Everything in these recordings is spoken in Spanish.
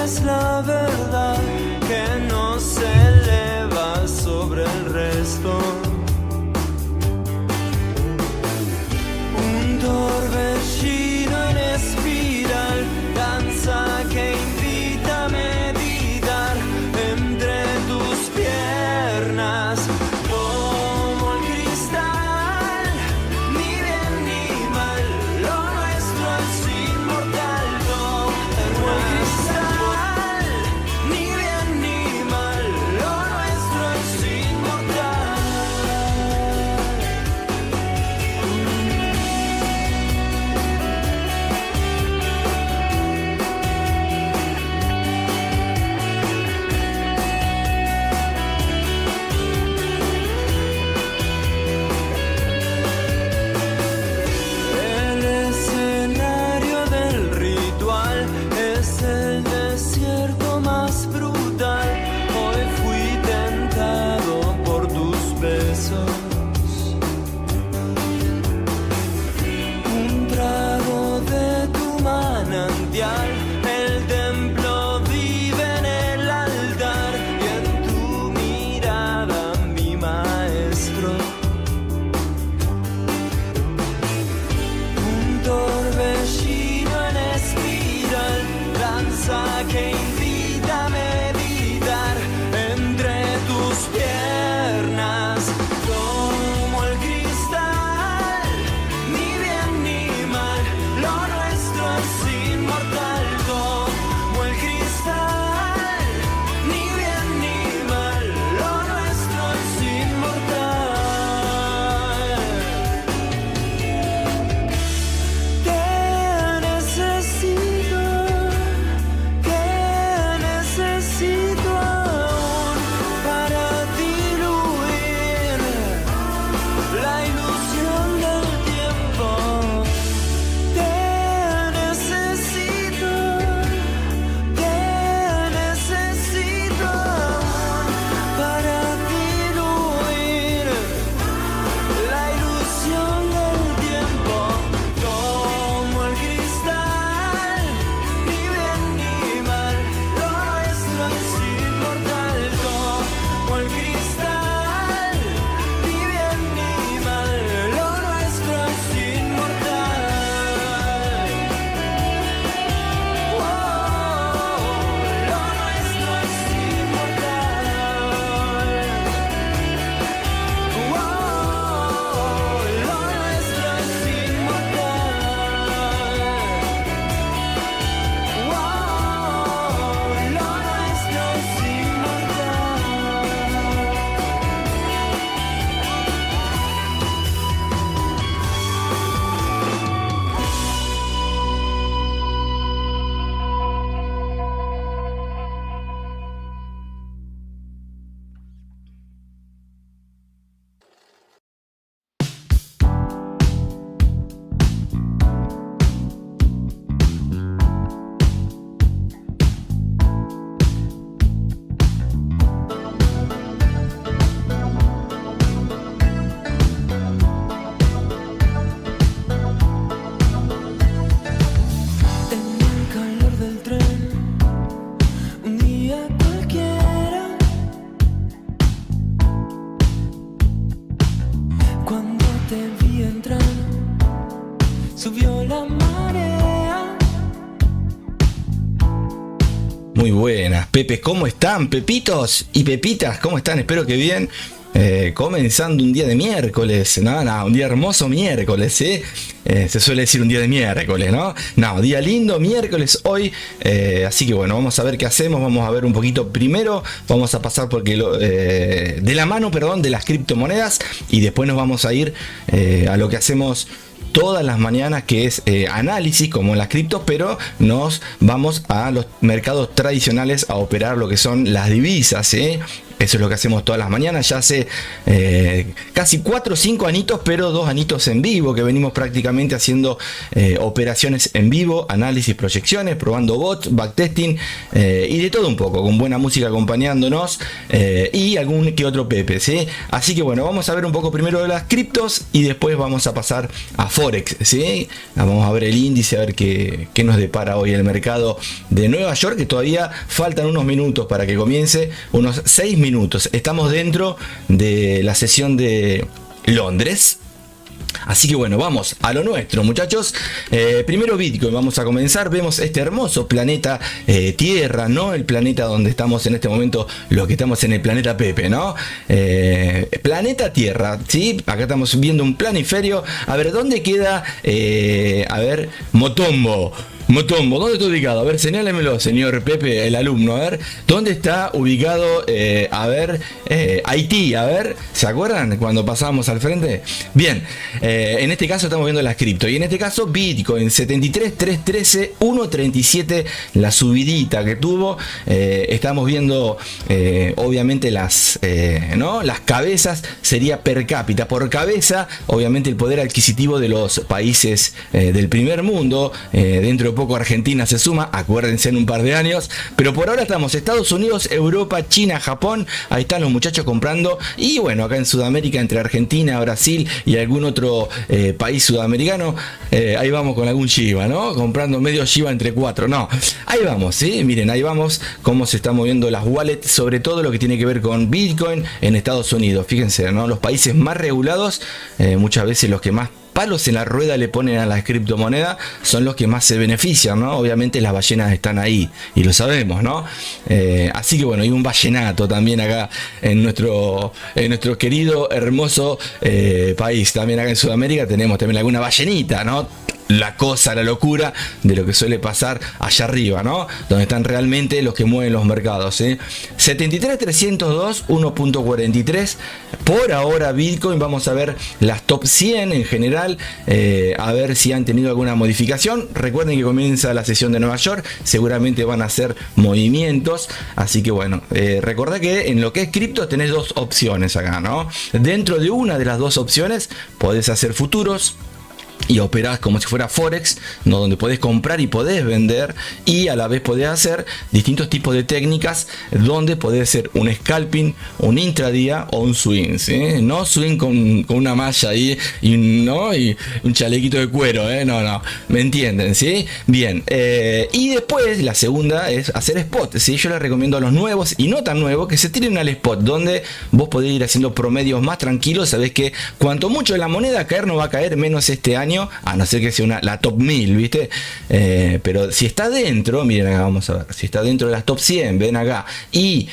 es la verdad que no se eleva sobre el resto. Un torbellino en espiral, danza que invita a meditar entre tus piernas. Como el cristal, ni bien ni mal, lo nuestro es inmortal. Como el cristal, ni bien ni mal, lo nuestro es inmortal. El escenario del ritual es el desierto más brutal. Hoy fui tentado por tus besos. Un trago de tu manantial, el templo vive en el altar y en tu mirada, mi maestro. Un torbellino en espiral, danza que invita a meditar entre tus piernas. Como el cristal, ni bien ni mal, lo nuestro es inmortal. Como el cristal, ni bien ni mal, lo nuestro es inmortal. ¿Qué necesito aún para diluir la ilusión del tiempo? ¿Qué necesito aún para diluir la ilusión del tiempo? Como el cristal, ni bien ni mal, lo nuestro es inmortal. Como el cristal, ni bien ni mal, lo nuestro es inmortal. Lo nuestro es inmortal. Lo nuestro es en el calor del tren, un día cualquiera, cuando te vi entrar, subió la marea. Muy buenas, Pepe, ¿cómo están? Pepitos y Pepitas, ¿cómo están? Espero que bien. Comenzando un día de miércoles, un día hermoso miércoles, se suele decir un día de miércoles, día lindo miércoles hoy, así que bueno, vamos a ver qué hacemos, vamos a ver un poquito primero, vamos a pasar porque de la mano, de las criptomonedas y después nos vamos a ir a lo que hacemos todas las mañanas, que es análisis como en las criptos, pero nos vamos a los mercados tradicionales a operar lo que son las divisas, Eso es lo que hacemos todas las mañanas, ya hace casi 4 o 5 añitos, pero 2 añitos en vivo, que venimos prácticamente haciendo operaciones en vivo, análisis, proyecciones, probando bots, backtesting y de todo un poco, con buena música acompañándonos y algún que otro Pepe, ¿sí? Así que bueno, vamos a ver un poco primero de las criptos y después vamos a pasar a fondo Forex, ¿sí? Vamos a ver el índice, a ver qué nos depara hoy el mercado de Nueva York, que todavía faltan unos minutos para que comience, unos 6 minutos. Estamos dentro de la sesión de Londres. Así que bueno, vamos a lo nuestro, muchachos. Primero Bitcoin, vamos a comenzar. Vemos este hermoso planeta Tierra, ¿no? El planeta donde estamos en este momento, los que estamos en el planeta Pepe, ¿no? Planeta Tierra, ¿sí? Acá estamos viendo un planiferio. A ver, ¿dónde queda? A ver, Motombo, ¿dónde está ubicado? A ver, señálemelo, señor Pepe, el alumno. A ver, ¿dónde está ubicado? A ver, Haití, a ver, ¿se acuerdan cuando pasábamos al frente? Bien, en este caso estamos viendo las cripto. Y en este caso, Bitcoin, 73.313, 1.37, la subidita que tuvo. Estamos viendo, obviamente, ¿no? Las cabezas, sería per cápita. Por cabeza, obviamente, el poder adquisitivo de los países del primer mundo. Dentro de poco Argentina se suma, acuérdense, en un par de años, pero por ahora estamos Estados Unidos, Europa, China, Japón, ahí están los muchachos comprando, y bueno, acá en Sudamérica, entre Argentina, Brasil y algún otro país sudamericano, ahí vamos con algún Shiba, ¿no? Comprando medio Shiba entre 4, no, ahí vamos, ¿sí? Miren, ahí vamos cómo se están moviendo las wallets, sobre todo lo que tiene que ver con Bitcoin en Estados Unidos, fíjense, ¿no? Los países más regulados, muchas veces los que más palos en la rueda le ponen a las criptomonedas son los que más se benefician, ¿no? Obviamente las ballenas están ahí y lo sabemos, ¿no? Así que bueno, hay un ballenato también acá en nuestro querido, hermoso país. También acá en Sudamérica tenemos también alguna ballenita, ¿no? La cosa, la locura de lo que suele pasar allá arriba, ¿no? Donde están realmente los que mueven los mercados, ¿eh? 73.302, 1.43. Por ahora Bitcoin, vamos a ver las top 100 en general, a ver si han tenido alguna modificación. Recuerden que comienza la sesión de Nueva York, seguramente van a hacer movimientos, así que bueno, recordad que en lo que es cripto tenés dos opciones acá, ¿no? Dentro de una de las dos opciones podés hacer futuros y operás como si fuera Forex, ¿no? Donde podés comprar y podés vender, y a la vez podés hacer distintos tipos de técnicas donde podés hacer un scalping, un intradía o un swing, ¿sí? No swing con una malla ahí y un chalequito de cuero, no, ¿me entienden? ¿Sí? Bien, y después la segunda es hacer spot, ¿sí? Yo les recomiendo a los nuevos y no tan nuevos que se tiren al spot, donde vos podés ir haciendo promedios más tranquilos. Sabés que cuanto mucho la moneda caer, no va a caer menos este año, a no ser que sea la top 1000, ¿viste? Pero si está dentro, miren acá, vamos a ver, si está dentro de las top 100, ven acá, y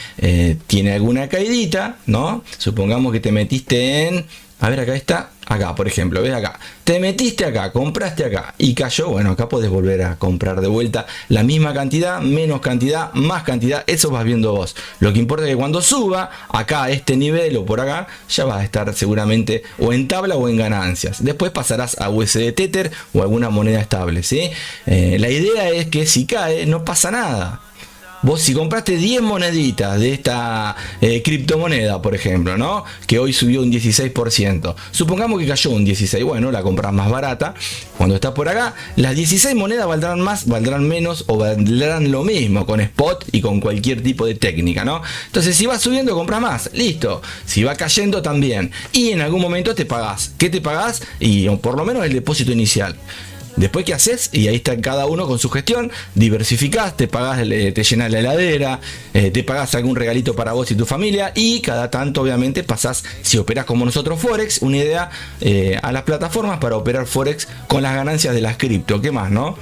tiene alguna caidita, ¿no? Supongamos que te metiste en, a ver, acá está, acá por ejemplo, ves acá, te metiste acá, compraste acá y cayó, bueno, acá podés volver a comprar de vuelta la misma cantidad, menos cantidad, más cantidad, eso vas viendo vos. Lo que importa es que cuando suba acá a este nivel o por acá, ya vas a estar seguramente o en tabla o en ganancias. Después pasarás a USD Tether o alguna moneda estable, ¿sí? La idea es que si cae no pasa nada. Vos si compraste 10 moneditas de esta criptomoneda, por ejemplo, ¿no? Que hoy subió un 16%. Supongamos que cayó un 16%. Bueno, la compras más barata. Cuando está por acá, las 16 monedas valdrán más, valdrán menos o valdrán lo mismo con spot y con cualquier tipo de técnica, ¿no? Entonces, si va subiendo, compras más. Listo. Si va cayendo, también. Y en algún momento te pagás. ¿Qué te pagás? Y por lo menos el depósito inicial. Después, ¿qué haces? Y ahí está cada uno con su gestión. Diversificás, te pagás, te llenas la heladera, te pagás algún regalito para vos y tu familia. Y cada tanto, obviamente, pasás, si operás como nosotros Forex, una idea a las plataformas para operar Forex con las ganancias de las cripto. ¿Qué más, no?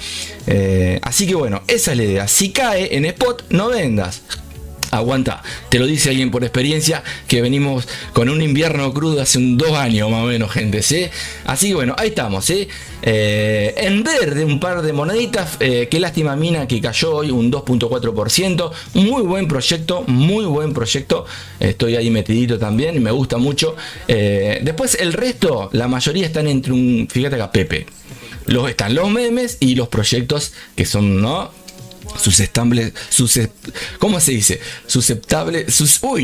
Así que bueno, esa es la idea. Si cae en spot, no vendas. Aguanta, te lo dice alguien por experiencia, que venimos con un invierno crudo hace 2 años más o menos, gente, ¿sí? Así que bueno, ahí estamos, ¿sí? En verde un par de moneditas, qué lástima Mina que cayó hoy un 2.4%, muy buen proyecto, estoy ahí metidito también y me gusta mucho. Después el resto, la mayoría están entre fíjate acá, Pepe, están los memes y los proyectos que son, ¿no? ¿Cómo se dice?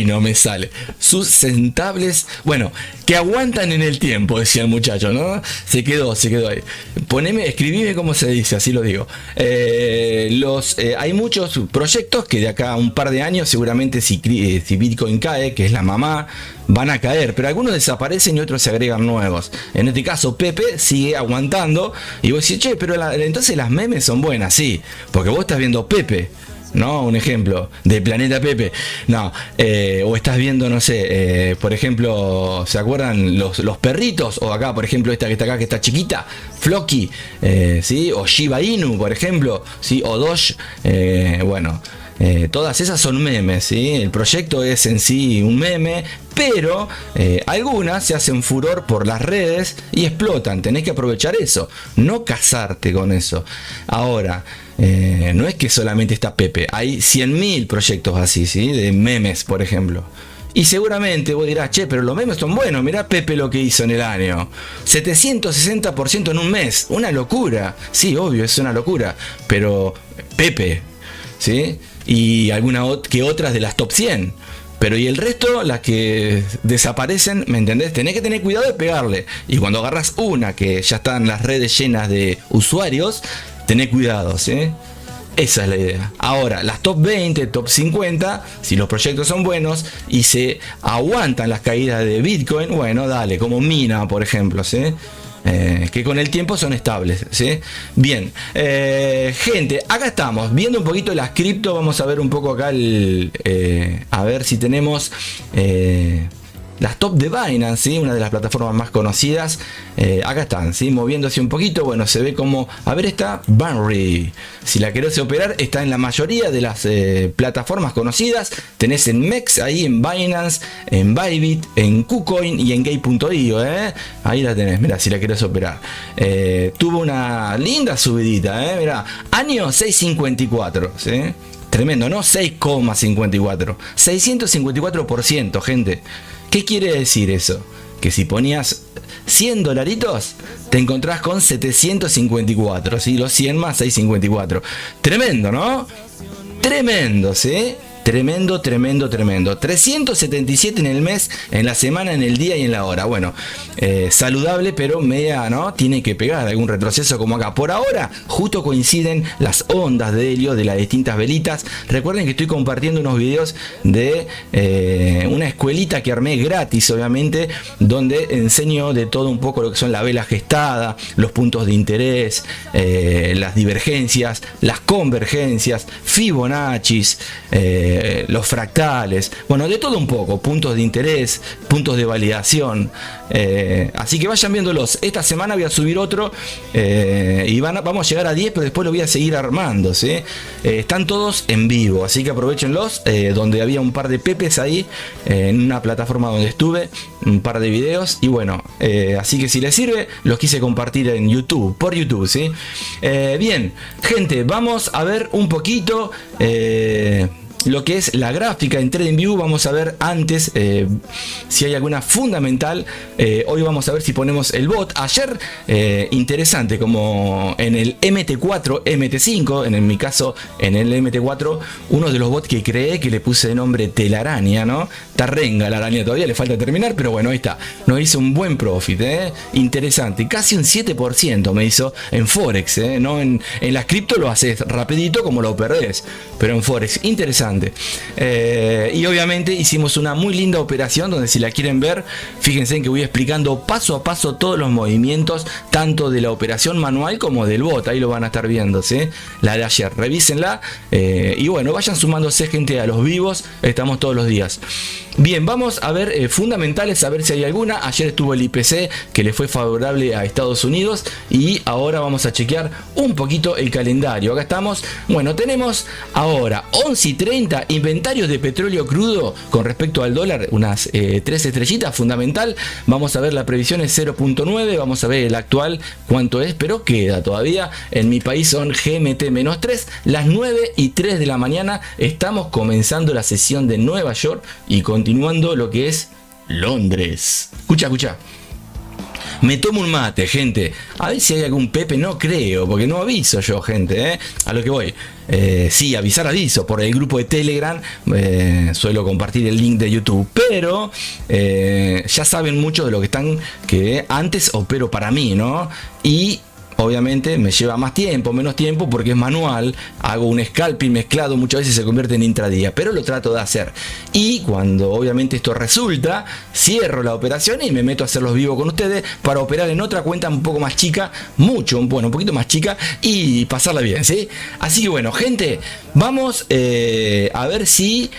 No me sale. Sustentables, bueno, que aguantan en el tiempo, decía el muchacho, ¿no? Se quedó ahí. Escribime cómo se dice, así lo digo. Hay muchos proyectos que de acá a un par de años, seguramente si Bitcoin cae, que es la mamá, van a caer, pero algunos desaparecen y otros se agregan nuevos. En este caso Pepe sigue aguantando y vos decís, che, pero entonces las memes son buenas, sí, porque vos estás viendo Pepe, ¿no? Un ejemplo de Planeta Pepe. No, o estás viendo, no sé, por ejemplo, ¿se acuerdan los perritos? O acá, por ejemplo, esta que está acá, que está chiquita, Floki, ¿sí? O Shiba Inu, por ejemplo, ¿sí? O Doge, bueno. Todas esas son memes, ¿sí? El proyecto es en sí un meme, pero algunas se hacen furor por las redes y explotan. Tenés que aprovechar eso, no casarte con eso. Ahora, no es que solamente está Pepe, hay 100.000 proyectos así, ¿sí? De memes, por ejemplo. Y seguramente vos dirás, che, pero los memes son buenos, mirá Pepe lo que hizo en el año. 760% en un mes, una locura. Sí, obvio, es una locura, pero Pepe, ¿sí? Y alguna que otras de las top 100. Pero y el resto, las que desaparecen, ¿me entendés? Tenés que tener cuidado de pegarle. Y cuando agarras una que ya están las redes llenas de usuarios, tenés cuidado, ¿sí? Esa es la idea. Ahora, las top 20, top 50, si los proyectos son buenos y se aguantan las caídas de Bitcoin, bueno, dale, como Mina, por ejemplo, ¿sí? Que con el tiempo son estables, ¿sí? Bien, gente, acá estamos viendo un poquito las cripto. Vamos a ver un poco acá a ver si tenemos las top de Binance, ¿sí? Una de las plataformas más conocidas. Acá están, ¿sí? Moviéndose un poquito. Bueno, se ve como, a ver, está Banry. Si la querés operar, está en la mayoría de las plataformas conocidas. Tenés en MEX, ahí en Binance, en Bybit, en KuCoin y en Gate.io, ahí la tenés, mira, si la querés operar. Tuvo una linda subidita, mira, año 654, ¿sí? Tremendo, ¿no? 6,54, 654%, gente. ¿Qué quiere decir eso? Que si ponías 100 dolaritos, te encontrás con 754, ¿sí? Los 100 más 654. Tremendo, ¿no? Tremendo, ¿sí? Tremendo, tremendo, tremendo. 377 en el mes, en la semana, en el día y en la hora. Bueno, saludable, pero media, ¿no? Tiene que pegar algún retroceso como acá. Por ahora, justo coinciden las ondas de helio de las distintas velitas. Recuerden que estoy compartiendo unos videos de una escuelita que armé gratis, obviamente, donde enseño de todo un poco lo que son la vela gestada, los puntos de interés, las divergencias, las convergencias, Fibonaccis, los fractales, bueno, de todo un poco, puntos de interés, puntos de validación, así que vayan viéndolos. Esta semana voy a subir otro y vamos a llegar a 10, pero después lo voy a seguir armando, ¿sí? Están todos en vivo, así que aprovechenlos, donde había un par de pepes ahí, en una plataforma donde estuve, un par de videos, y bueno, así que si les sirve, los quise compartir en YouTube, por YouTube, ¿sí? Bien, gente, vamos a ver un poquito lo que es la gráfica en TradingView. Vamos a ver antes si hay alguna fundamental. Hoy vamos a ver si ponemos el bot. Ayer, interesante, como en el MT4, MT5, en mi caso en el MT4, uno de los bots que creé, que le puse de nombre Telaraña, ¿no? Tarrenga la araña, todavía le falta terminar, pero bueno, ahí está. Nos hizo un buen profit, interesante. Casi un 7% me hizo en Forex, no en las cripto lo haces rapidito como lo perdés, pero en Forex, interesante. Y obviamente hicimos una muy linda operación donde, si la quieren ver, fíjense en que voy explicando paso a paso todos los movimientos, tanto de la operación manual como del bot. Ahí lo van a estar viendo, ¿sí? La de ayer, revísenla, y bueno, vayan sumándose, gente, a los vivos. Estamos todos los días. Bien, vamos a ver fundamentales, a ver si hay alguna. Ayer estuvo el IPC, que le fue favorable a Estados Unidos, y ahora vamos a chequear un poquito el calendario. Acá estamos. Bueno, tenemos ahora 11:30 inventarios de petróleo crudo con respecto al dólar, unas 3 estrellitas, fundamental. Vamos a ver, la previsión es 0.9, vamos a ver el actual cuánto es, pero queda todavía. En mi país son GMT-3, las 9:03 de la mañana. Estamos comenzando la sesión de Nueva York y continuando lo que es Londres. Escucha. Me tomo un mate, gente. A ver si hay algún Pepe, no creo, porque no aviso yo, gente, a lo que voy. Sí, avisar aviso por el grupo de Telegram, suelo compartir el link de YouTube, pero ya saben mucho de lo que están, que antes opero para mí, ¿no? Y obviamente me lleva más tiempo, menos tiempo, porque es manual. Hago un scalping mezclado, muchas veces se convierte en intradía, pero lo trato de hacer. Y cuando obviamente esto resulta, cierro la operación y me meto a hacer los vivos con ustedes para operar en otra cuenta un poco más chica, un poquito más chica, y pasarla bien, ¿sí? Así que bueno, gente, vamos a ver si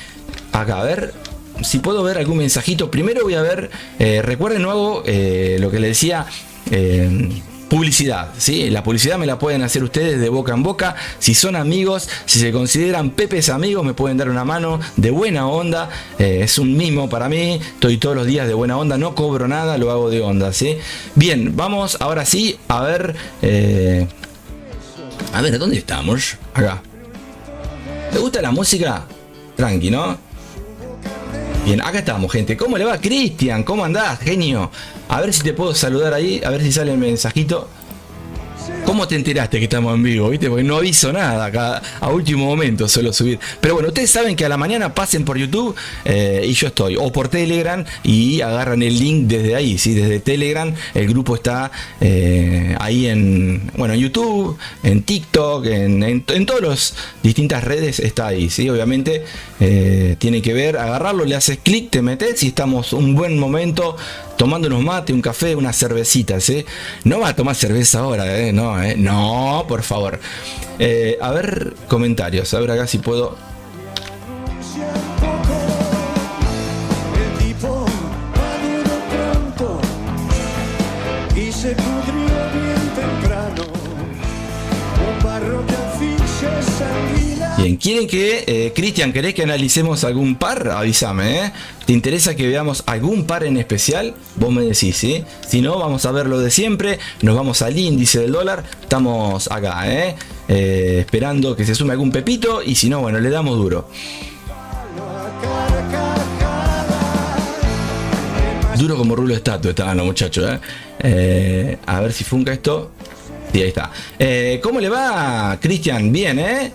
acá, a ver si puedo ver algún mensajito. Primero voy a ver, recuerden nuevo lo que les decía, publicidad, ¿sí? La publicidad me la pueden hacer ustedes de boca en boca. Si son amigos, si se consideran Pepes amigos, me pueden dar una mano de buena onda. Es un mimo para mí. Estoy todos los días de buena onda, no cobro nada, lo hago de onda, ¿sí? Bien, vamos ahora sí a ver. A ver, ¿dónde estamos? Acá. ¿Te gusta la música? Tranqui, ¿no? Bien, acá estamos, gente. ¿Cómo le va, Cristian? ¿Cómo andás, genio? A ver si te puedo saludar ahí, a ver si sale el mensajito. ¿Cómo te enteraste que estamos en vivo? ¿Viste? Porque no aviso nada, acá a último momento suelo subir. Pero bueno, ustedes saben que a la mañana pasen por YouTube y yo estoy. O por Telegram y agarran el link desde ahí, ¿sí? Desde Telegram el grupo está ahí en YouTube, en TikTok, en todas las distintas redes está ahí, ¿sí? Obviamente tiene que ver, agarrarlo, le haces clic, te metes y estamos un buen momento tomando unos mate, un café, unas cervecitas, ¿eh? No va a tomar cerveza ahora, ¿eh? No, no, por favor. A ver, comentarios, a ver acá si puedo. El tipo maduró pronto y se pudrió bien temprano. Un barro que al fin se sanguina. Bien, ¿quieren que, Cristian, querés que analicemos algún par? Avísame, ¿eh? ¿Te interesa que veamos algún par en especial? Vos me decís, ¿sí? Si no, vamos a ver lo de siempre. Nos vamos al índice del dólar. Estamos acá, esperando que se sume algún pepito. Y si no, bueno, le damos duro. Duro como rulo de estatua estaban los muchachos, a ver si funca esto. Sí, ahí está. ¿Cómo le va, Cristian? Bien, ¿eh?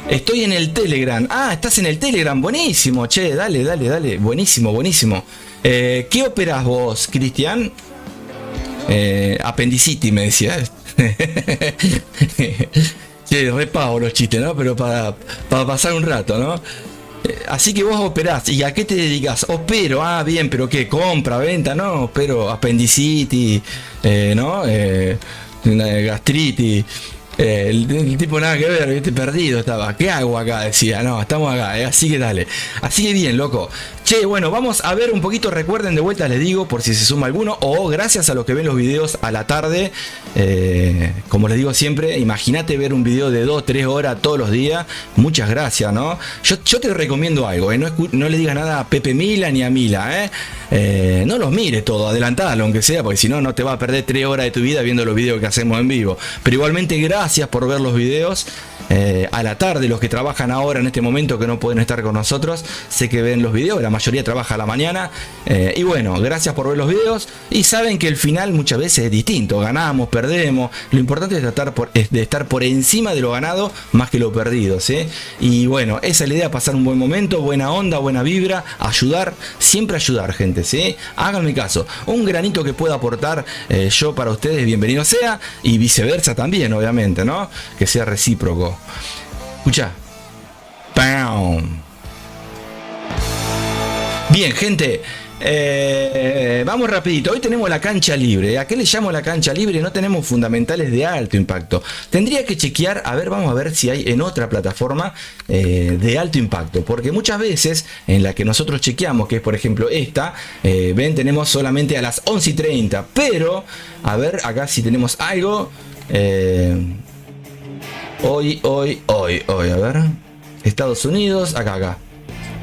Estoy en el Telegram. Ah, estás en el Telegram. Buenísimo, che. Dale. Buenísimo. ¿Qué operás vos, Cristian? Apendicitis, me decías. Che, repago los chistes, ¿no? Pero para pasar un rato, ¿no? Así que vos operás. ¿Y a qué te dedicas? Opero. Ah, bien, pero ¿qué? ¿Compra, venta? No, opero apendicitis, ¿no? Gastritis. El tipo nada que ver, ¿viste? Perdido estaba. ¿Qué hago acá? Decía, no, estamos acá, así que dale. Así que bien, loco. Che, bueno, vamos a ver un poquito, recuerden de vuelta, les digo, por si se suma alguno, o gracias a los que ven los videos a la tarde, como les digo siempre, imagínate ver un video de 2-3 horas todos los días, muchas gracias, ¿no? Yo te recomiendo algo, no le digas nada a Pepe Mila ni a Mila, no los mires todo, adelantalo aunque sea, porque si no, no te vas a perder 3 horas de tu vida viendo los videos que hacemos en vivo. Pero igualmente gracias por ver los videos a la tarde, los que trabajan ahora en este momento que no pueden estar con nosotros, sé que ven los videos, la mayoría trabaja a la mañana, y bueno, gracias por ver los videos, y saben que el final muchas veces es distinto, ganamos, perdemos, lo importante es de estar por encima de lo ganado más que lo perdido, ¿sí? Y bueno, esa es la idea, pasar un buen momento, buena onda, buena vibra, ayudar, siempre ayudar, gente, ¿sí? Háganme caso, un granito que pueda aportar yo para ustedes, bienvenido sea, y viceversa también, obviamente, ¿no? Que sea recíproco. Escucha. ¡Pam! Bien, gente, vamos rapidito. Hoy tenemos la cancha libre. ¿A qué le llamo la cancha libre? No tenemos fundamentales de alto impacto. Tendría que chequear, a ver, vamos a ver si hay en otra plataforma de alto impacto. Porque muchas veces en la que nosotros chequeamos, que es por ejemplo esta, ven, tenemos solamente a las 11:30. Pero, a ver, acá si tenemos algo. Hoy, a ver. Estados Unidos, acá.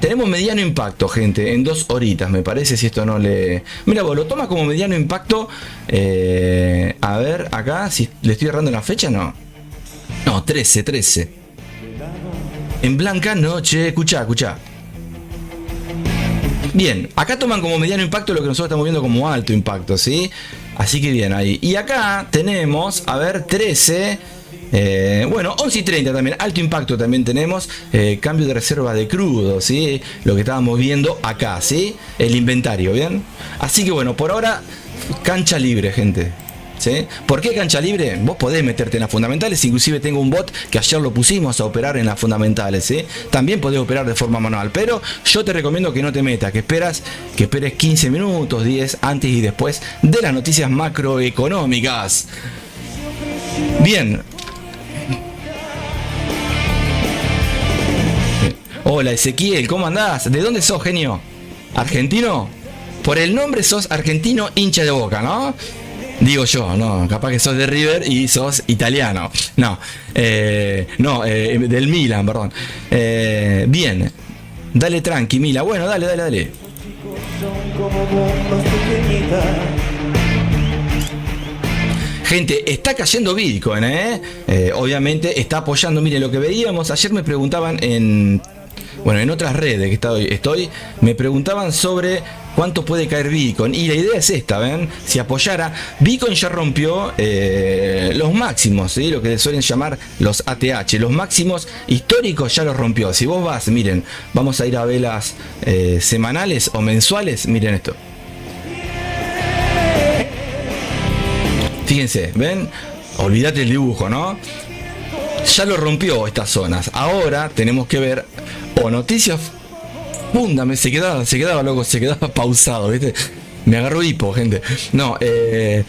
Tenemos mediano impacto, gente, en 2 horitas, me parece, si esto no le... Mira, vos lo tomas como mediano impacto. A ver, acá, si le estoy errando la fecha, no. No, 13. En blanca noche, escuchá. Bien, acá toman como mediano impacto lo que nosotros estamos viendo como alto impacto, ¿sí? Así que bien, ahí. Y acá tenemos, a ver, 13... bueno, 11:30 también, alto impacto también tenemos, cambio de reserva de crudo, ¿sí? Lo que estábamos viendo acá, ¿sí? El inventario, ¿bien? Así que bueno, por ahora, cancha libre, gente. ¿sí? ¿Por qué cancha libre? Vos podés meterte en las fundamentales, inclusive tengo un bot que ayer lo pusimos a operar en las fundamentales, ¿sí? También podés operar de forma manual, pero yo te recomiendo que no te metas, que esperes 15 minutos, 10 antes y después de las noticias macroeconómicas. Bien. Hola Ezequiel, ¿cómo andás? ¿De dónde sos, genio? ¿Argentino? Por el nombre sos argentino hincha de Boca, ¿no? Digo yo, no, capaz que sos de River y sos italiano. No, del Milan, perdón. Bien, dale tranqui, Mila. Bueno, dale. Gente, está cayendo Bitcoin, obviamente está apoyando. Miren lo que veíamos. Ayer me preguntaban en otras redes que me preguntaban sobre cuánto puede caer Bitcoin. Y la idea es esta, ¿ven? Si apoyara, Bitcoin ya rompió los máximos, ¿sí? Lo que suelen llamar los ATH. Los máximos históricos ya los rompió. Si vos vas, miren, vamos a ir a velas semanales o mensuales. Miren esto. Fíjense, ¿ven? Olvídate el dibujo, ¿no? Ya lo rompió estas zonas. Ahora tenemos que ver noticias fundamentales. Se quedaba loco, se quedaba pausado, ¿viste? Me agarró hipo, gente. No, le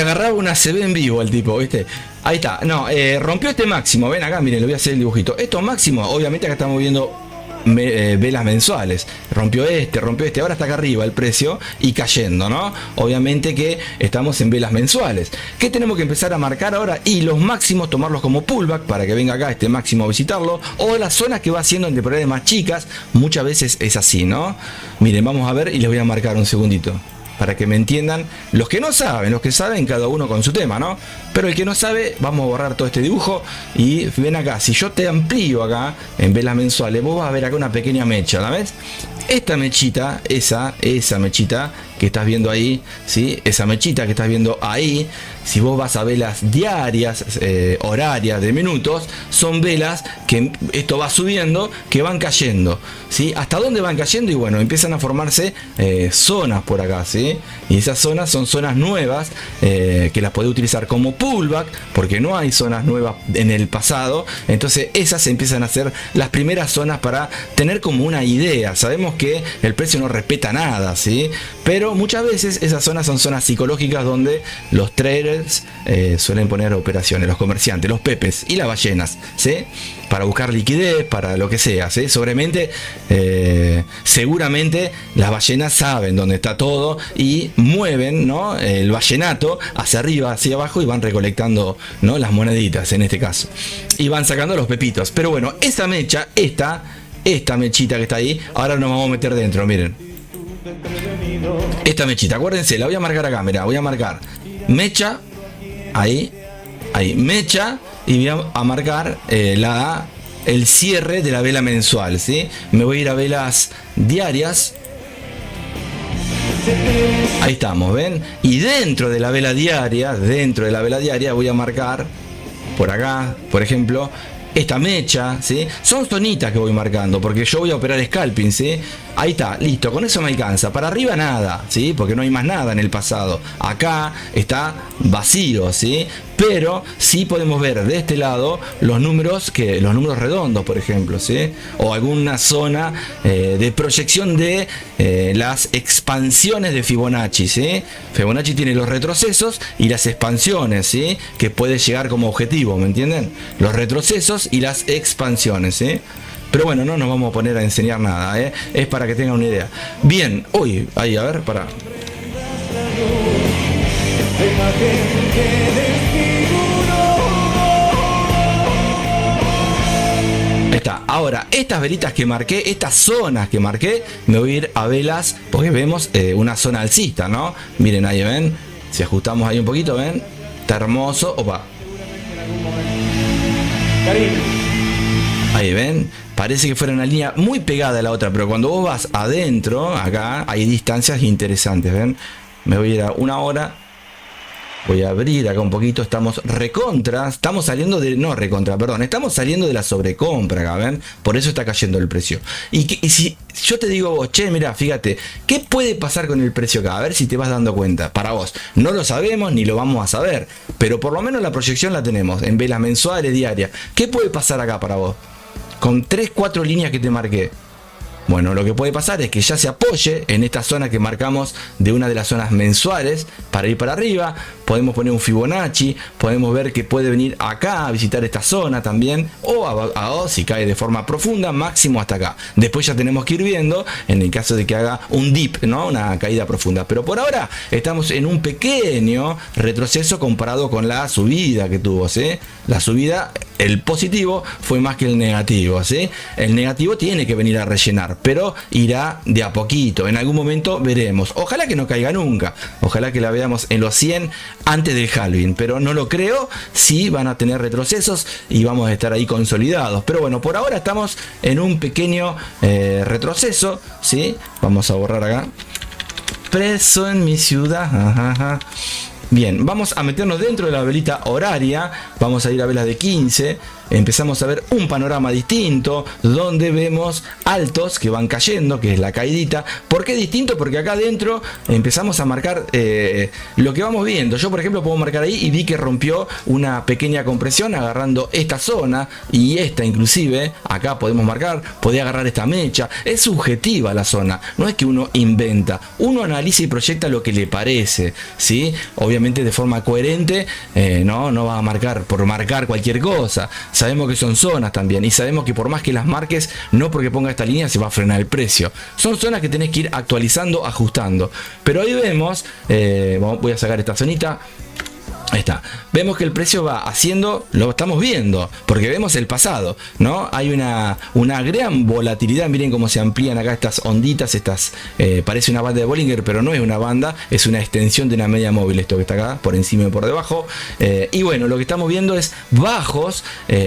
agarraba una CB en vivo al tipo, ¿viste? Ahí está. No, rompió este máximo. Ven acá, miren, le voy a hacer el dibujito. Estos máximos, obviamente acá estamos viendo velas mensuales. Rompió este. Ahora está acá arriba el precio y cayendo, ¿no? Obviamente que estamos en velas mensuales. ¿Qué tenemos que empezar a marcar ahora? Y los máximos, tomarlos como pullback para que venga acá este máximo a visitarlo. O las zonas que va haciendo en temporalidades más chicas. Muchas veces es así, ¿no? Miren, vamos a ver y les voy a marcar un segundito, para que me entiendan los que no saben. Los que saben, cada uno con su tema, ¿no? Pero el que no sabe, vamos a borrar todo este dibujo. Y ven acá, si yo te amplío acá en velas mensuales, vos vas a ver acá una pequeña mecha, ¿la ves? Esta mechita, esa mechita que estás viendo ahí, ¿sí? Esa mechita que estás viendo ahí, si vos vas a velas diarias, horarias de minutos, son velas que esto va subiendo, que van cayendo, ¿sí? ¿Hasta dónde van cayendo? Y bueno, empiezan a formarse zonas por acá, ¿sí? Y esas zonas son zonas nuevas, que las podés utilizar como pullback, porque no hay zonas nuevas en el pasado. Entonces esas empiezan a ser las primeras zonas para tener como una idea. Sabemos que el precio no respeta nada, ¿sí? Pero muchas veces esas zonas son zonas psicológicas donde los traders suelen poner operaciones, los comerciantes, los pepes y las ballenas, ¿sí? Para buscar liquidez, para lo que sea, ¿sí? Seguramente las ballenas saben dónde está todo y mueven, ¿no? El ballenato hacia arriba, hacia abajo, y van recolectando, ¿no? Las moneditas en este caso, y van sacando los pepitos. Pero bueno, esa mecha, esta mechita que está ahí, ahora nos vamos a meter dentro, miren. Esta mechita, acuérdense, la voy a marcar acá, mira, voy a marcar mecha, ahí, mecha, y voy a marcar el cierre de la vela mensual, ¿sí? Me voy a ir a velas diarias. Ahí estamos, ¿ven? Y dentro de la vela diaria, voy a marcar por acá, por ejemplo, esta mecha, ¿sí? Son zonitas que voy marcando, porque yo voy a operar scalping, ¿sí? Ahí está, listo, con eso me alcanza. Para arriba nada, ¿sí? Porque no hay más nada en el pasado. Acá está vacío, ¿sí? Pero sí podemos ver de este lado los números redondos, por ejemplo, ¿sí? O alguna zona de proyección de las expansiones de Fibonacci, ¿sí? Fibonacci tiene los retrocesos y las expansiones, ¿sí? Que puede llegar como objetivo, ¿me entienden? Los retrocesos y las expansiones, ¿sí? Pero bueno, no nos vamos a poner a enseñar nada, ¿eh? Es para que tengan una idea. Bien, uy, ahí, a ver, para. Ahí está. Ahora, estas velitas que marqué, estas zonas que marqué, me voy a ir a velas, porque vemos una zona alcista, ¿no? Miren, ahí ven, si ajustamos ahí un poquito, ven, está hermoso. Opa. Ahí ven, parece que fuera una línea muy pegada a la otra, pero cuando vos vas adentro, acá hay distancias interesantes, ven. Me voy a ir a una hora. Voy a abrir acá un poquito, estamos recontra, estamos saliendo de, no recontra, perdón, estamos saliendo de la sobrecompra acá, ¿ven? Por eso está cayendo el precio. Y si yo te digo vos, che, mira, fíjate, ¿qué puede pasar con el precio acá? A ver si te vas dando cuenta, para vos. No lo sabemos ni lo vamos a saber, pero por lo menos la proyección la tenemos en velas mensuales, diarias. ¿Qué puede pasar acá para vos? Con 3, 4 líneas que te marqué. Bueno, lo que puede pasar es que ya se apoye en esta zona que marcamos de una de las zonas mensuales para ir para arriba. Podemos poner un Fibonacci, podemos ver que puede venir acá a visitar esta zona también, o si cae de forma profunda, máximo hasta acá. Después ya tenemos que ir viendo en el caso de que haga un dip, ¿no? Una caída profunda. Pero por ahora estamos en un pequeño retroceso comparado con la subida que tuvo, ¿sí? La subida, el positivo fue más que el negativo, ¿sí? El negativo tiene que venir a rellenar, pero irá de a poquito. En algún momento veremos. Ojalá que no caiga nunca. Ojalá que la veamos en los 100 antes del halving, pero no lo creo. Sí van a tener retrocesos y vamos a estar ahí consolidados. Pero bueno, por ahora estamos en un pequeño retroceso, ¿sí? Vamos a borrar acá. Preso en mi ciudad. Ajá. Bien, vamos a meternos dentro de la velita horaria. Vamos a ir a velas de 15. Empezamos a ver un panorama distinto, donde vemos altos que van cayendo, que es la caidita. ¿Por qué distinto? Porque acá adentro empezamos a marcar lo que vamos viendo. Yo, por ejemplo, puedo marcar ahí y vi que rompió una pequeña compresión agarrando esta zona y esta inclusive. Acá podemos marcar, podía agarrar esta mecha. Es subjetiva la zona, no es que uno inventa. Uno analiza y proyecta lo que le parece, ¿sí? Obviamente de forma coherente, no va a marcar por marcar cualquier cosa. Sabemos que son zonas también y sabemos que por más que las marques, no porque ponga esta línea se va a frenar el precio. Son zonas que tenés que ir actualizando, ajustando. Pero ahí vemos, voy a sacar esta zonita. Ahí está. Vemos que el precio va haciendo, lo estamos viendo, porque vemos el pasado, ¿no? Hay una gran volatilidad. Miren cómo se amplían acá estas onditas, parece una banda de Bollinger, pero no es una banda, es una extensión de una media móvil, esto que está acá, por encima y por debajo. Y bueno, lo que estamos viendo es bajos,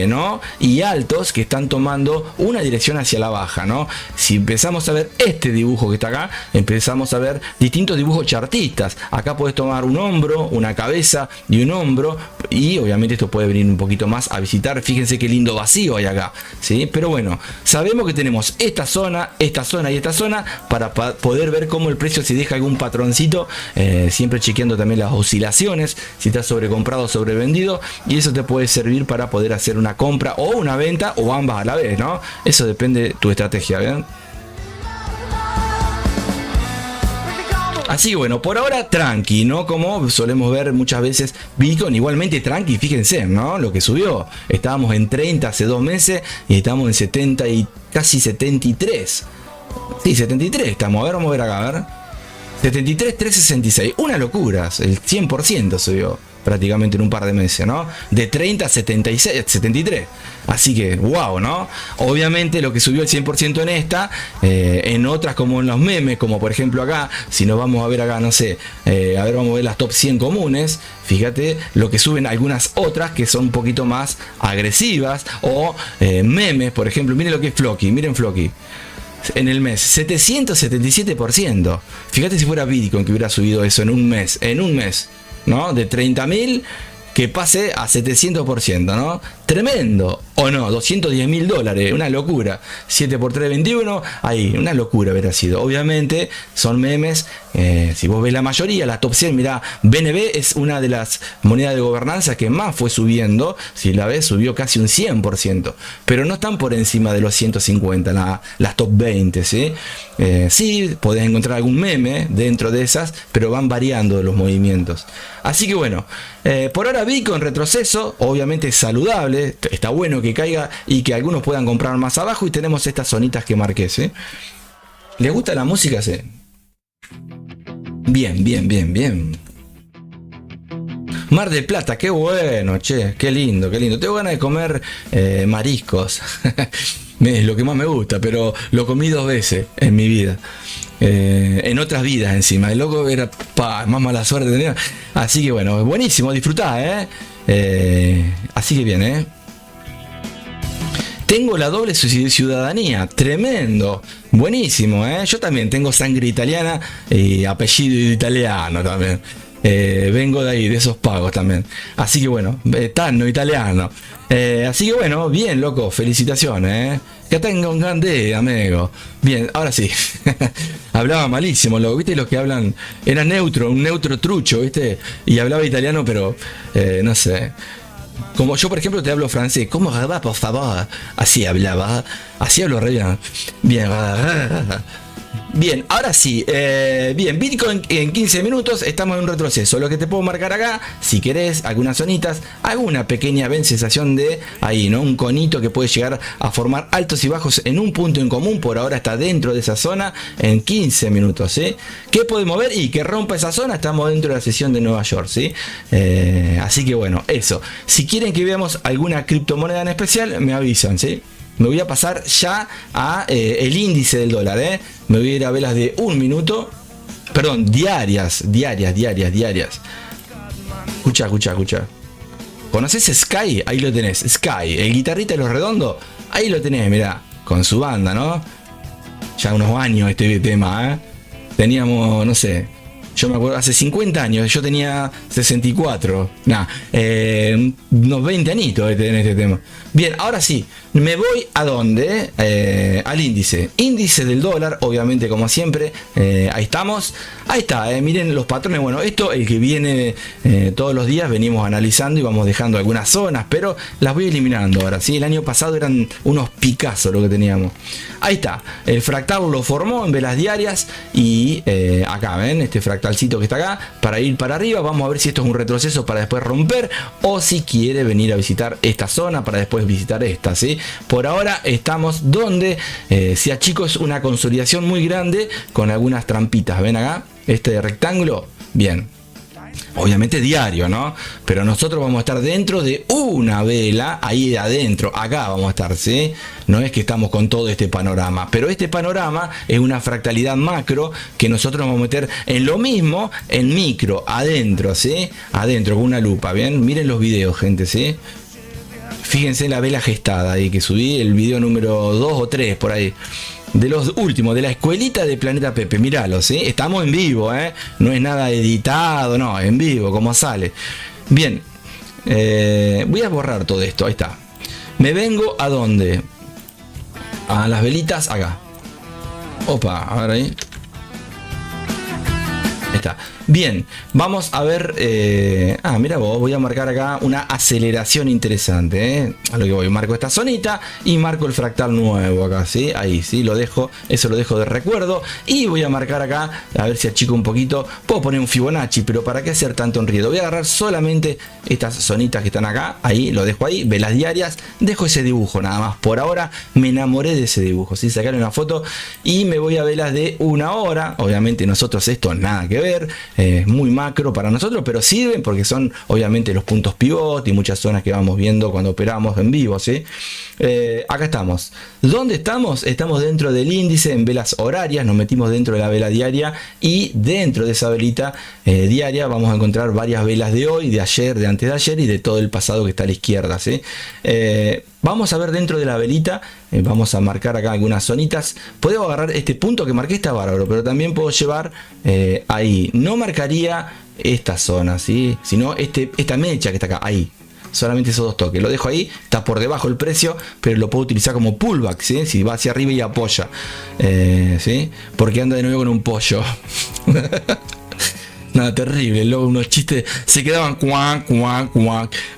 ¿no? Y altos que están tomando una dirección hacia la baja, ¿no? Si empezamos a ver este dibujo que está acá, empezamos a ver distintos dibujos chartistas. Acá puedes tomar un hombro, una cabeza y un hombro, y obviamente esto puede venir un poquito más a visitar. Fíjense qué lindo vacío hay acá, ¿sí? Pero bueno, sabemos que tenemos esta zona y esta zona para poder ver cómo el precio se deja algún patroncito, siempre chequeando también las oscilaciones, si está sobrecomprado o sobrevendido, y eso te puede servir para poder hacer una compra o una venta o ambas a la vez, ¿no? Eso depende de tu estrategia, ¿bien? Así que bueno, por ahora tranqui, ¿no? Como solemos ver muchas veces Bitcoin, igualmente tranqui, fíjense, ¿no? Lo que subió. Estábamos en 30 hace 2 meses y estamos en 70 y casi 73. Sí, 73 estamos. A ver, vamos a ver acá, a ver. 73, 366. Una locura, el 100% subió prácticamente en un par de meses, ¿no? De 30 a 76, 73. Así que, wow, ¿no? Obviamente lo que subió el 100% en esta, en otras como en los memes, como por ejemplo acá, si nos vamos a ver acá, no sé, a ver, vamos a ver las top 100 comunes, fíjate lo que suben algunas otras que son un poquito más agresivas, o memes, por ejemplo, miren lo que es Floki, miren Floki. En el mes, 777%. Fíjate si fuera Bitcoin que hubiera subido eso en un mes, ¿no? De 30.000 que pase a 700%, ¿no? Tremendo, o no, $210.000, una locura. 7 por 3, 21, ahí, una locura hubiera sido. Obviamente son memes, si vos ves la mayoría, la top 100, mirá, BNB es una de las monedas de gobernanza que más fue subiendo, si la ves, subió casi un 100%, pero no están por encima de los 150, las top 20, ¿sí? Sí, podés encontrar algún meme dentro de esas, pero van variando los movimientos. Así que bueno, por ahora Bitcoin retroceso, obviamente es saludable, está bueno que caiga y que algunos puedan comprar más abajo, y tenemos estas zonitas que marqué, ¿sí? ¿Les gusta la música? Sí. Bien. Mar del Plata, qué bueno, che, qué lindo. Tengo ganas de comer mariscos. Es lo que más me gusta, pero lo comí 2 veces en mi vida. En otras vidas encima. El loco era más mala suerte tenía. Así que bueno, buenísimo, disfrutá, así que bien, Tengo la doble ciudadanía, tremendo, buenísimo, Yo también tengo sangre italiana y apellido italiano también. vengo de ahí, de esos pagos también. Así que bueno, tanno italiano. Así que bueno, bien, loco, felicitaciones, Que tenga un gran día, amigo. Bien, ahora sí. Hablaba malísimo, loco, ¿viste? Los que hablan, era neutro, un neutro trucho, ¿viste? Y hablaba italiano, pero no sé. Como yo, por ejemplo, te hablo francés. ¿Cómo va, por favor? Así hablaba. Así hablo re bien. Bien. Bien, ahora sí, bien, Bitcoin en 15 minutos, estamos en un retroceso. Lo que te puedo marcar acá, si querés, algunas zonitas, alguna pequeña sensación de ahí, ¿no? Un conito que puede llegar a formar altos y bajos en un punto en común. Por ahora está dentro de esa zona en 15 minutos, ¿sí? ¿Qué podemos ver? Y que rompa esa zona, estamos dentro de la sesión de Nueva York, ¿sí? Así que bueno, eso. Si quieren que veamos alguna criptomoneda en especial, me avisan, ¿sí? Me voy a pasar ya a el índice del dólar, Me voy a ir a velas de un minuto. Perdón, diarias. Escucha. ¿Conoces Sky? Ahí lo tenés, Sky, el guitarrista de Los Redondos. Ahí lo tenés, mirá, con su banda, ¿no? Ya unos años este tema, Teníamos, no sé, yo me acuerdo, hace 50 años, yo tenía 64. Unos 20 añitos en este tema. Bien, ahora sí, me voy a dónde? Al índice. Índice del dólar, obviamente, como siempre. Ahí estamos. Ahí está, miren los patrones. Bueno, esto, el que viene todos los días, venimos analizando y vamos dejando algunas zonas, pero las voy eliminando ahora, ¿sí? El año pasado eran unos picazos lo que teníamos. Ahí está, el fractal lo formó en velas diarias y acá, ¿ven? Este fractalcito que está acá, para ir para arriba. Vamos a ver si esto es un retroceso para después romper o si quiere venir a visitar esta zona para después visitar esta, ¿sí? Por ahora estamos donde si achico es una consolidación muy grande con algunas trampitas. ¿Ven acá? Este rectángulo, bien. Obviamente diario, ¿no? Pero nosotros vamos a estar dentro de una vela, ahí adentro, acá vamos a estar, ¿sí? No es que estamos con todo este panorama, pero este panorama es una fractalidad macro que nosotros vamos a meter en lo mismo, en micro, adentro, ¿sí? Adentro, con una lupa, ¿bien? Miren los videos, gente, ¿sí? Fíjense la vela gestada ahí que subí, el video número 2 o 3 por ahí. De los últimos, de la escuelita de Planeta Pepe, míralo, ¿sí? Estamos en vivo, no es nada editado, no, en vivo, como sale. Bien, voy a borrar todo esto, ahí está. Me vengo a dónde? A las velitas, acá. Opa, a ver ahí. Ahí está. Bien, vamos a ver. Mira vos, voy a marcar acá una aceleración interesante. A lo que voy, marco esta zonita y marco el fractal nuevo acá, ¿sí? Ahí, sí, lo dejo, eso lo dejo de recuerdo. Y voy a marcar acá, a ver si achico un poquito. Puedo poner un Fibonacci, pero ¿para qué hacer tanto enredo? Voy a agarrar solamente estas zonitas que están acá, ahí, lo dejo ahí, velas diarias. Dejo ese dibujo nada más. Por ahora me enamoré de ese dibujo, ¿sí? Sacarle una foto y me voy a velas de 1 hora. Obviamente nosotros esto nada que ver. Es muy macro para nosotros, pero sirven porque son obviamente los puntos pivot y muchas zonas que vamos viendo cuando operamos en vivo, ¿sí? Acá estamos. ¿Dónde estamos? Estamos dentro del índice en velas horarias, nos metimos dentro de la vela diaria y dentro de esa velita diaria vamos a encontrar varias velas de hoy, de ayer, de antes de ayer y de todo el pasado que está a la izquierda, ¿sí? Vamos a ver dentro de la velita, vamos a marcar acá algunas zonitas. Puedo agarrar este punto que marqué, está bárbaro, pero también puedo llevar ahí. No marcaría esta zona, ¿sí? Sino esta mecha que está acá, ahí. Solamente esos dos toques. Lo dejo ahí, está por debajo el precio, pero lo puedo utilizar como pullback, ¿sí? Si va hacia arriba y apoya, ¿sí? Porque anda de nuevo con un pollo. Nada, terrible, luego unos chistes se quedaban cuac.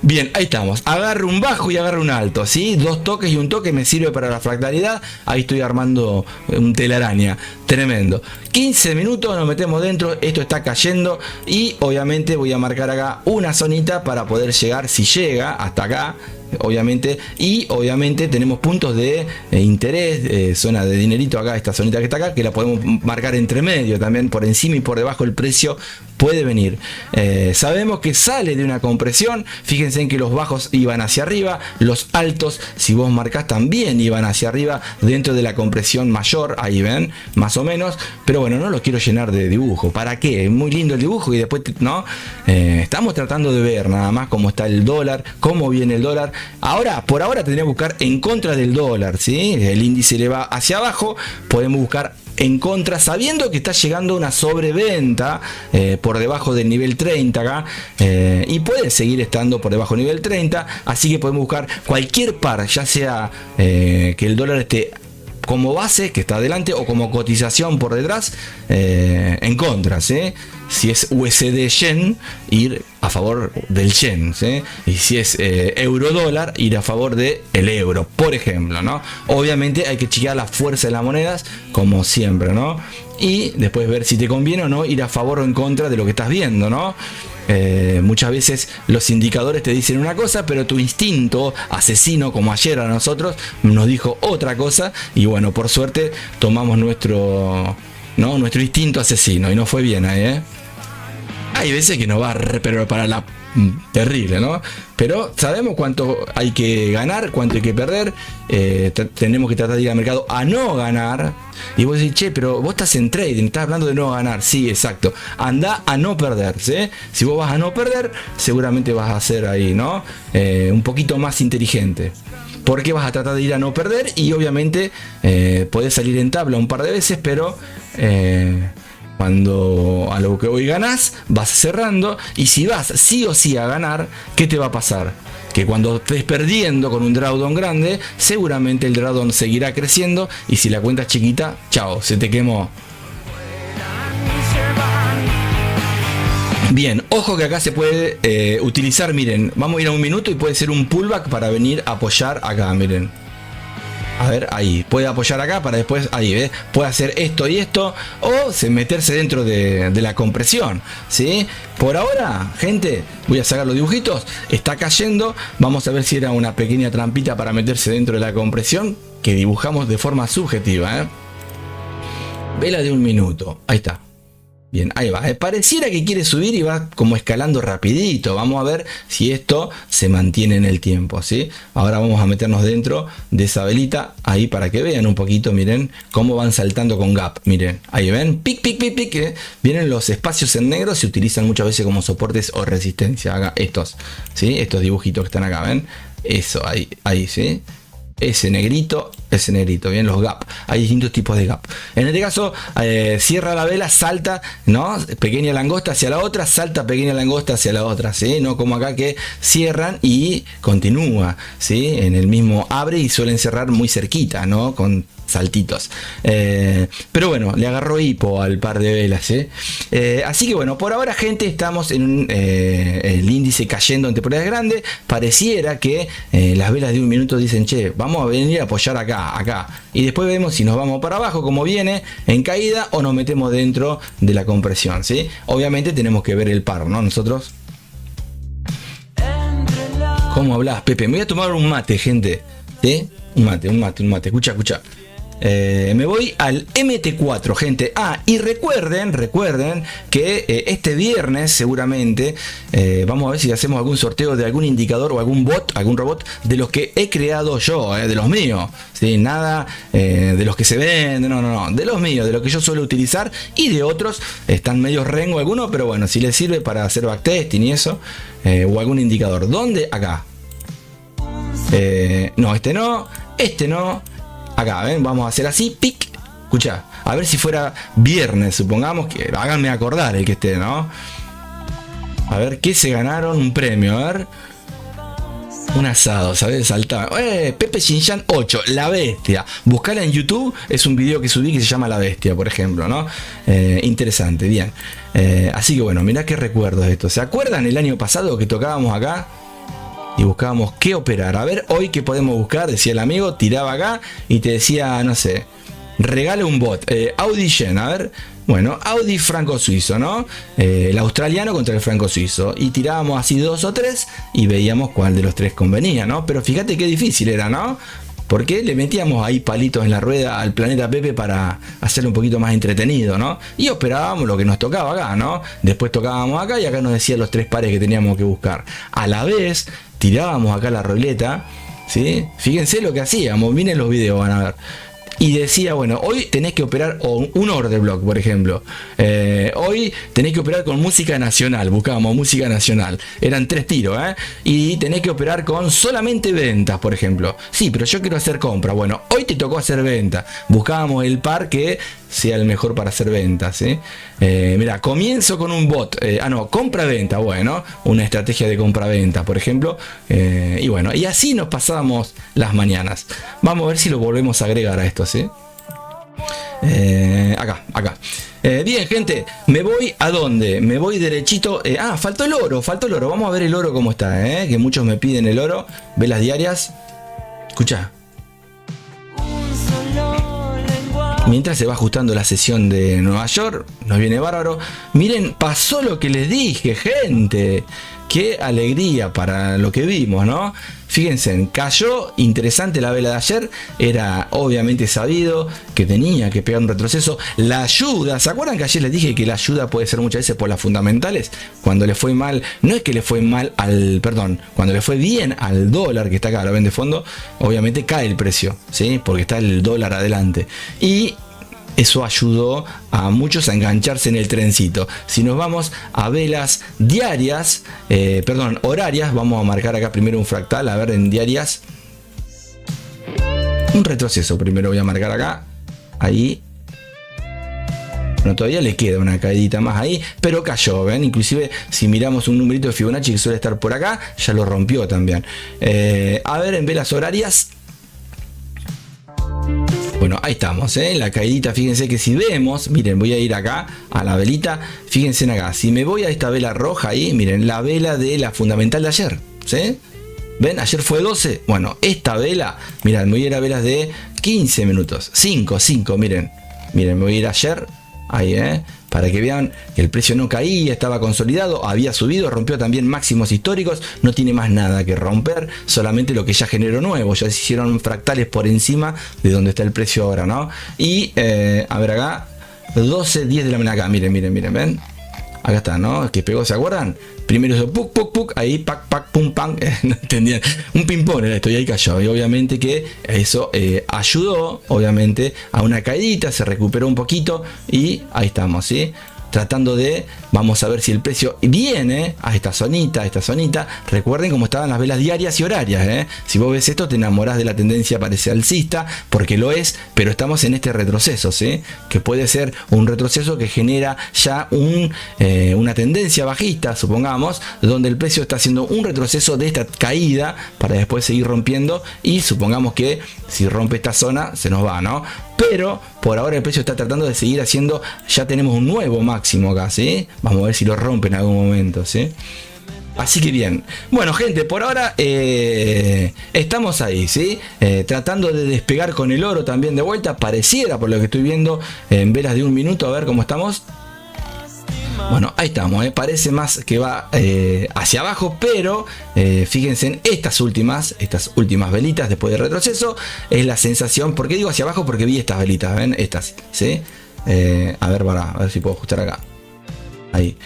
Bien, ahí estamos. Agarro un bajo y agarro un alto, ¿sí? 2 toques y un toque me sirve para la fractalidad. Ahí estoy armando un telaraña. Tremendo. 15 minutos, nos metemos dentro. Esto está cayendo. Y obviamente voy a marcar acá una zonita para poder llegar, si llega, hasta acá. Obviamente, y obviamente tenemos puntos de interés, zona de dinerito acá, esta zonita que está acá, que la podemos marcar entre medio también, por encima y por debajo el precio puede venir. Sabemos que sale de una compresión, fíjense en que los bajos iban hacia arriba, los altos, si vos marcás, también iban hacia arriba dentro de la compresión mayor, ahí ven, más o menos, pero bueno, no lo quiero llenar de dibujo, ¿para qué? Es muy lindo el dibujo y después, ¿no? Estamos tratando de ver nada más cómo está el dólar, cómo viene el dólar. Ahora, por ahora tendría que buscar en contra del dólar, ¿sí? El índice le va hacia abajo, podemos buscar en contra, sabiendo que está llegando una sobreventa por debajo del nivel 30 acá, y puede seguir estando por debajo del nivel 30, así que podemos buscar cualquier par, ya sea que el dólar esté como base, que está adelante, o como cotización por detrás, en contra, ¿sí? Si es USD Yen, ir a favor del Yen, ¿sí? Y si es euro dólar, ir a favor del euro, por ejemplo, ¿no? Obviamente hay que chequear la fuerza de las monedas, como siempre, ¿no? Y después ver si te conviene o no ir a favor o en contra de lo que estás viendo, ¿no? Muchas veces los indicadores te dicen una cosa, pero tu instinto asesino, como ayer a nosotros, nos dijo otra cosa, y bueno, por suerte tomamos nuestro instinto asesino y no fue bien ahí, ¿eh? Hay veces que nos va pero para la terrible, ¿no? Pero sabemos cuánto hay que ganar, cuánto hay que perder. Tenemos que tratar de ir al mercado a no ganar. Y vos decís, che, pero vos estás en trading, estás hablando de no ganar. Sí, exacto. Anda a no perder, ¿sí? Si vos vas a no perder, seguramente vas a ser ahí, ¿no? Un poquito más inteligente. Porque vas a tratar de ir a no perder y obviamente podés salir en tabla un par de veces, pero cuando a lo que hoy ganás, vas cerrando, y si vas sí o sí a ganar, ¿qué te va a pasar? Que cuando estés perdiendo con un drawdown grande, seguramente el drawdown seguirá creciendo, y si la cuenta es chiquita, chao, se te quemó. Bien, ojo que acá se puede utilizar, miren, vamos a ir a un minuto y puede ser un pullback para venir a apoyar acá, miren. A ver, ahí, puede apoyar acá para después, ahí, ¿ves? Puede hacer esto y esto, o meterse dentro de la compresión, ¿sí? Por ahora, gente, voy a sacar los dibujitos, está cayendo, vamos a ver si era una pequeña trampita para meterse dentro de la compresión, que dibujamos de forma subjetiva, ¿eh? Vela de un minuto, ahí está. Bien, ahí va. Pareciera que quiere subir y va como escalando rapidito. Vamos a ver si esto se mantiene en el tiempo, ¿sí? Ahora vamos a meternos dentro de esa velita, ahí para que vean un poquito, miren, cómo van saltando con gap. Miren, ahí ven, pic, pic, pic, pic. Vienen los espacios en negro, se utilizan muchas veces como soportes o resistencia. Acá, estos, ¿sí? Estos dibujitos que están acá, ¿ven? Eso, ahí, ¿sí? Ese negrito, bien, los gap. Hay distintos tipos de gap. En este caso, cierra la vela, salta, ¿no? Pequeña langosta hacia la otra, salta pequeña langosta hacia la otra, ¿sí? No como acá que cierran y continúa, ¿sí? En el mismo abre y suelen cerrar muy cerquita, ¿no? Con saltitos. Pero bueno, le agarró hipo al par de velas, ¿eh? Así que bueno, por ahora, gente, estamos en el índice cayendo en temporadas grandes. Pareciera que las velas de un minuto dicen, che, vamos a venir a apoyar acá. Y después vemos si nos vamos para abajo, como viene, en caída, o nos metemos dentro de la compresión, ¿sí? Obviamente tenemos que ver el par, ¿no? Nosotros... ¿Cómo hablas, Pepe? Me voy a tomar un mate, gente. ¿Sí? Un mate. Escucha. Me voy al MT4, gente. Y recuerden que este viernes seguramente vamos a ver si hacemos algún sorteo de algún indicador o algún robot de los que he creado yo, de los míos, ¿sí? Nada de los que se venden, no, de los míos, de los que yo suelo utilizar, y de otros están medio rengo algunos, pero bueno, si les sirve para hacer backtesting y eso, o algún indicador. ¿Dónde? Acá. No, este no. Acá, ¿ven? Vamos a hacer así, pic. Escucha, a ver si fuera viernes, supongamos que háganme acordar el que esté, ¿no? A ver, ¿qué se ganaron? Un premio, a ver. Un asado, ¿sabes? Saltaba. Pepe Xinjiang 8, la bestia. Buscala en YouTube, es un video que subí que se llama La Bestia, por ejemplo, ¿no? Interesante, bien. Así que bueno, mirá qué recuerdos de esto. ¿Se acuerdan el año pasado que tocábamos acá? Y buscábamos qué operar. A ver, hoy qué podemos buscar, decía el amigo, tiraba acá y te decía, no sé, regale un bot. Audi Yen, a ver, bueno, Audi franco suizo, ¿no? El australiano contra el franco suizo. Y tirábamos así 2 o 3 y veíamos cuál de los 3 convenía, ¿no? Pero fíjate qué difícil era, ¿no? Porque le metíamos ahí palitos en la rueda al planeta Pepe para hacerlo un poquito más entretenido, ¿no? Y operábamos lo que nos tocaba acá, ¿no? Después tocábamos acá y acá nos decía los 3 pares que teníamos que buscar. A la vez, tirábamos acá la ruleta, ¿sí? Fíjense lo que hacíamos, miren los videos, van a ver. Y decía, bueno, hoy tenés que operar un order block, por ejemplo. Hoy tenés que operar con música nacional. Buscábamos música nacional. Eran 3 tiros, ¿eh? Y tenés que operar con solamente ventas, por ejemplo. Sí, pero yo quiero hacer compra. Bueno, hoy te tocó hacer venta. Buscábamos el par que sea el mejor para hacer ventas, ¿sí? Mira, comienzo con un bot, compra-venta, bueno, una estrategia de compra-venta, por ejemplo, y bueno, y así nos pasábamos las mañanas. Vamos a ver si lo volvemos a agregar a esto, ¿sí? Acá. Bien, gente, me voy a dónde? Me voy derechito. Faltó el oro. Vamos a ver el oro cómo está, que muchos me piden el oro. Velas diarias. Escucha. Mientras se va ajustando la sesión de Nueva York, nos viene bárbaro. Miren, pasó lo que les dije, gente. Qué alegría para lo que vimos, ¿no? Fíjense, cayó interesante la vela de ayer. Era obviamente sabido que tenía que pegar un retroceso. La ayuda, ¿se acuerdan que ayer les dije que la ayuda puede ser muchas veces por las fundamentales? Cuando le fue mal, no es que le fue mal cuando le fue bien al dólar, que está acá, lo ven de fondo, obviamente cae el precio, ¿sí? Porque está el dólar adelante. Y eso ayudó a muchos a engancharse en el trencito. Si nos vamos a velas diarias, horarias, vamos a marcar acá primero un fractal, a ver en diarias. Un retroceso primero voy a marcar acá. Ahí. Bueno, todavía le queda una caidita más ahí, pero cayó, ¿ven? Inclusive si miramos un numerito de Fibonacci que suele estar por acá, ya lo rompió también. A ver en velas horarias. Bueno, ahí estamos, la caidita. Fíjense que si vemos, miren, voy a ir acá a la velita. Fíjense acá, si me voy a esta vela roja ahí, miren, la vela de la fundamental de ayer, ¿sí? ¿Ven? Ayer fue 12. Bueno, esta vela, miren, me voy a ir a velas de 15 minutos. 5, miren. Miren, me voy a ir ayer, ahí, para que vean que el precio no caía, estaba consolidado, había subido, rompió también máximos históricos, no tiene más nada que romper, solamente lo que ya generó nuevo, ya se hicieron fractales por encima de donde está el precio ahora, ¿no? Y, a ver acá, 12, 10 de la mañana acá, miren, ven, acá está, ¿no? Que pegó, ¿se acuerdan? Primero hizo puk, ahí pac, pum, pam, no entendían, un ping-pong era esto y ahí cayó, y obviamente que eso ayudó, obviamente, a una caidita, se recuperó un poquito y ahí estamos, ¿sí? Tratando de, vamos a ver si el precio viene a esta zonita. Recuerden cómo estaban las velas diarias y horarias, Si vos ves esto te enamorás de la tendencia, parece alcista, porque lo es, pero estamos en este retroceso, ¿sí? Que puede ser un retroceso que genera ya una tendencia bajista, supongamos, donde el precio está haciendo un retroceso de esta caída para después seguir rompiendo y supongamos que si rompe esta zona se nos va, ¿no? Pero por ahora el precio está tratando de seguir haciendo, ya tenemos un nuevo máximo acá, ¿sí? Vamos a ver si lo rompe en algún momento, ¿sí? Así que bien, bueno gente, por ahora estamos ahí, ¿sí? Tratando de despegar con el oro también de vuelta, pareciera por lo que estoy viendo en velas de un minuto, a ver cómo estamos. Bueno, ahí estamos, parece más que va hacia abajo, pero fíjense en estas últimas velitas después del retroceso, es la sensación, ¿por qué digo hacia abajo? Porque vi estas velitas, ¿ven? Estas, ¿sí? A ver si puedo ajustar acá. Ahí,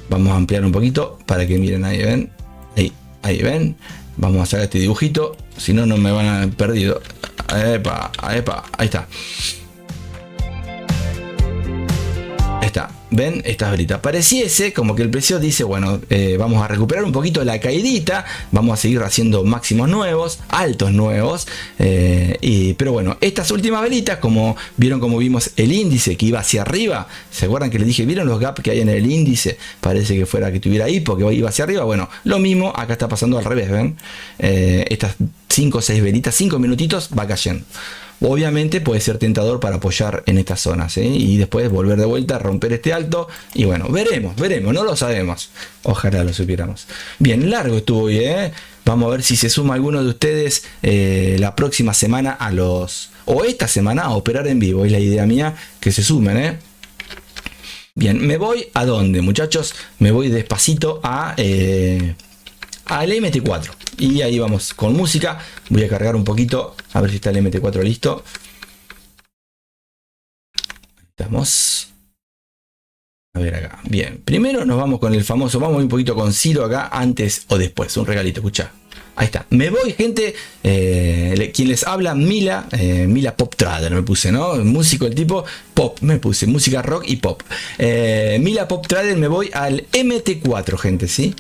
vamos a ampliar un poquito para que miren ahí, ¿ven? Ahí, ¿ven? Vamos a sacar este dibujito, si no, no me van a perdido. Epa, ahí está. Está, ven estas velitas, pareciese como que el precio dice, bueno, vamos a recuperar un poquito la caidita, vamos a seguir haciendo máximos nuevos, altos nuevos, pero bueno, estas últimas velitas, como vieron, como vimos el índice que iba hacia arriba, ¿se acuerdan que les dije? ¿Vieron los gaps que hay en el índice? Parece que fuera que tuviera ahí porque iba hacia arriba. Bueno, lo mismo acá está pasando al revés, ven, estas 5 o 6 velitas, 5 minutitos va cayendo. Obviamente puede ser tentador para apoyar en esta zona, ¿sí? Y después volver de vuelta, romper este alto. Y bueno, veremos, no lo sabemos. Ojalá lo supiéramos. Bien, largo estuvo hoy, Vamos a ver si se suma alguno de ustedes la próxima semana o esta semana a operar en vivo. Es la idea mía que se sumen, Bien, me voy a dónde, muchachos. Me voy despacito al MT4. Y ahí vamos con música. Voy a cargar un poquito. A ver si está el MT4 listo. Estamos. A ver acá. Bien. Primero nos vamos con el famoso. Vamos un poquito con Ciro acá. Antes o después. Un regalito. Escucha. Ahí está. Me voy, gente. Quien les habla, Mila. Mila Pop Trader me puse, ¿no? Músico el tipo. Pop me puse. Música rock y pop. Mila Pop Trader. Me voy al MT4, gente. ¿Sí?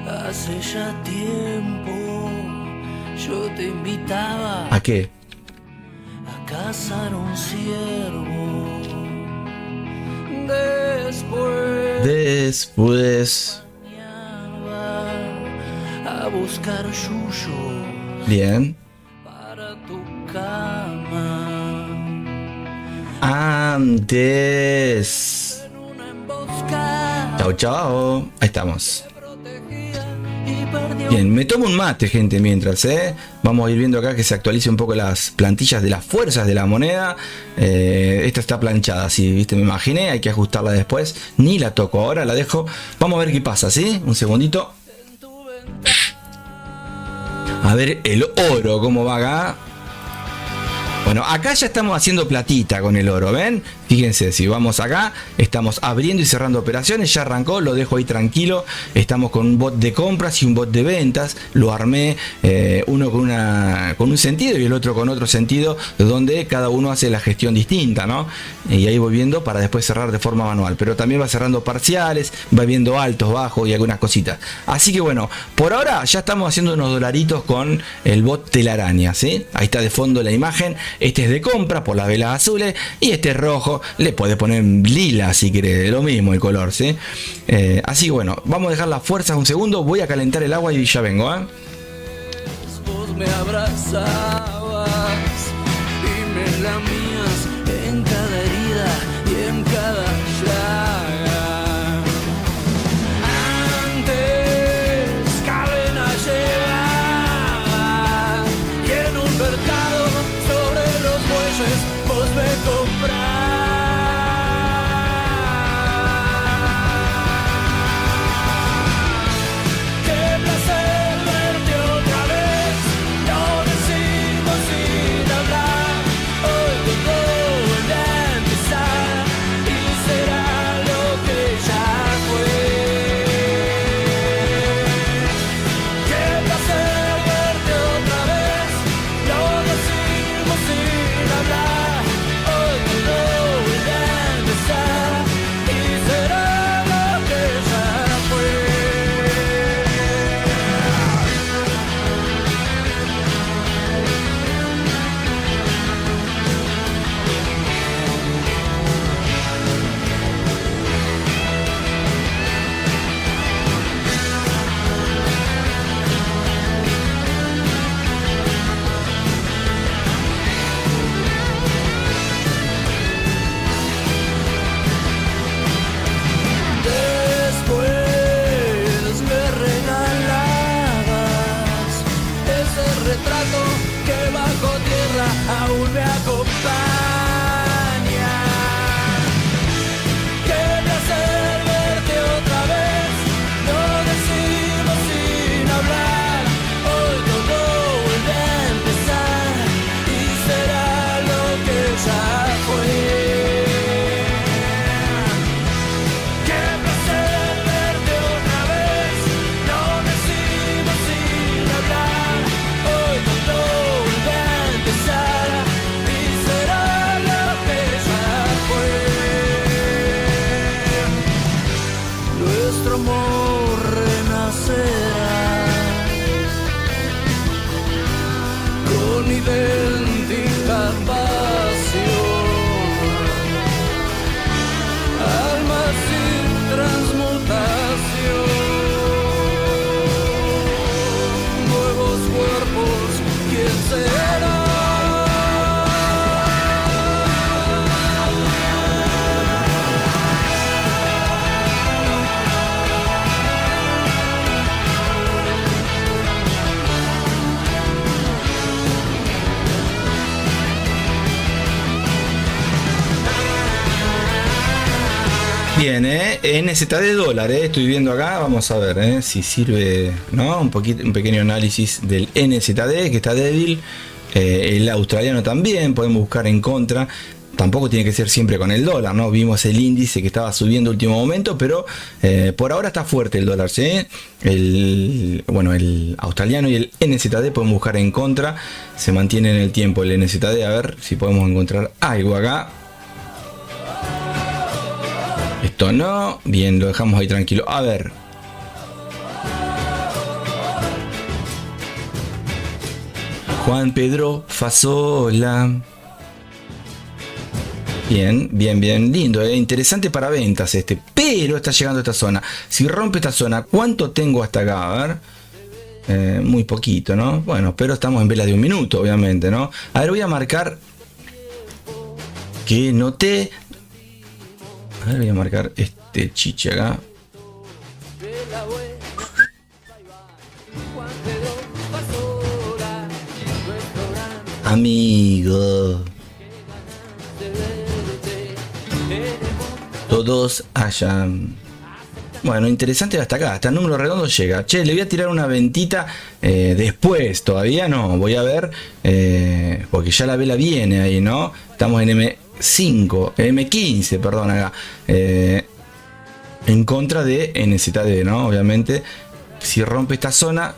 Hace ya tiempo yo te invitaba ¿A qué? a cazar un ciervo. Después Después. a buscar yuyos Bien. para tu cama. Antes. En una emboscada Chao, chao. Ahí estamos. protegía y perdió. Bien, me tomo un mate, gente, mientras, Vamos a ir viendo acá que se actualice un poco las plantillas de las fuerzas de la moneda. Esta está planchada, sí, viste, me imaginé, hay que ajustarla después. Ni la toco, ahora la dejo. Vamos a ver qué pasa, ¿sí? Un segundito. A ver el oro, cómo va acá. Bueno, acá ya estamos haciendo platita con el oro, ¿ven? Fíjense, si vamos acá, estamos abriendo y cerrando operaciones, ya arrancó, lo dejo ahí tranquilo. Estamos con un bot de compras y un bot de ventas, lo armé, uno con un sentido y el otro con otro sentido, donde cada uno hace la gestión distinta, ¿no? Y ahí voy viendo para después cerrar de forma manual, pero también va cerrando parciales, va viendo altos, bajos y algunas cositas. Así que bueno, por ahora ya estamos haciendo unos dolaritos con el bot telaraña, ¿sí? Ahí está de fondo la imagen. Este es de compra por las velas azules y este es rojo. Le puedes poner lila si querés, lo mismo el color, ¿sí? Así que bueno, vamos a dejar las fuerzas un segundo. Voy a calentar el agua y ya vengo, ¿eh? Vos me abrazabas y me lamías en cada herida y en cada llaga. Antes cadena llevaba y en un mercado sobre los bueyes vos me comprás. Qué placer verte otra vez, lo decimos sin hablar. Hoy todo vuelve a empezar y será lo que ya fue. Qué placer verte otra vez, lo decimos sin hablar. Hoy todo vuelve a empezar y será lo que ya fue. Después me regalabas ese retrato que bajo tierra aún me acompaña. Qué placer verte otra vez, lo decimos sin hablar. Hoy todo vuelve a empezar y será lo que ya fue. Qué placer verte otra vez, lo decimos sin hablar. Hoy todo vuelve a empezar y será lo que ya fue. Nuestro amor renacerá con idéntica pasión, alma sin transmutación, nuevos cuerpos, ¿quién será? Bien, NZD dólar, estoy viendo acá, vamos a ver si sirve, ¿no? Un pequeño análisis del NZD que está débil, el australiano también, podemos buscar en contra. Tampoco tiene que ser siempre con el dólar, ¿no? Vimos el índice que estaba subiendo último momento, pero por ahora está fuerte el dólar, ¿sí? El australiano y el NZD podemos buscar en contra, se mantiene en el tiempo el NZD, a ver si podemos encontrar algo acá. Esto no, bien, lo dejamos ahí tranquilo. A ver. Juan Pedro Fasola. Bien, bien, bien, lindo, interesante para ventas este, pero está llegando a esta zona. Si rompe esta zona, ¿cuánto tengo hasta acá? A ver, muy poquito, ¿no? Bueno, pero estamos en vela de 1 minuto, obviamente, ¿no? A ver, voy a marcar que noté. A ver, voy a marcar este chiche acá. Amigo. Todos hayan. Bueno, interesante hasta acá, hasta el número redondo llega. Che, le voy a tirar una ventita después, todavía no, voy a ver, porque ya la vela viene ahí, ¿no? Estamos en M5, M15, perdón, acá. En contra de NZD, ¿no? Obviamente, si rompe esta zona.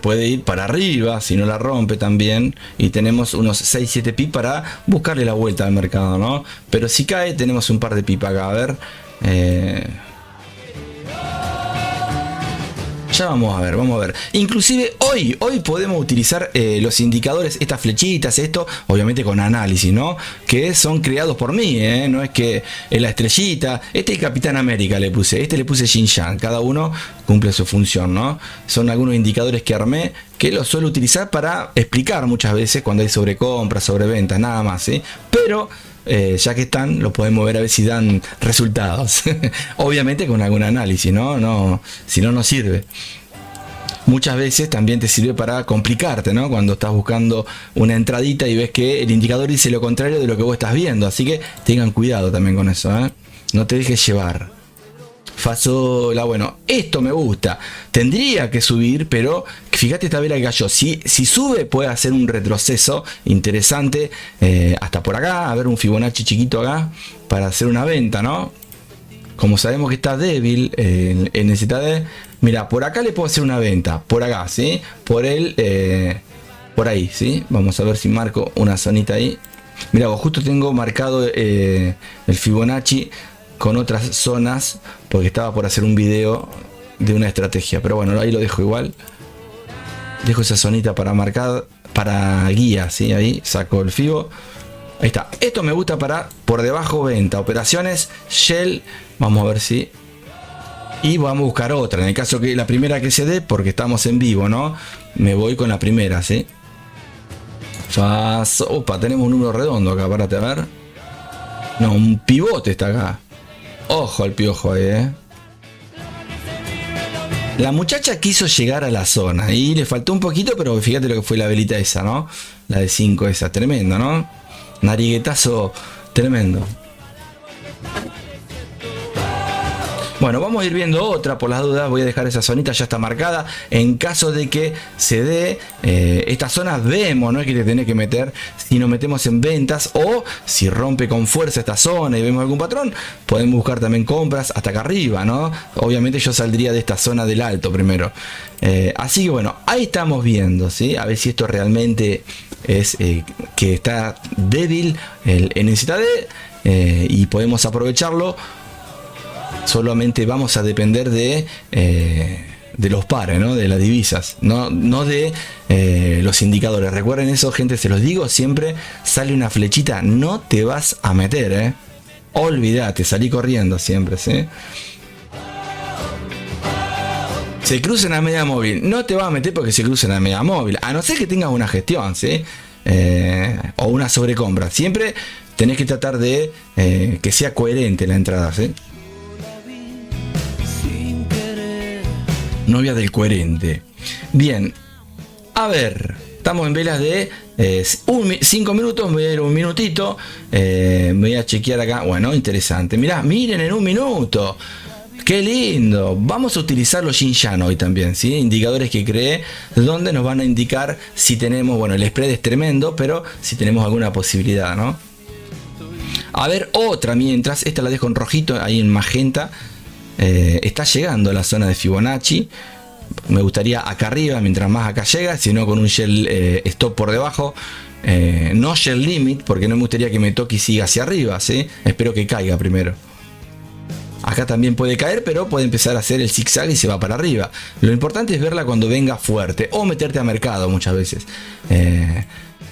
Puede ir para arriba si no la rompe también, y tenemos unos 6-7 pip para buscarle la vuelta al mercado, ¿no? Pero si cae tenemos un par de pip acá, a ver, ya vamos a ver. Inclusive hoy podemos utilizar los indicadores, estas flechitas, esto, obviamente con análisis, ¿no? Que son creados por mí, ¿eh? No es que es la estrellita. Este es Capitán América le puse, este le puse Xinjiang. Cada uno cumple su función, ¿no? Son algunos indicadores que armé, que los suelo utilizar para explicar muchas veces cuando hay sobrecompras, sobreventas, nada más, ¿sí? Pero ya que están, los podemos ver a ver si dan resultados. Obviamente con algún análisis, ¿no? Si no, no sirve. Muchas veces también te sirve para complicarte, ¿no? Cuando estás buscando una entradita y ves que el indicador dice lo contrario de lo que vos estás viendo. Así que tengan cuidado también con eso, ¿eh? No te dejes llevar. Fasola, bueno, esto me gusta. Tendría que subir, pero fíjate esta vela que cayó. Si sube, puede hacer un retroceso interesante hasta por acá. A ver, un Fibonacci chiquito acá para hacer una venta, ¿no? Como sabemos que está débil en ZD, mira, por acá le puedo hacer una venta. Por acá, ¿sí? Por ahí, ¿sí? Vamos a ver si marco una zonita ahí. Mira, justo tengo marcado el Fibonacci con otras zonas, porque estaba por hacer un video de una estrategia, pero bueno, ahí lo dejo igual. Dejo esa zonita para marcar, para guía, ¿sí? Ahí saco el Fibo. Ahí está. Esto me gusta para por debajo venta, operaciones, Shell. Vamos a ver si. Y vamos a buscar otra. En el caso que la primera que se dé, porque estamos en vivo, ¿no? Me voy con la primera, ¿sí? Opa, tenemos un número redondo acá, párate a ver. No, un pivote está acá. Ojo al piojo ahí, La muchacha quiso llegar a la zona y le faltó un poquito, pero fíjate lo que fue la velita esa, ¿no? La de 5 esa, tremendo, ¿no? Nariguetazo tremendo. Bueno, vamos a ir viendo otra por las dudas. Voy a dejar esa zonita, ya está marcada. En caso de que se dé estas zonas, vemos, no es que te tenés que meter. Si nos metemos en ventas o si rompe con fuerza esta zona y vemos algún patrón, podemos buscar también compras hasta acá arriba, ¿no? Obviamente yo saldría de esta zona del alto primero. Así que bueno, ahí estamos viendo, ¿sí? A ver si esto realmente es que está débil el NZD y podemos aprovecharlo. Solamente vamos a depender de los pares, ¿no? De las divisas, no de los indicadores. Recuerden eso, gente, se los digo siempre. Sale una flechita, no te vas a meter, olvídate, salí corriendo siempre, ¿sí? Se cruza en la media móvil, no te vas a meter porque se cruza en la media móvil, a no ser que tengas una gestión, ¿sí? O una sobrecompra. Siempre tenés que tratar de que sea coherente la entrada, ¿sí? Novia del coherente. Bien, a ver, estamos en velas de 5 minutos. Me voy a ir un minutito. Me voy a chequear acá. Bueno, interesante. Mirá, miren, en 1 minuto. Qué lindo. Vamos a utilizar los Xinjiang hoy también, ¿sí? Indicadores que creé, donde nos van a indicar si tenemos, bueno, el spread es tremendo, pero si tenemos alguna posibilidad, ¿no? A ver, otra mientras. Esta la dejo en rojito, ahí en magenta. Está llegando a la zona de Fibonacci. Me gustaría acá arriba, mientras más acá llega, sino con un shell stop por debajo. No shell limit, porque no me gustaría que me toque y siga hacia arriba, ¿sí? Espero que caiga primero. acá también puede caer, pero puede empezar a hacer el zigzag y se va para arriba. Lo importante es verla cuando venga fuerte o meterte a mercado muchas veces.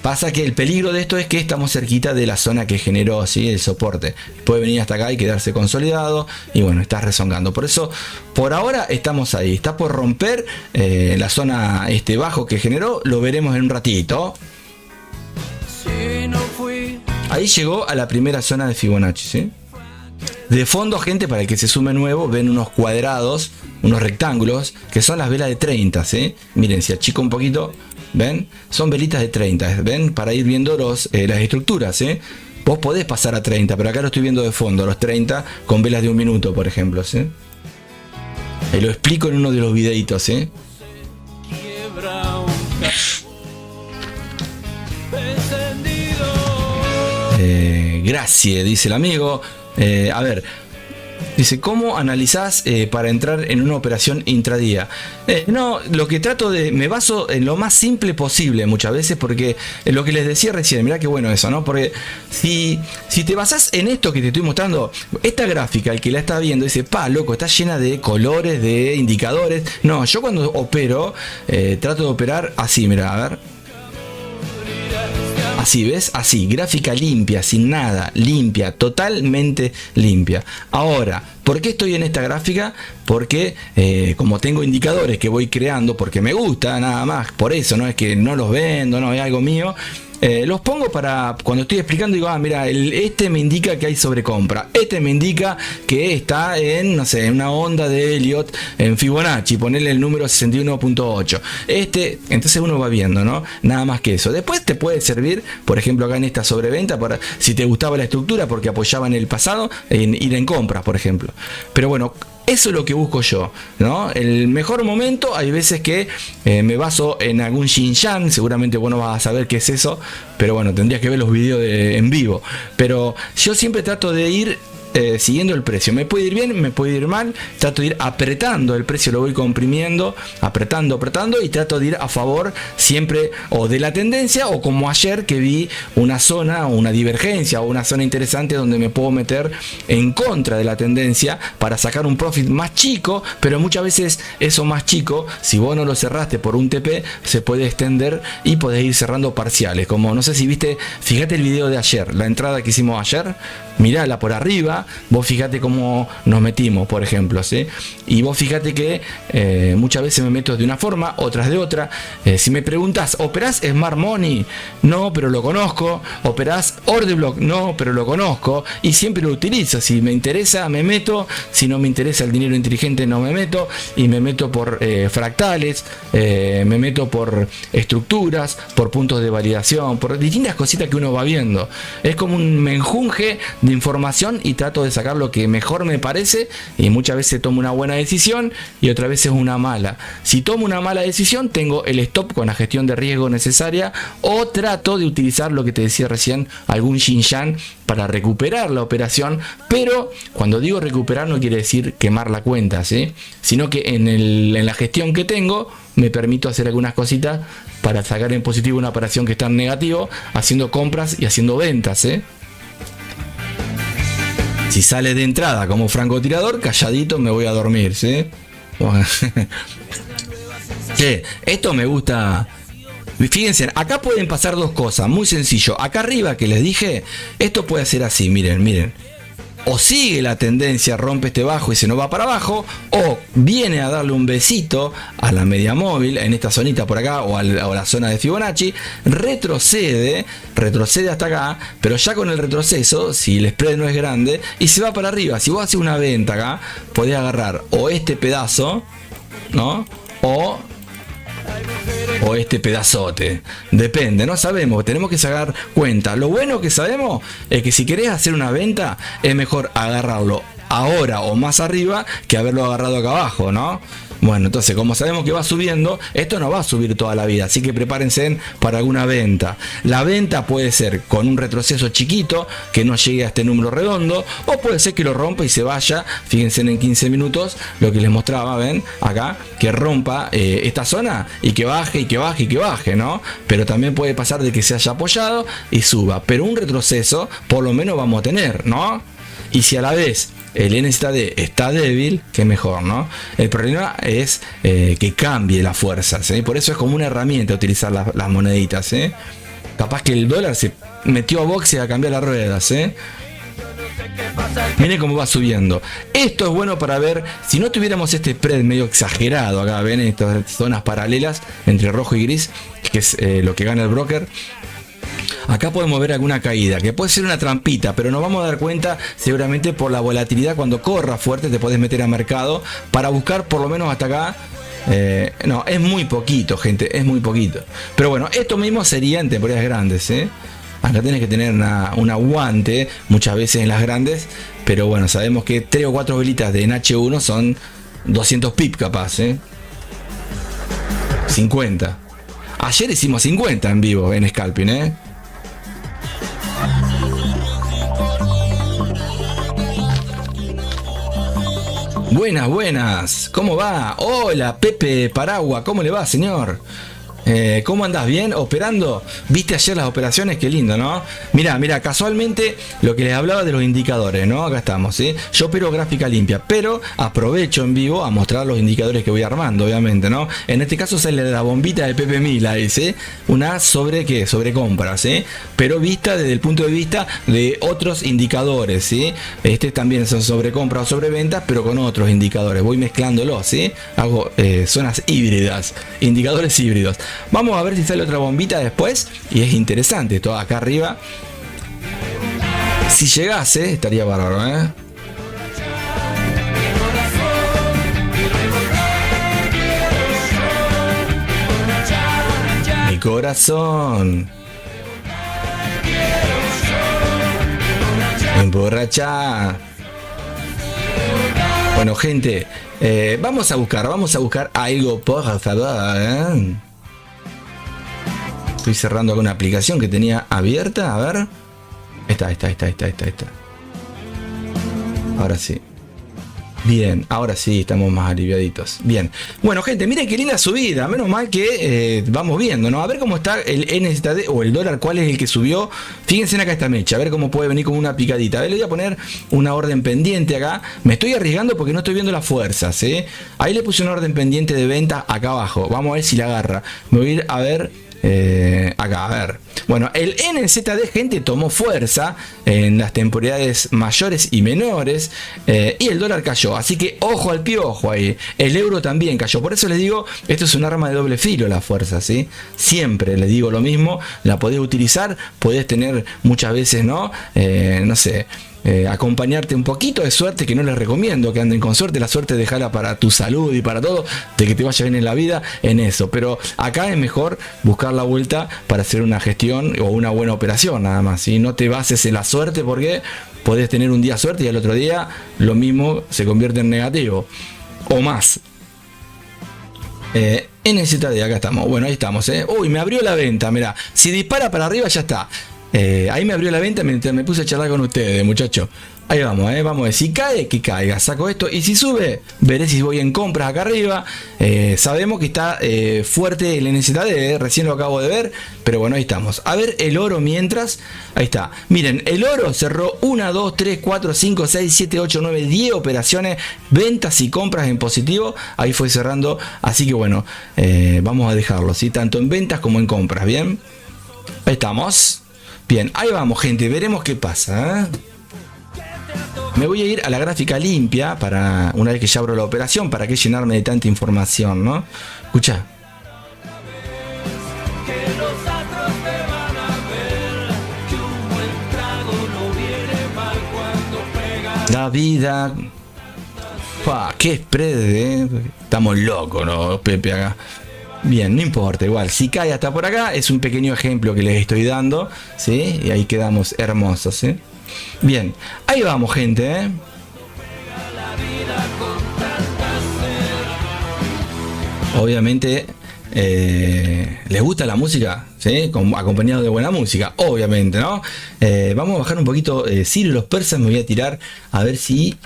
Pasa que el peligro de esto es que estamos cerquita de la zona que generó, ¿sí?, el soporte. Puede venir hasta acá y quedarse consolidado y bueno, estás rezongando. Por eso, por ahora estamos ahí. Está por romper la zona bajo que generó. Lo veremos en un ratito. Ahí llegó a la primera zona de Fibonacci, ¿sí? De fondo, gente, para el que se sume nuevo, ven unos cuadrados, unos rectángulos, que son las velas de 30, ¿sí? Miren, si achico un poquito, ¿ven? Son velitas de 30, ¿ven? Para ir viendo las estructuras, ¿sí? Vos podés pasar a 30, pero acá lo estoy viendo de fondo, los 30 con velas de 1 minuto, por ejemplo, ¿sí? Lo explico en uno de los videitos, ¿sí? Gracias, dice el amigo. A ver, dice, ¿cómo analizás para entrar en una operación intradía? No, lo que trato me baso en lo más simple posible muchas veces, porque lo que les decía recién, mirá qué bueno eso, ¿no? Porque si te basás en esto que te estoy mostrando, esta gráfica, el que la está viendo, dice, loco, está llena de colores, de indicadores. No, yo cuando opero, trato de operar así, mirá, a ver. Así, ¿ves? Así, gráfica limpia, sin nada, limpia, totalmente limpia. Ahora, ¿por qué estoy en esta gráfica? Porque como tengo indicadores que voy creando, porque me gusta, nada más, por eso, no es que no los vendo, no es algo mío. Los pongo para cuando estoy explicando, digo, mira, este me indica que hay sobrecompra, este me indica que está en, no sé, en una onda de Elliott en Fibonacci, ponerle el número 61.8. Entonces uno va viendo, ¿no? Nada más que eso. Después te puede servir, por ejemplo, acá en esta sobreventa, para si te gustaba la estructura porque apoyaba en el pasado, en ir en compras, por ejemplo. Pero bueno, eso es lo que busco yo, ¿no? El mejor momento, hay veces que me baso en algún Xinjiang, seguramente vos no vas a saber qué es eso, pero bueno, tendrías que ver los videos en vivo. Pero yo siempre trato de ir siguiendo el precio. Me puede ir bien, me puede ir mal. Trato de ir apretando el precio, lo voy comprimiendo, apretando y trato de ir a favor siempre o de la tendencia, o como ayer que vi una zona, una divergencia o una zona interesante donde me puedo meter en contra de la tendencia para sacar un profit más chico, pero muchas veces eso más chico, si vos no lo cerraste por un TP, se puede extender y podés ir cerrando parciales. Como no sé si viste, fíjate el video de ayer, la entrada que hicimos ayer, mirala por arriba. Vos fíjate cómo nos metimos, por ejemplo, ¿sí? Y vos fíjate que muchas veces me meto de una forma, otras de otra. Si me preguntas, ¿operás Smart Money? No, pero lo conozco. ¿Operás Order Block? No, pero lo conozco. Y siempre lo utilizo. Si me interesa, me meto. Si no me interesa el dinero inteligente, no me meto. Y me meto por fractales, me meto por estructuras, por puntos de validación, por distintas cositas que uno va viendo. Es como un menjunje de información y trato de sacar lo que mejor me parece, y muchas veces tomo una buena decisión y otras veces una mala. Si tomo una mala decisión, tengo el stop con la gestión de riesgo necesaria, o trato de utilizar lo que te decía recién, algún Xinjiang para recuperar la operación. Pero cuando digo recuperar no quiere decir quemar la cuenta, ¿sí? Sino que en la gestión que tengo me permito hacer algunas cositas para sacar en positivo una operación que está en negativo, haciendo compras y haciendo ventas, ¿eh? Si sale de entrada como francotirador, calladito me voy a dormir, ¿sí? Sí, esto me gusta. Fíjense, acá pueden pasar dos cosas, muy sencillo. Acá arriba que les dije, esto puede ser así, miren. O sigue la tendencia, rompe este bajo y se nos va para abajo, o viene a darle un besito a la media móvil en esta zonita por acá, o a la zona de Fibonacci, retrocede hasta acá, pero ya con el retroceso, si el spread no es grande, y se va para arriba. Si vos haces una venta acá, podés agarrar o este pedazo, ¿no? O este pedazote, depende, no sabemos, tenemos que sacar cuenta. Lo bueno que sabemos es que si querés hacer una venta, es mejor agarrarlo ahora o más arriba que haberlo agarrado acá abajo, ¿no? Bueno, entonces como sabemos que va subiendo, esto no va a subir toda la vida, así que prepárense para alguna venta. La venta puede ser con un retroceso chiquito que no llegue a este número redondo, o puede ser que lo rompa y se vaya. Fíjense en 15 minutos lo que les mostraba, ven acá, que rompa esta zona y que baje, ¿no? Pero también puede pasar de que se haya apoyado y suba, pero un retroceso por lo menos vamos a tener, ¿no? Y si a la vez el NZD está débil, que mejor, ¿no? El problema es que cambie la fuerza, ¿sí? Por eso es como una herramienta utilizar las moneditas, ¿sí? Capaz que el dólar se metió a boxe a cambiar las ruedas, ¿eh? Miren cómo va subiendo. Esto es bueno para ver, si no tuviéramos este spread medio exagerado acá, ven estas zonas paralelas entre rojo y gris, que es lo que gana el broker. Acá podemos ver alguna caída, que puede ser una trampita, pero nos vamos a dar cuenta seguramente por la volatilidad. Cuando corra fuerte te podés meter a mercado para buscar por lo menos hasta acá. No, es muy poquito, gente, es muy poquito. Pero bueno, esto mismo sería en temporadas grandes, ¿eh? Acá tenés que tener un aguante muchas veces en las grandes, pero bueno, sabemos que 3 o 4 velitas de en H1 son 200 pip capaz, 50. Ayer hicimos 50 en vivo en Scalping, Buenas, buenas, ¿cómo va? Hola, Pepe Paragua, ¿cómo le va, señor? ¿Cómo andás? ¿Bien? ¿Operando? ¿Viste ayer las operaciones? Qué lindo, ¿no? Mira, casualmente lo que les hablaba de los indicadores, ¿no? Acá estamos, ¿sí? Yo opero gráfica limpia, pero aprovecho en vivo a mostrar los indicadores que voy armando, obviamente, ¿no? En este caso sale la bombita de Pepe Mila, dice, una sobre ¿qué? Sobre compras, ¿sí? Pero vista desde el punto de vista de otros indicadores, ¿sí? Este también son sobre compras o sobre ventas, pero con otros indicadores. Voy mezclándolos, ¿sí? Hago zonas híbridas, indicadores híbridos. Vamos a ver si sale otra bombita después. Y es interesante, todo acá arriba. Si llegase, estaría bárbaro, Mi corazón emborracha. Bueno, gente, vamos a buscar algo, por favor, Estoy cerrando con una aplicación que tenía abierta. A ver. Está. Ahora sí. Bien, ahora sí estamos más aliviaditos. Bien. Bueno, gente, miren qué linda subida. Menos mal que vamos viendo, ¿no? A ver cómo está el NZD o el dólar, cuál es el que subió. Fíjense en acá esta mecha, a ver cómo puede venir como una picadita. A ver, le voy a poner una orden pendiente acá. Me estoy arriesgando porque no estoy viendo las fuerzas, ¿eh? Ahí le puse una orden pendiente de venta acá abajo. Vamos a ver si la agarra. Me voy a ir a ver. Acá, a ver. Bueno, el NZD, gente, tomó fuerza en las temporalidades mayores y menores, y el dólar cayó, así que ojo al piojo ahí. El euro también cayó, por eso les digo, esto es un arma de doble filo, la fuerza, ¿sí? Siempre les digo lo mismo, la podés utilizar, podés tener muchas veces, ¿no? No sé, acompañarte un poquito de suerte, que no les recomiendo que anden con suerte. La suerte dejala para tu salud y para todo, de que te vaya bien en la vida, en eso. Pero acá es mejor buscar la vuelta para hacer una gestión o una buena operación, nada más. ¿Sí? No te bases en la suerte, porque podés tener un día suerte y al otro día lo mismo se convierte en negativo o más. NZD, acá estamos. Bueno, ahí estamos, Uy, me abrió la venta, mirá. Si dispara para arriba ya está. Ahí me abrió la venta mientras me puse a charlar con ustedes, muchachos. Ahí vamos, vamos a ver. Si cae, que caiga. Saco esto. Y si sube, veré si voy en compras acá arriba. Sabemos que está fuerte el NZD, recién lo acabo de ver. Pero bueno, ahí estamos. A ver el oro mientras. Ahí está. Miren, el oro cerró 1, 2, 3, 4, 5, 6, 7, 8, 9, 10 operaciones. Ventas y compras en positivo. Ahí fue cerrando. Así que bueno, vamos a dejarlo, ¿sí? Tanto en ventas como en compras. Bien. Ahí estamos. Bien, ahí vamos, gente, veremos qué pasa, Me voy a ir a la gráfica limpia para una vez que ya abro la operación, para que llenarme de tanta información, ¿no? Escucha. La vida. ¡Pah! ¡Qué spread, Estamos locos, ¿no, Pepe, acá? Bien, no importa, igual, si cae hasta por acá, es un pequeño ejemplo que les estoy dando, ¿sí? Y ahí quedamos hermosos, ¿sí? Bien, ahí vamos, gente, Obviamente, ¿les gusta la música? ¿Sí? Acompañado de buena música, obviamente, ¿no? Vamos a bajar un poquito Ciro y los persas, me voy a tirar a ver si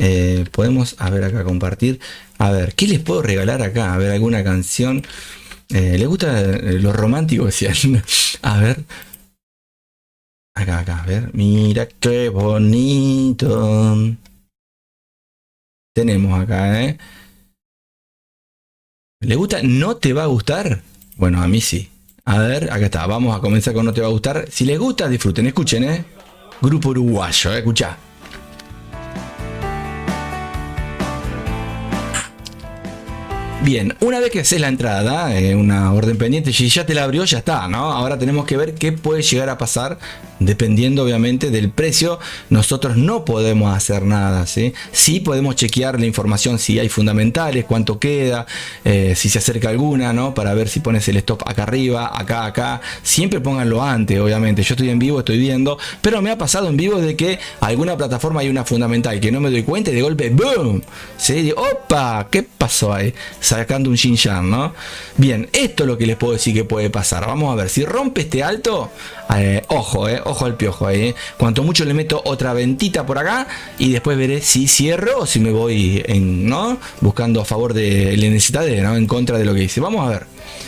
podemos, a ver acá, compartir. A ver, ¿qué les puedo regalar acá? A ver, alguna canción. ¿Les gusta lo romántico? A ver. Acá, a ver. Mira qué bonito. tenemos acá, ¿Le gusta? ¿No te va a gustar? Bueno, a mí sí. A ver, acá está. Vamos a comenzar con No te va a gustar. Si les gusta, disfruten. Escuchen, Grupo uruguayo, escuchá. Bien, una vez que haces la entrada, una orden pendiente, si ya te la abrió, ya está, ¿no? Ahora tenemos que ver qué puede llegar a pasar, dependiendo obviamente del precio. Nosotros no podemos hacer nada, ¿sí? Sí podemos chequear la información, si hay fundamentales, cuánto queda, si se acerca alguna, ¿no? Para ver si pones el stop acá arriba, acá. Siempre pónganlo antes, obviamente. Yo estoy en vivo, estoy viendo, pero me ha pasado en vivo de que alguna plataforma hay una fundamental que no me doy cuenta y de golpe, ¡boom! ¿Sí? Digo, ¡opa! ¿Qué pasó ahí? Sacando un Xinjiang, ¿no? Bien, esto es lo que les puedo decir que puede pasar. Vamos a ver, si rompe este alto, ojo al piojo ahí. Cuanto mucho le meto otra ventita por acá y después veré si cierro o si me voy ¿no? Buscando a favor del NZD, ¿no? En contra de lo que dice. Vamos a ver.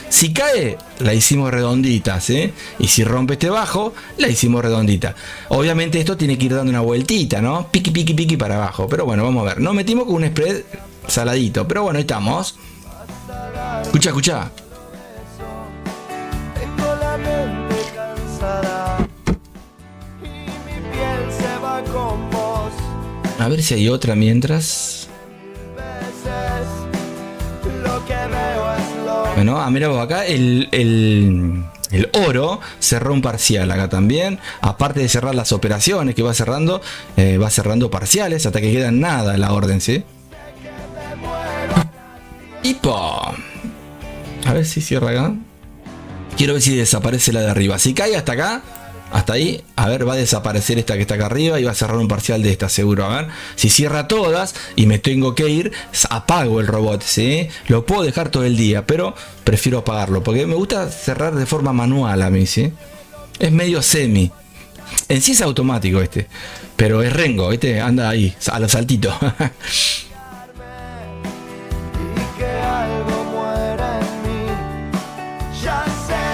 Si cae, la hicimos redondita, ¿sí? Y si rompe este bajo, la hicimos redondita. Obviamente esto tiene que ir dando una vueltita, ¿no? Piqui para abajo. Pero bueno, vamos a ver. Nos metimos con un spread saladito, pero bueno, ahí estamos. Escucha. Tengo la mente cansada y mi piel se va con vos. A ver si hay otra mientras. Lo que veo es lo Bueno, mira vos, acá el oro cerró un parcial acá también. Aparte de cerrar las operaciones que va cerrando parciales hasta que queda nada en la orden, ¿sí? ¡Hipo! A ver si cierra acá. Quiero ver si desaparece la de arriba. Si cae hasta acá, hasta ahí, a ver, va a desaparecer esta que está acá arriba y va a cerrar un parcial de esta, seguro. A ver, si cierra todas y me tengo que ir, apago el robot, ¿sí? Lo puedo dejar todo el día, pero prefiero apagarlo porque me gusta cerrar de forma manual a mí, ¿sí? Es medio semi. En sí es automático pero es rengo, anda ahí, a los saltitos. y que algo muera en mí. Ya sé,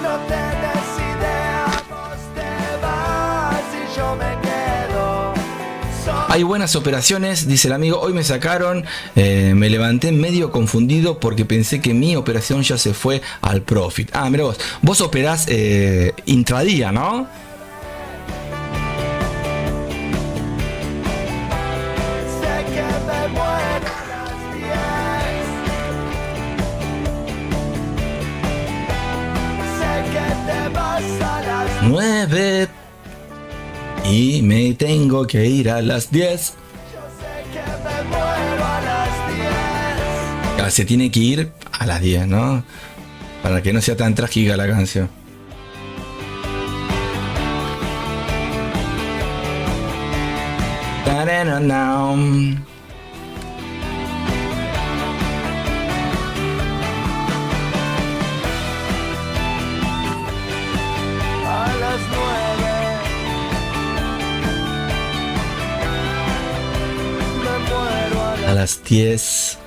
no te des idea, vos te vas y yo me quedo. Hay buenas operaciones, dice el amigo. Hoy me sacaron, me levanté medio confundido porque pensé que mi operación ya se fue al profit. Ah, mira vos operás intradía, ¿no? Sé que me muero a las 10. Sé que te vas a las 9 y me tengo que ir a las 10. Yo sé que me muero a las 10. Se tiene que ir a las 10, ¿no? Para que no sea tan trágica la canción. A las 9 me muero A las 10.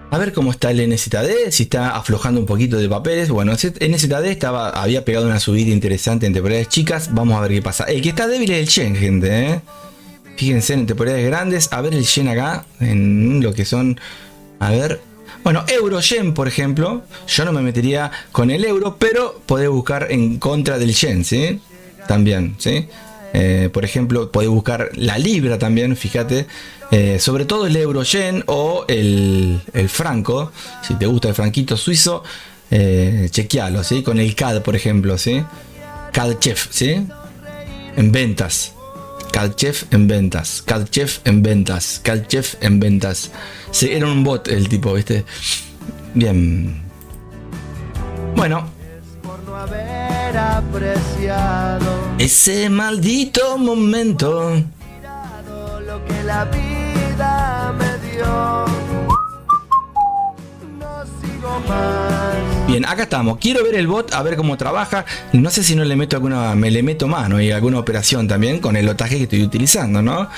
A ver cómo está el NZD, si está aflojando un poquito de papeles. Bueno, el NZD había pegado una subida interesante en temporades chicas. Vamos a ver qué pasa. El que está débil es el Yen, gente. Fíjense en temporades grandes. A ver el Yen acá, en lo que son... A ver... Bueno, Euro-Yen, por ejemplo. Yo no me metería con el euro, pero podés buscar en contra del Yen, ¿sí? También, ¿sí? Por ejemplo, podés buscar la libra también, fíjate. Sobre todo el euro-yen o el franco. Si te gusta el franquito suizo, chequealo, ¿sí? Con el CAD, por ejemplo, ¿sí? CAD-Chef, ¿sí? En ventas. CAD-Chef en ventas. CAD-Chef en ventas. CAD-Chef en ventas. Sí, era un bot el tipo, ¿viste? Bien. Bueno. por no haber apreciado Ese maldito momento. lo que la vida me dio. No sigo más. Bien, acá estamos. Quiero ver el bot, a ver cómo trabaja. No sé si no le meto me le meto mano y alguna operación también con el lotaje que estoy utilizando, ¿no?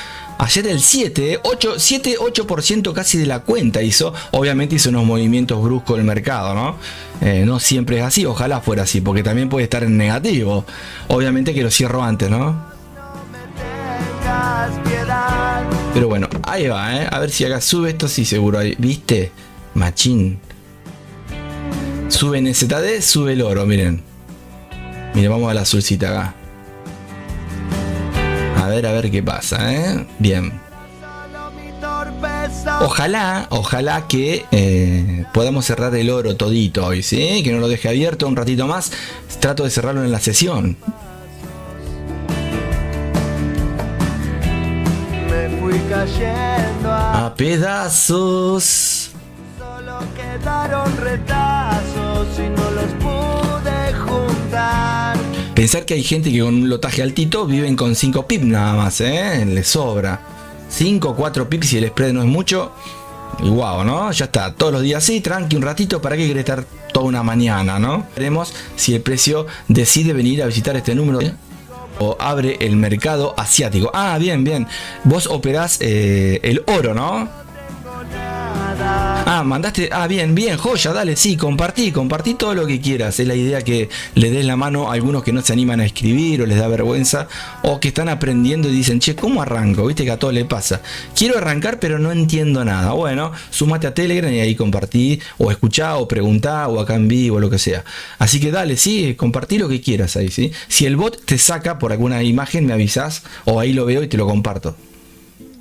Ayer el 8% casi de la cuenta hizo. Obviamente hizo unos movimientos bruscos del mercado, ¿no? No siempre es así, ojalá fuera así, porque también puede estar en negativo. Obviamente que lo cierro antes, ¿no? No me tengas piedad. Pero bueno, ahí va, a ver si acá sube esto, sí, seguro. Ahí, ¿viste? Machín. Sube NZD, sube el oro, miren. Miren, vamos a la azulcita acá. A ver qué pasa, Bien. Ojalá que podamos cerrar el oro todito hoy, ¿sí? Que no lo deje abierto un ratito más. Trato de cerrarlo en la sesión. Me fui cayendo A pedazos. solo quedaron retazos y no los pude juntar. Pensar que hay gente que con un lotaje altito viven con 5 pips nada más, les sobra. 5 o 4 pips si el spread no es mucho. Y wow, ¿no? Ya está, todos los días así, tranqui un ratito, ¿para qué querés estar toda una mañana, no? Veremos si el precio decide venir a visitar este número o abre el mercado asiático. Ah, bien. Vos operás el oro, ¿no? Ah, mandaste. Ah, bien, joya, dale, sí, compartí todo lo que quieras. Es la idea que le des la mano a algunos que no se animan a escribir o les da vergüenza o que están aprendiendo y dicen, che, ¿cómo arranco? Viste que a todo le pasa. Quiero arrancar, pero no entiendo nada. Bueno, sumate a Telegram y ahí compartí, o escuchá, o preguntá, o acá en vivo, lo que sea. Así que dale, sí, compartí lo que quieras ahí, ¿sí? Si el bot te saca por alguna imagen, me avisás, o ahí lo veo y te lo comparto.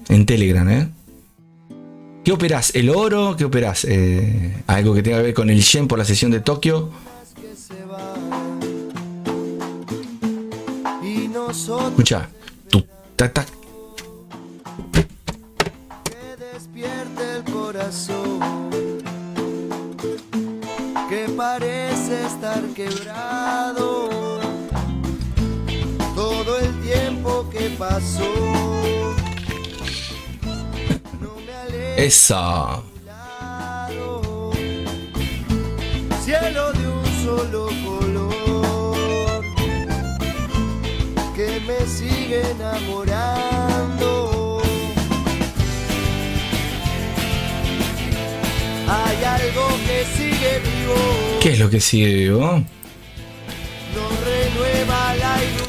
En Telegram, ¿Qué operás? ¿El oro? ¿Qué operás? ¿Algo que tenga que ver con el yen por la sesión de Tokio? Escucha. Tac. Que despierte el corazón, que parece estar quebrado todo el tiempo que pasó. Esa. Cielo de un solo color que me sigue enamorando. Hay algo que sigue vivo. ¿Qué es lo que sigue vivo? No renueva la ilusión.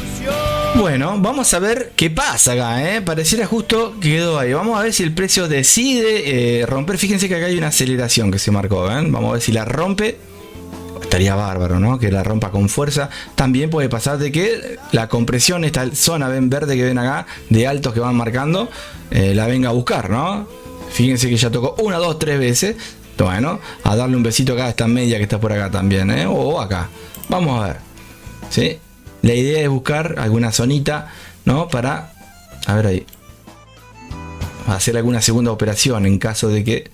Bueno, vamos a ver qué pasa acá, Pareciera justo que quedó ahí. Vamos a ver si el precio decide romper. Fíjense que acá hay una aceleración que se marcó, Vamos a ver si la rompe. Estaría bárbaro, ¿no? Que la rompa con fuerza. También puede pasar de que la compresión, esta zona verde que ven acá, de altos que van marcando, la venga a buscar, ¿no? Fíjense que ya tocó 1, 2, 3 veces. Bueno, a darle un besito acá a esta media que está por acá también, o acá. Vamos a ver, ¿sí? La idea es buscar alguna zonita, ¿no? Para, a ver ahí, hacer alguna segunda operación en caso de que...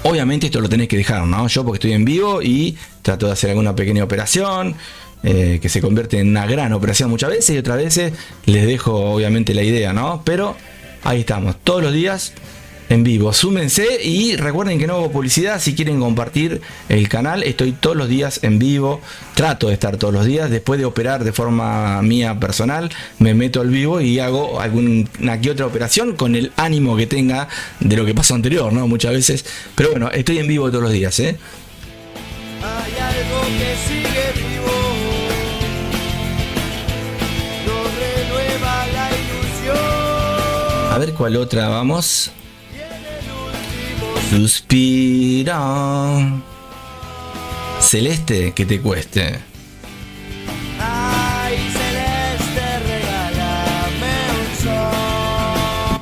Obviamente esto lo tenés que dejar, ¿no? Yo porque estoy en vivo y trato de hacer alguna pequeña operación que se convierte en una gran operación muchas veces y otras veces les dejo obviamente la idea, ¿no? Pero ahí estamos, todos los días en vivo. Súmense y recuerden que no hago publicidad. Si quieren compartir el canal, estoy todos los días en vivo. Trato de estar todos los días. Después de operar de forma mía personal, me meto al vivo y hago alguna que otra operación con el ánimo que tenga de lo que pasó anterior, ¿no? Muchas veces. Pero bueno, estoy en vivo todos los días, Hay algo que sigue vivo. No renueva la ilusión. A ver cuál otra vamos. Suspira. Celeste, que te cueste. Ay, celeste, regálame un sol.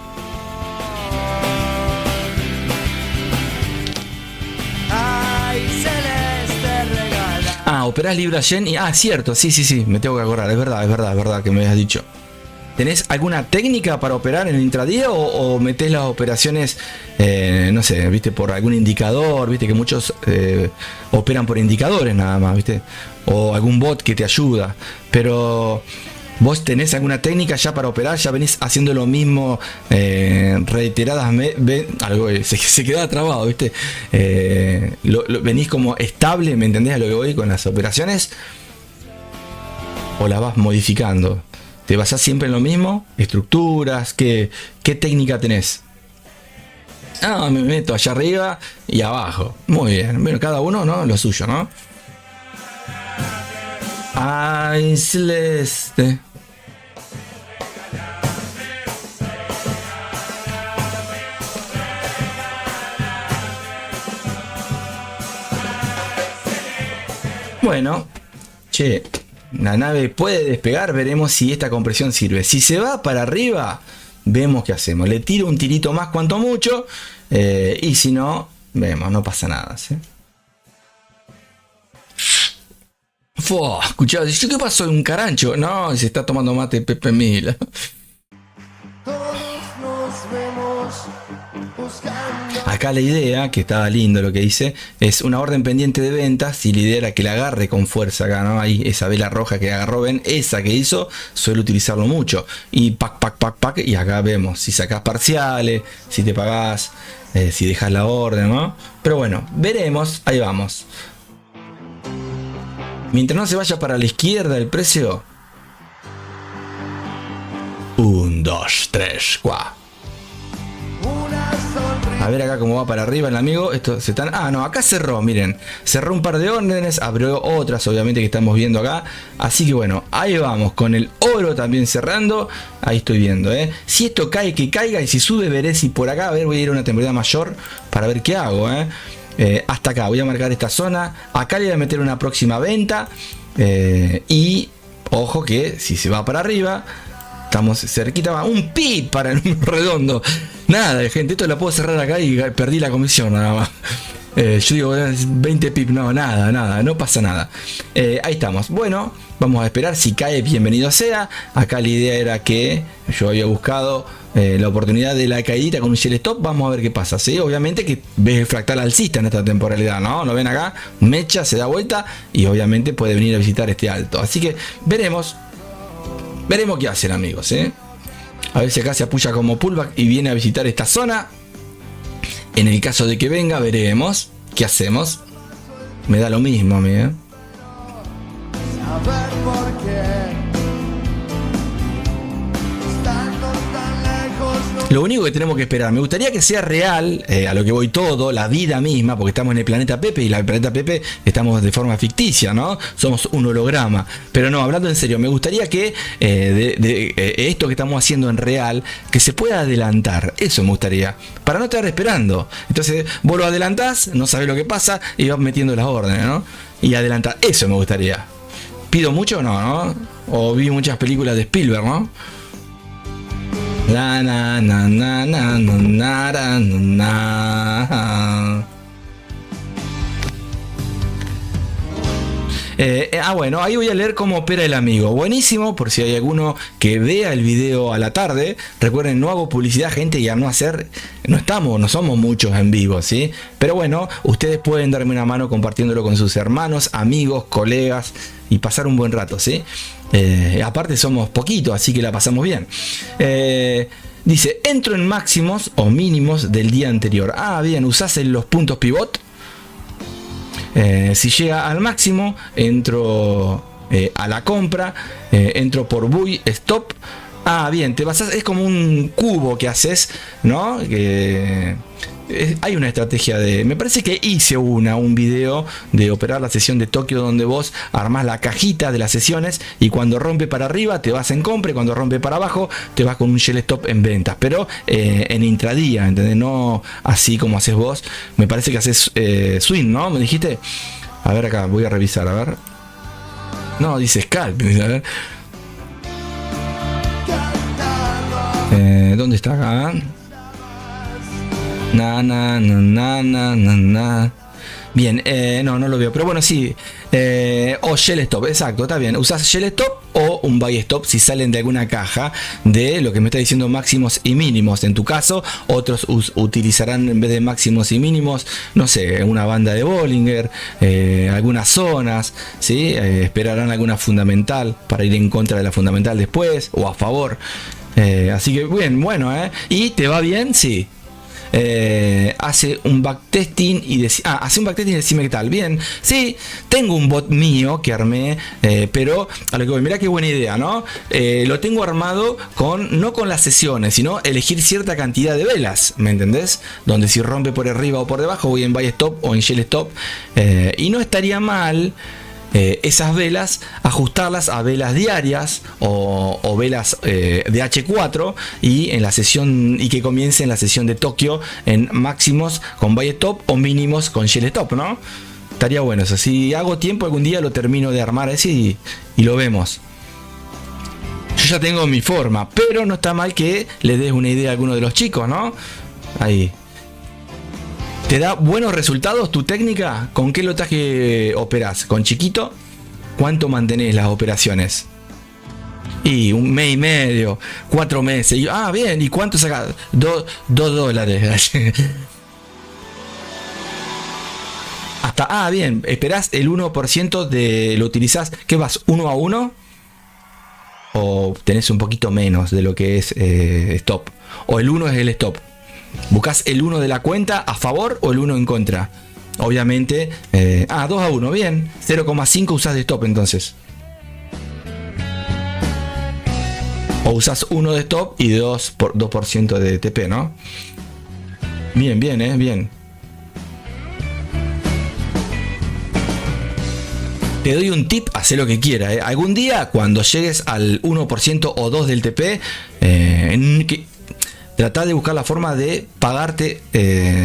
Ay, celeste, regálame. Ah, operás Libra Yen y... Ah, cierto, sí, me tengo que acordar. Es verdad que me habías dicho. ¿Tenés alguna técnica para operar en el intradía o metés las operaciones, no sé, viste, por algún indicador? Viste que muchos operan por indicadores nada más, viste, o algún bot que te ayuda. Pero vos tenés alguna técnica ya para operar, ya venís haciendo lo mismo reiteradas algo se queda trabado, viste. Venís como estable, ¿me entendés a lo que voy con las operaciones? ¿O las vas modificando? ¿Te basás siempre en lo mismo? ¿Estructuras? ¿Qué técnica tenés? Ah, me meto allá arriba y abajo. Muy bien. Bueno, cada uno, ¿no? Lo suyo, ¿no? Ay, celeste. Bueno, che, la nave puede despegar, veremos si esta compresión sirve. Si se va para arriba, vemos qué hacemos. Le tiro un tirito más cuanto mucho, y si no, vemos, no pasa nada, ¿sí? Escuchá, ¿qué pasó? ¿Un carancho? No, se está tomando mate Pepe Mil. Acá la idea, que estaba lindo lo que dice, es una orden pendiente de ventas y la idea era que la agarre con fuerza acá, ¿no? Ahí esa vela roja que agarró, ven, esa que hizo, suele utilizarlo mucho. Y pac, y acá vemos si sacás parciales, si te pagás, si dejas la orden, ¿no? Pero bueno, veremos, ahí vamos. Mientras no se vaya para la izquierda el precio. 1, 2, 3, 4. A ver acá cómo va para arriba el amigo. Esto se están. Ah, no, acá cerró, miren. Cerró un par de órdenes, abrió otras, obviamente, que estamos viendo acá. Así que bueno, ahí vamos, con el oro también cerrando. Ahí estoy viendo, Si esto cae, que caiga. Y si sube, veré si por acá. A ver, voy a ir a una temporada mayor para ver qué hago, hasta acá, voy a marcar esta zona. Acá le voy a meter una próxima venta. Y ojo que si se va para arriba, estamos cerquita, va un pip para el número redondo. Nada, gente, esto la puedo cerrar acá y perdí la comisión nada más. Yo digo 20 pip, no, nada, no pasa nada. Ahí estamos. Bueno, vamos a esperar. Si cae, bienvenido sea. Acá la idea era que yo había buscado la oportunidad de la caída con un shell stop. Vamos a ver qué pasa, ¿sí? Obviamente que ves el fractal alcista en esta temporalidad, ¿no? Lo ven acá, mecha, se da vuelta y obviamente puede venir a visitar este alto. Así que veremos qué hacen, amigos, A ver si acá se apoya como pullback y viene a visitar esta zona. En el caso de que venga, veremos qué hacemos. Me da lo mismo a mí, Saber por qué. Estando tan lejos, no. Lo único que tenemos que esperar, me gustaría que sea real, a lo que voy todo, la vida misma, porque estamos en el planeta Pepe y en el planeta Pepe estamos de forma ficticia, ¿no? Somos un holograma. Pero no, hablando en serio, me gustaría que esto que estamos haciendo en real, que se pueda adelantar. Eso me gustaría, para no estar esperando. Entonces vos lo adelantás, no sabés lo que pasa y vas metiendo las órdenes, ¿no? Y adelantar, eso me gustaría. ¿Pido mucho? No. O vi muchas películas de Spielberg, ¿no? La na na na na na na na na. Bueno, ahí voy a leer cómo opera el amigo. Buenísimo, por si hay alguno que vea el video a la tarde. Recuerden, no hago publicidad, gente, y a no somos muchos en vivo, ¿sí? Pero bueno, ustedes pueden darme una mano compartiéndolo con sus hermanos, amigos, colegas y pasar un buen rato, ¿sí? Aparte somos poquitos, así que la pasamos bien. Dice, entro en máximos o mínimos del día anterior. Bien, usás los puntos pivot. Si llega al máximo, entro a la compra, entro por buy, stop. Bien, te basás, es como un cubo que haces, ¿no? Hay una estrategia me parece que hice un video de operar la sesión de Tokio, donde vos armás la cajita de las sesiones y cuando rompe para arriba te vas en compra y cuando rompe para abajo te vas con un shell stop en ventas, pero en intradía, ¿entendés? No así como haces vos. Me parece que haces swing, ¿no? Me dijiste. A ver acá, voy a revisar, a ver. No, dice scalp, a ver. ¿Dónde está acá? Bien, no lo veo, pero bueno, sí. O shell stop, exacto, está bien. Usas shell stop o un buy stop si salen de alguna caja de lo que me está diciendo máximos y mínimos. En tu caso, otros utilizarán en vez de máximos y mínimos, no sé, una banda de Bollinger, algunas zonas, ¿sí? Esperarán alguna fundamental para ir en contra de la fundamental después o a favor. Así que bien, bueno, ¿y te va bien? Sí. Hace un backtesting y hace un backtesting y decime qué tal. Bien, sí, tengo un bot mío que armé, pero a lo que voy, mirá qué buena idea, ¿no? Lo tengo armado no con las sesiones, sino elegir cierta cantidad de velas, ¿me entendés? Donde si rompe por arriba o por debajo voy en buy stop o en shell stop, y no estaría mal esas velas ajustarlas a velas diarias o velas de H4 y en la sesión, y que comience en la sesión de Tokio en máximos con buy stop o mínimos con shell stop, ¿no? Estaría bueno eso. Si hago tiempo algún día lo termino de armar ese y lo vemos. Yo ya tengo mi forma, pero no está mal que le des una idea a alguno de los chicos, ¿no? Ahí. ¿Te da buenos resultados tu técnica? ¿Con qué lotaje operás? ¿Con chiquito? ¿Cuánto mantenés las operaciones? Y un mes y medio, 4 meses. Bien, ¿y cuánto sacás? $2. Hasta, bien, esperás el 1% de, lo utilizás, ¿qué vas? ¿1 a 1? ¿O tenés un poquito menos de lo que es stop? ¿O el 1 es el stop? ¿Buscás el 1 de la cuenta a favor o el 1 en contra? Obviamente, 2 a 1, bien. 0,5 usás de stop entonces. O usás 1 de stop y 2% de TP, ¿no? Bien, bien. Te doy un tip, haz lo que quieras. Algún día, cuando llegues al 1% o 2 del TP, tratá de buscar la forma de pagarte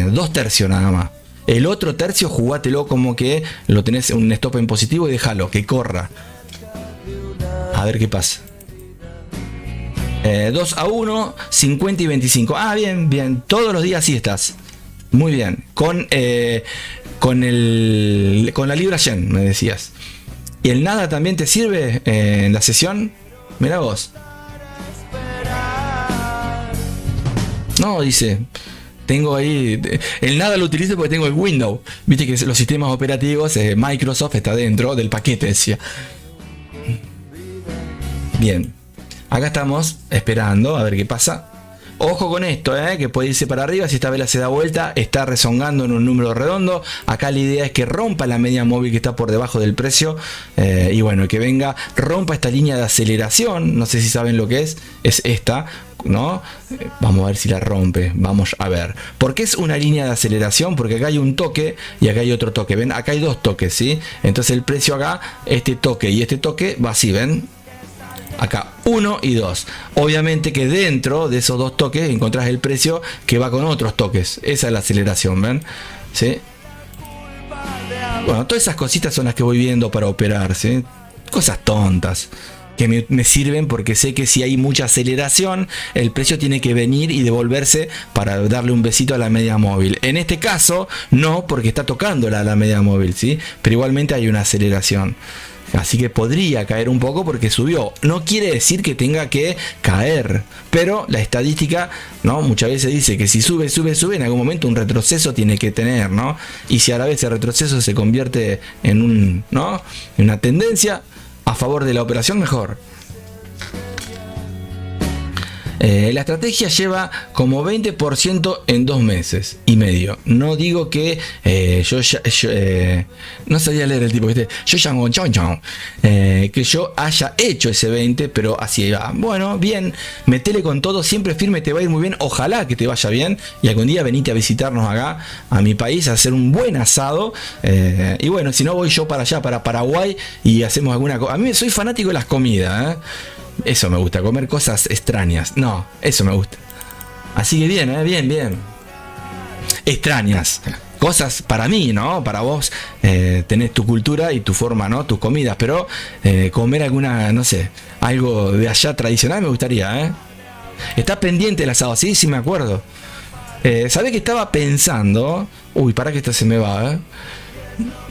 2 tercios nada más. El otro tercio, jugátelo como que lo tenés un stop en positivo y déjalo, que corra. A ver qué pasa. 2 a 1, 50 y 25. Bien. Todos los días sí estás. Muy bien. Con la libra yen, me decías. ¿Y el nada también te sirve en la sesión? Mirá vos. No, dice. Tengo ahí. El nada lo utilizo porque tengo el Windows. Viste que los sistemas operativos, Microsoft está dentro del paquete, decía. Bien. Acá estamos esperando a ver qué pasa. Ojo con esto, que puede irse para arriba. Si esta vela se da vuelta, está rezongando en un número redondo. Acá la idea es que rompa la media móvil que está por debajo del precio. Y bueno, que venga, rompa esta línea de aceleración. No sé si saben lo que es esta, ¿no? Vamos a ver si la rompe. Vamos a ver. ¿Por qué es una línea de aceleración? Porque acá hay un toque y acá hay otro toque. ¿Ven? Acá hay 2 toques, ¿sí? Entonces el precio acá, este toque y este toque va así, ¿ven? Acá 1 y 2. Obviamente que dentro de esos 2 toques encontrás el precio que va con otros toques. Esa es la aceleración, ¿ven? ¿Sí? Bueno, todas esas cositas son las que voy viendo para operar, ¿sí? Cosas tontas que me sirven porque sé que si hay mucha aceleración, el precio tiene que venir y devolverse para darle un besito a la media móvil. En este caso, no, porque está tocando la media móvil, ¿sí? Pero igualmente hay una aceleración. Así que podría caer un poco porque subió. No quiere decir que tenga que caer. Pero la estadística, ¿no? Muchas veces dice que si sube, en algún momento un retroceso tiene que tener, ¿no? Y si a la vez ese retroceso se convierte en ¿no? En una tendencia a favor de la operación, mejor. La estrategia lleva como 20% en 2 meses y medio. No digo que no sabía leer el tipo que yo haya hecho ese 20, pero así va. Bueno, bien, metele con todo, siempre firme, te va a ir muy bien. Ojalá que te vaya bien y algún día venite a visitarnos acá a mi país a hacer un buen asado. Y bueno, si no voy yo para allá, para Paraguay, y hacemos alguna cosa. A mí soy fanático de las comidas, Eso me gusta, comer cosas extrañas. No, eso me gusta. Así que bien, bien. Extrañas. Cosas para mí, ¿no? Para vos tenés tu cultura y tu forma, ¿no? Tus comidas. Pero comer alguna, no sé, algo de allá tradicional me gustaría, Está pendiente el asado, sí me acuerdo. ¿Sabés que estaba pensando? Uy, para que esto se me va,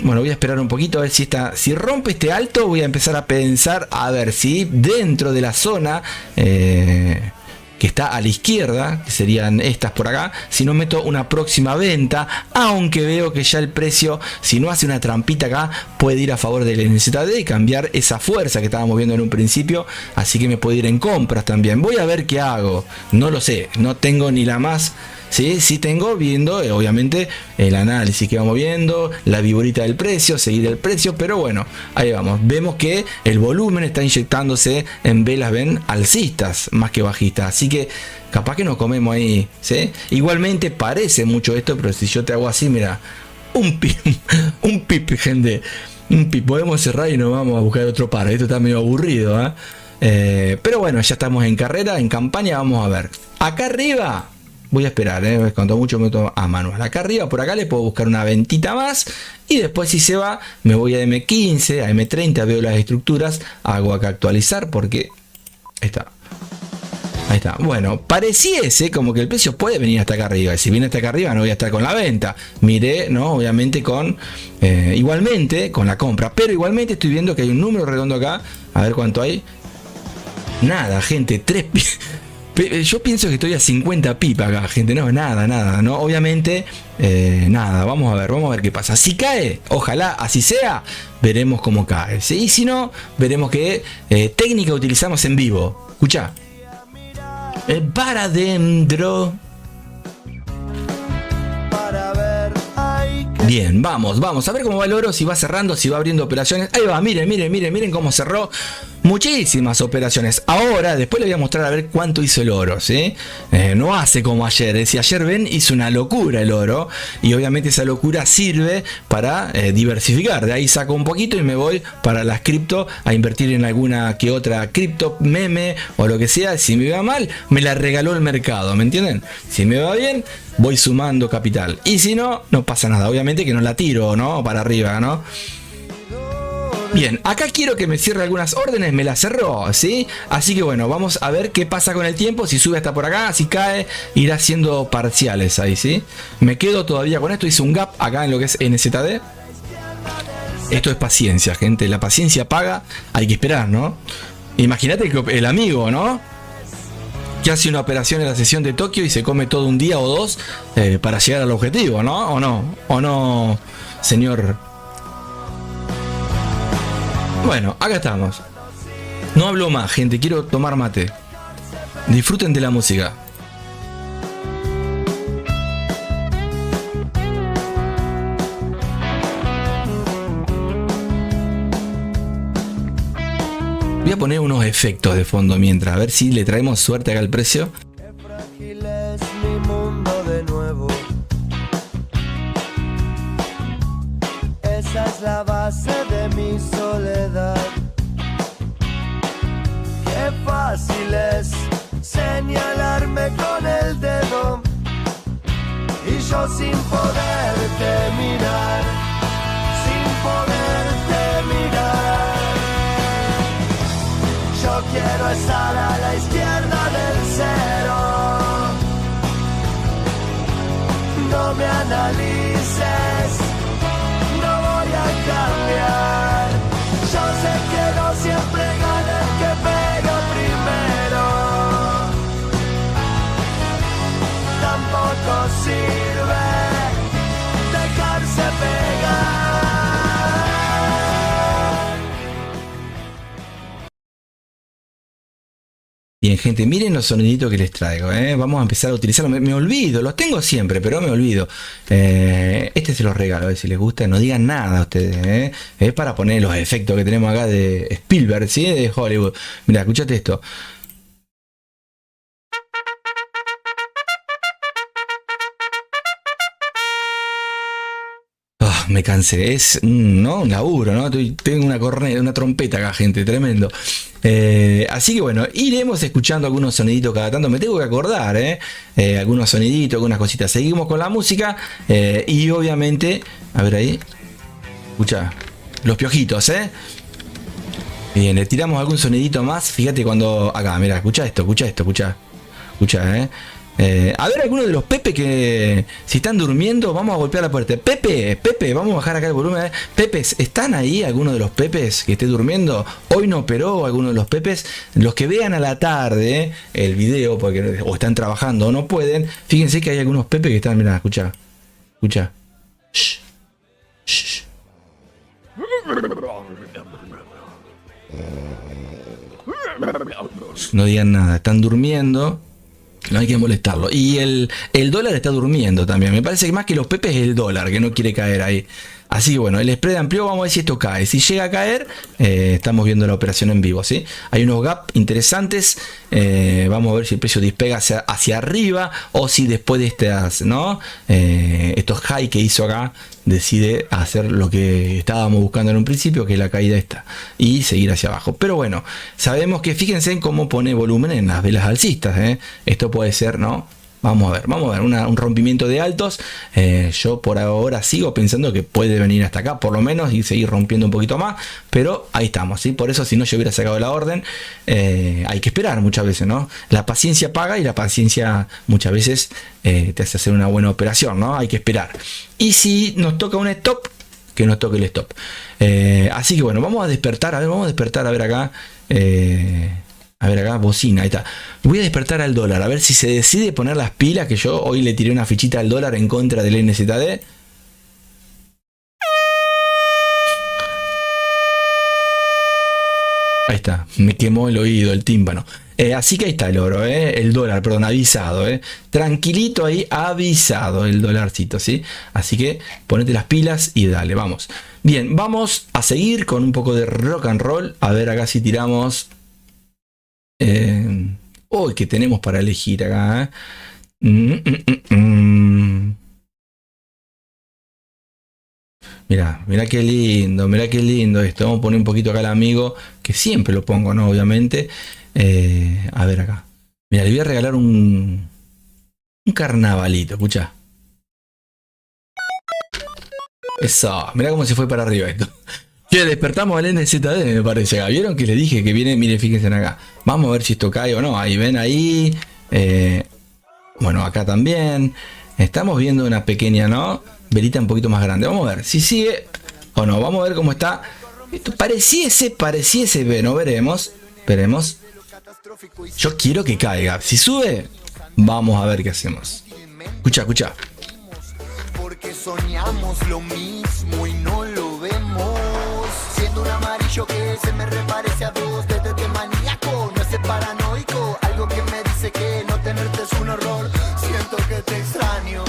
Bueno, voy a esperar un poquito a ver si rompe este alto. Voy a empezar a pensar a ver si dentro de la zona que está a la izquierda, que serían estas por acá, si no meto una próxima venta, aunque veo que ya el precio, si no hace una trampita acá, puede ir a favor del NZD y cambiar esa fuerza que estábamos viendo en un principio, así que me puede ir en compras también. Voy a ver qué hago, no lo sé, no tengo ni la más. Sí tengo viendo, obviamente, el análisis que vamos viendo, la viborita del precio, seguir el precio, pero bueno, ahí vamos. Vemos que el volumen está inyectándose en velas, ven, alcistas, más que bajistas. Así que capaz que nos comemos ahí, ¿sí? Igualmente parece mucho esto, pero si yo te hago así, mira, un pip, gente. Un pip. Podemos cerrar y nos vamos a buscar otro par. Esto está medio aburrido, pero bueno, ya estamos en carrera, en campaña, vamos a ver. Acá arriba Voy a esperar, cuanto mucho me meto a manual. Acá arriba, por acá le puedo buscar una ventita más. Y después si se va, me voy a M15, a M30, veo las estructuras. Hago acá actualizar porque... Ahí está. Ahí está. Bueno, pareciese como que el precio puede venir hasta acá arriba. Y si viene hasta acá arriba no voy a estar con la venta. Miré, ¿no? Obviamente con... igualmente con la compra. Pero igualmente estoy viendo que hay un número redondo acá. A ver cuánto hay. Nada, gente. 3... Yo pienso que estoy a 50 pipa acá, gente. No, nada, ¿no? Obviamente, nada. Vamos a ver qué pasa. Si cae, ojalá así sea, veremos cómo cae. ¿Sí? Y si no, veremos qué técnica utilizamos en vivo. Escucha. Para adentro. Para ver, hay que Bien, vamos a ver cómo va el oro, si va cerrando, si va abriendo operaciones. Ahí va, miren cómo cerró. Muchísimas operaciones. Ahora, después les voy a mostrar a ver cuánto hizo el oro, ¿sí? No hace como ayer. Si ayer ven, hizo una locura el oro. Y obviamente esa locura sirve para diversificar. De ahí saco un poquito y me voy para las cripto a invertir en alguna que otra cripto, meme o lo que sea. Si me va mal, me la regaló el mercado, ¿me entienden? Si me va bien, voy sumando capital. Y si no, no pasa nada. Obviamente que no la tiro, ¿no? Para arriba, ¿no? Bien, acá quiero que me cierre algunas órdenes, me las cerró, ¿sí? Así que bueno, vamos a ver qué pasa con el tiempo, si sube hasta por acá, si cae, irá haciendo parciales ahí, ¿sí? Me quedo todavía con esto, hice un gap acá en lo que es NZD. Esto es paciencia, gente, la paciencia paga, hay que esperar, ¿no? Imagínate que el amigo, ¿no? Que hace una operación en la sesión de Tokio y se come todo un día o dos para llegar al objetivo, ¿no? ¿O no, señor? Bueno, acá estamos. No hablo más, gente, quiero tomar mate. Disfruten de la música. Voy a poner unos efectos de fondo mientras, a ver si le traemos suerte acá al precio. Qué frágil es mi mundo de nuevo. Esa es la base de mi soledad. Qué fácil es señalarme con el dedo y yo sin poderte mirar, sin poderte mirar. Yo quiero estar a la izquierda del cero. No me analices, no voy a cambiar. Yo sé que no siempre gana el que pega primero. Tampoco sirve dejarse pegar. Bien, gente, miren los soniditos que les traigo, ¿eh? Vamos a empezar a utilizarlos. Me olvido, los tengo siempre, pero me olvido. Este se los regalo, a ver si les gusta. No digan nada a ustedes, ¿eh? Es para poner los efectos que tenemos acá de Spielberg, ¿sí? De Hollywood. Mira, escuchate esto. Me cansé, es ¿no? Un laburo, ¿no? Tengo una corneta, una trompeta acá, gente, tremendo. Así que bueno, iremos escuchando algunos soniditos cada tanto. Me tengo que acordar, algunos soniditos, algunas cositas. Seguimos con la música y obviamente, a ver ahí, escucha, los piojitos, Bien, le tiramos algún sonidito más. Fíjate cuando, acá, mira, escucha esto, escucha, a ver, algunos de los Pepe que si están durmiendo, vamos a golpear la puerta. Pepe, vamos a bajar acá el volumen. Pepes, ¿están ahí algunos de los Pepes que esté durmiendo? Hoy no operó alguno de los Pepes. Los que vean a la tarde el video, porque o están trabajando o no pueden, fíjense que hay algunos Pepe que están, mirá, escucha. Shh. Shh. No digan nada, están durmiendo. No hay que molestarlo. Y el dólar está durmiendo también. Me parece que más que los Pepes es el dólar que no quiere caer ahí. Así que bueno, el spread amplió, vamos a ver si esto cae. Si llega a caer, estamos viendo la operación en vivo, ¿sí? Hay unos gaps interesantes. Vamos a ver si el precio despega hacia arriba o si después de estas, ¿no? Estos high que hizo acá, decide hacer lo que estábamos buscando en un principio, que es la caída esta, y seguir hacia abajo. Pero bueno, sabemos que fíjense en cómo pone volumen en las velas alcistas, Esto puede ser, ¿no? Vamos a ver, un rompimiento de altos. Yo por ahora sigo pensando que puede venir hasta acá, por lo menos, y seguir rompiendo un poquito más. Pero ahí estamos, ¿sí? Por eso, si no yo hubiera sacado la orden, hay que esperar muchas veces, ¿no? La paciencia paga y la paciencia muchas veces te hace hacer una buena operación, ¿no? Hay que esperar. Y si nos toca un stop, que nos toque el stop. Así que bueno, vamos a despertar a ver acá. A ver acá, bocina, ahí está. Voy a despertar al dólar, a ver si se decide poner las pilas, que yo hoy le tiré una fichita al dólar en contra del NZD. Ahí está, me quemó el oído, el tímpano. Así que ahí está el oro, el dólar, perdón, avisado. Tranquilito ahí, avisado el dolarcito, ¿sí? Así que ponete las pilas y dale, vamos. Bien, vamos a seguir con un poco de rock and roll. A ver acá si tiramos... Uy, que tenemos para elegir acá. Mira qué lindo esto. Vamos a poner un poquito acá al amigo, que siempre lo pongo, ¿no? Obviamente. A ver acá. Mira, le voy a regalar un carnavalito, escucha. Eso, mira cómo se fue para arriba esto. Che, despertamos al NZD, me parece acá. ¿Vieron que les dije que viene? Miren, fíjense acá. Vamos a ver si esto cae o no. Ahí ven ahí. Bueno, acá también. Estamos viendo una pequeña, ¿no? Velita un poquito más grande. Vamos a ver si sigue o no. Vamos a ver cómo está. Esto pareciese, bueno, veremos. Yo quiero que caiga. Si sube, vamos a ver qué hacemos. Escucha. Porque soñamos lo mismo y no lo vemos. Siendo un amarillo que se me reparece a vos. Desde maníaco, no es paranoico. Algo que me dice que no tenerte es un horror. Siento que te extraño.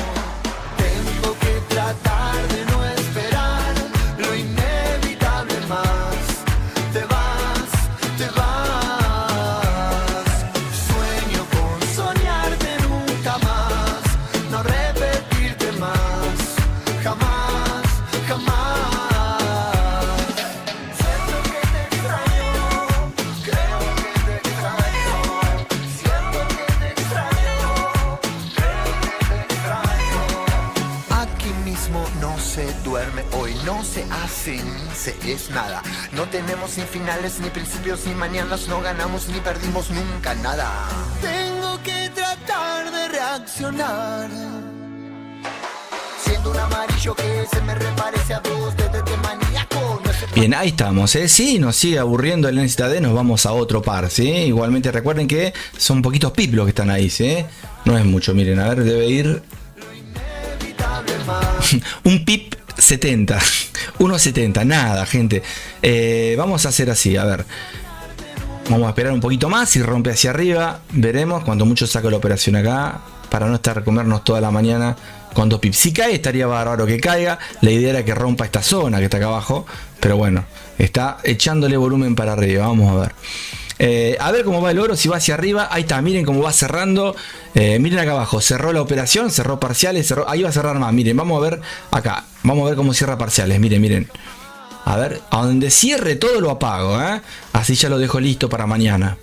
Tengo que tratar de no esperar lo inevitable más. Te vas. Sueño con soñarte nunca más. No repetirte más. Jamás. Siento que te extraño. Creo que te extraño. Siento que te extraño. Creo que te extraño. Aquí mismo no se duerme, hoy no se hace ni se es nada. No tenemos ni finales, ni principios, ni mañanas. No ganamos ni perdimos nunca nada. Tengo que tratar de reaccionar. Siendo un amarillo que se me reparece a vos. Desde maníaco, no sé. Bien, ahí estamos, Si nos sigue aburriendo el NZD, nos vamos a otro par, ¿sí? Igualmente recuerden que son poquitos pips los que están ahí, ¿sí? No es mucho, miren, a ver, debe ir... un pip 70, 1.70, nada, gente. Vamos a hacer así, a ver. Vamos a esperar un poquito más. Si rompe hacia arriba, veremos. Cuando mucho saco la operación acá, para no estar comernos toda la mañana con 2 pips. Si cae, estaría bárbaro que caiga. La idea era que rompa esta zona que está acá abajo, pero bueno, está echándole volumen para arriba. Vamos a ver. A ver cómo va el oro, si va hacia arriba. Ahí está, miren cómo va cerrando. Miren acá abajo, cerró la operación, cerró parciales, ahí va a cerrar más. Miren, vamos a ver acá, vamos a ver cómo cierra parciales. Miren. A ver, a donde cierre todo lo apago, así ya lo dejo listo para mañana.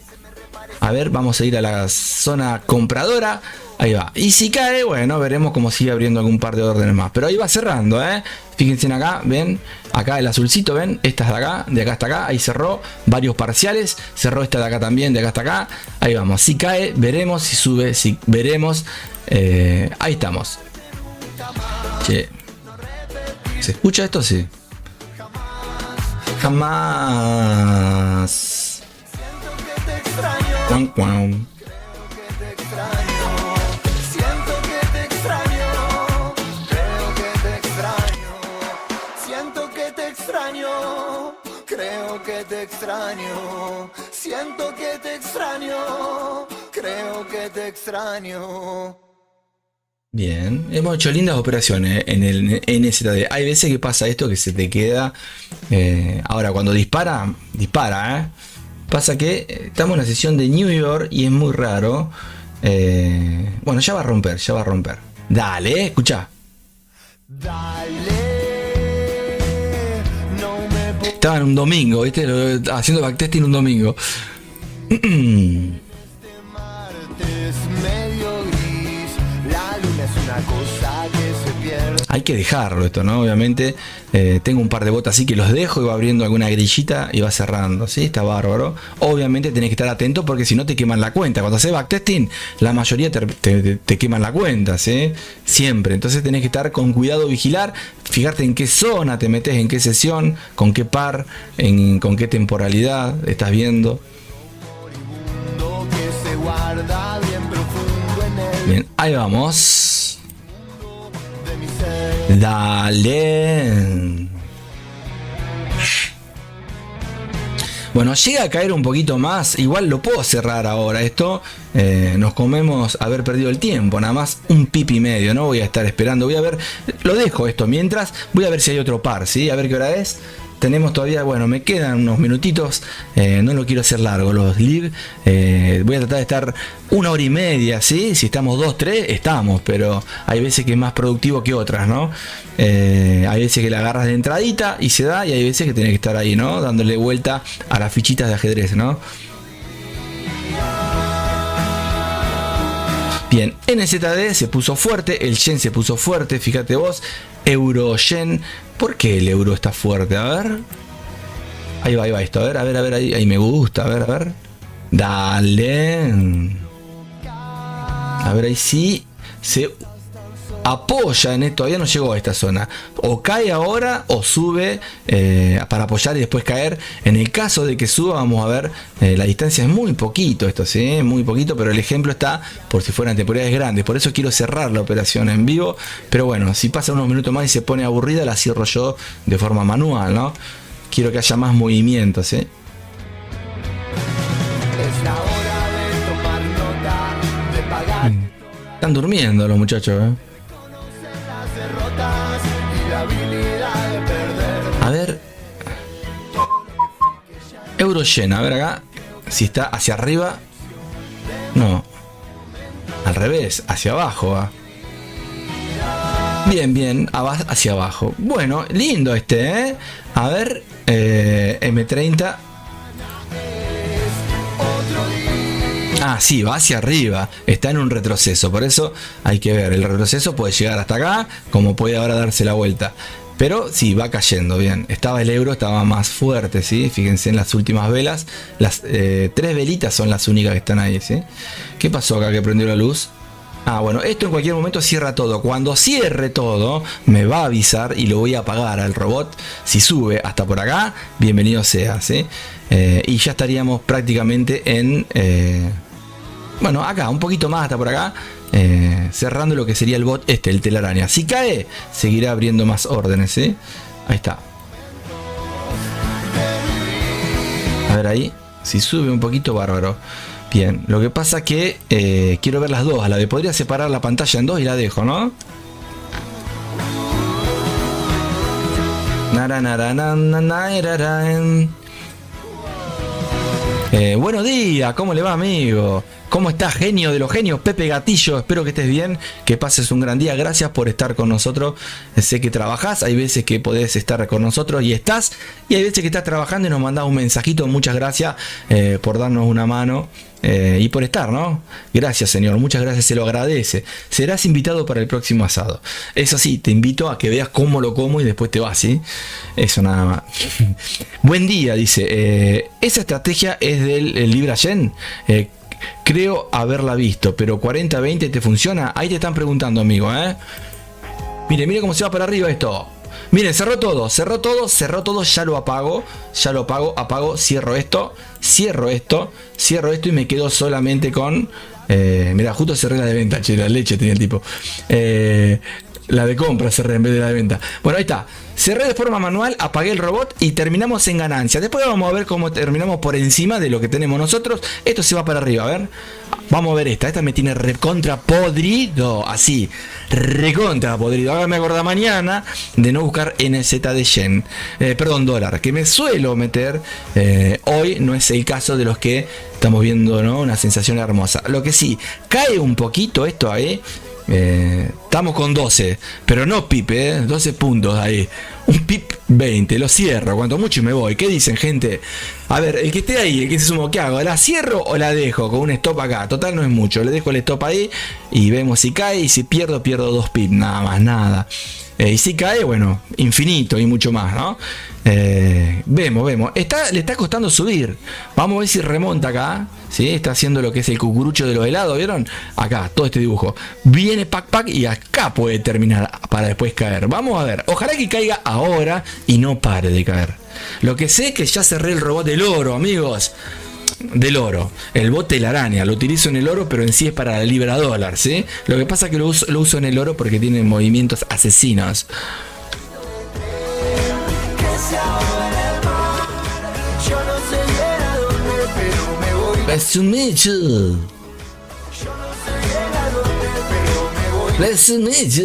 A ver, vamos a ir a la zona compradora. Ahí va. Y si cae, bueno, veremos cómo sigue abriendo algún par de órdenes más. Pero ahí va cerrando, Fíjense en acá, ven. Acá el azulcito, ven. Esta es de acá hasta acá. Ahí cerró varios parciales. Cerró esta de acá también, de acá hasta acá. Ahí vamos. Si cae, veremos. Si sube, veremos. Ahí estamos. Che. ¿Se escucha esto? Sí. Jamás. Cuan, cuan. Creo que te extraño, siento que te extraño, creo que te extraño. Bien, hemos hecho lindas operaciones en el NZD. Hay veces que pasa esto que se te queda. Ahora, cuando dispara. Pasa que estamos en una sesión de New York y es muy raro. Bueno, ya va a romper. Dale, escucha. Dale. Estaba en un domingo, ¿viste? Haciendo backtesting un domingo. Este martes medio gris, hay que dejarlo esto, ¿no? Obviamente tengo un par de botas así que los dejo y va abriendo alguna grillita y va cerrando, ¿sí? Está bárbaro. Obviamente tenés que estar atento porque si no te queman la cuenta. Cuando haces backtesting, la mayoría te queman la cuenta, ¿sí? Siempre. Entonces tenés que estar con cuidado, vigilar, fijarte en qué zona te metes, en qué sesión, con qué par, con qué temporalidad estás viendo. Que se guarda bien profundo en el Bien, ahí vamos. de mi ser. Dale. Bueno, llega a caer un poquito más. Igual lo puedo cerrar ahora. Esto nos comemos haber perdido el tiempo. Nada más un pipi medio. No voy a estar esperando. Voy a ver. Lo dejo esto mientras. Voy a ver si hay otro par. ¿Sí? A ver qué hora es. Tenemos todavía, bueno, me quedan unos minutitos, no lo quiero hacer largo, los live, voy a tratar de estar 1 hora y media, ¿sí? Si estamos 2, 3, estamos, pero hay veces que es más productivo que otras, ¿no? Hay veces que la agarras de entradita y se da, y hay veces que tenés que estar ahí, ¿no? Dándole vuelta a las fichitas de ajedrez, ¿no? Bien, NZD se puso fuerte, el yen se puso fuerte, fíjate vos, euro-yen, ¿por qué el euro está fuerte? A ver, ahí va esto, a ver, ahí me gusta, a ver, dale, a ver, ahí sí, se apoya en esto, todavía no llegó a esta zona, o cae ahora o sube para apoyar y después caer. En el caso de que suba, vamos a ver, la distancia es muy poquito esto, ¿sí? Muy poquito, pero el ejemplo está por si fueran temporalidades grandes, por eso quiero cerrar la operación en vivo, pero bueno, si pasa unos minutos más y se pone aburrida, la cierro yo de forma manual, ¿no? Quiero que haya más movimiento, ¿sí? Es la hora de tomar nota, de pagar Están durmiendo los muchachos, ¿eh? las derrotas y la habilidad de perder. A ver, euro-yen, a ver acá, si está hacia arriba, no, al revés, hacia abajo va. Bien, hacia abajo. Bueno, lindo este, ¿eh? A ver, M30. Ah, sí, va hacia arriba, está en un retroceso, por eso hay que ver, el retroceso puede llegar hasta acá, como puede ahora darse la vuelta. Pero sí, va cayendo bien. Estaba el euro, estaba más fuerte, ¿sí? Fíjense en las últimas velas. Las 3 velitas son las únicas que están ahí, ¿sí? ¿Qué pasó acá que prendió la luz? Ah, bueno, esto en cualquier momento cierra todo. Cuando cierre todo, me va a avisar y lo voy a apagar al robot. Si sube hasta por acá, bienvenido sea, ¿sí? Y ya estaríamos prácticamente en... bueno, acá, un poquito más hasta por acá. Cerrando lo que sería el bot el telaraña. Si cae, seguirá abriendo más órdenes, ¿sí? Ahí está. A ver ahí. Si sube un poquito, bárbaro. Bien, lo que pasa que quiero ver las dos. A la vez podría separar la pantalla en dos y la dejo, ¿no? Buenos días, ¿cómo le va, amigo? ¿Cómo estás, genio de los genios? Pepe Gatillo, espero que estés bien, que pases un gran día. Gracias por estar con nosotros. Sé que trabajás, hay veces que podés estar con nosotros y estás, y hay veces que estás trabajando y nos mandás un mensajito. Muchas gracias por darnos una mano y por estar, ¿no? Gracias, señor, muchas gracias, se lo agradece. Serás invitado para el próximo asado. Eso sí, te invito a que veas cómo lo como y después te vas, ¿sí? Eso nada más. Buen día, dice. Esa estrategia es del Libra Yen. Creo haberla visto, pero 40-20 te funciona. Ahí te están preguntando, amigo, ¿eh? Mire cómo se va para arriba esto. Miren, cerró todo, ya lo apago, apago, cierro esto y me quedo solamente con... mira, justo cerré la de venta, che, la leche tenía el tipo. La de compra cerré en vez de la de venta. Bueno, ahí está. Cerré de forma manual, apagué el robot y terminamos en ganancia. Después vamos a ver cómo terminamos por encima de lo que tenemos nosotros. Esto se va para arriba, a ver. Vamos a ver esta. Esta me tiene recontra podrido. Así. Recontra podrido. Ahora me acuerdo mañana de no buscar NZ de yen. Perdón, dólar. Que me suelo meter. Hoy no es el caso de los que estamos viendo, ¿no? Una sensación hermosa. Lo que sí, cae un poquito esto ahí. Estamos con 12, pero no pip, 12 puntos ahí. Un pip 20, lo cierro, cuanto mucho y me voy. ¿Qué dicen, gente? A ver, el que esté ahí, el que se sumó, ¿qué hago? ¿La cierro o la dejo con un stop acá? Total no es mucho, le dejo el stop ahí y vemos si cae, y si pierdo 2 pip, nada más, nada. Y si cae, bueno, infinito y mucho más, ¿no? Vemos. Le está costando subir. Vamos a ver si remonta acá. ¿Sí? Está haciendo lo que es el cucurucho de los helados, ¿vieron? Acá, todo este dibujo. Viene pac y acá puede terminar para después caer. Vamos a ver. Ojalá que caiga ahora y no pare de caer. Lo que sé es que ya cerré el robot del oro, amigos. Del oro, el bot de la araña, lo utilizo en el oro, pero en sí es para la libra dólar, ¿sí? Lo que pasa es que lo uso en el oro porque tiene movimientos asesinos. Es un hecho. Es un hecho.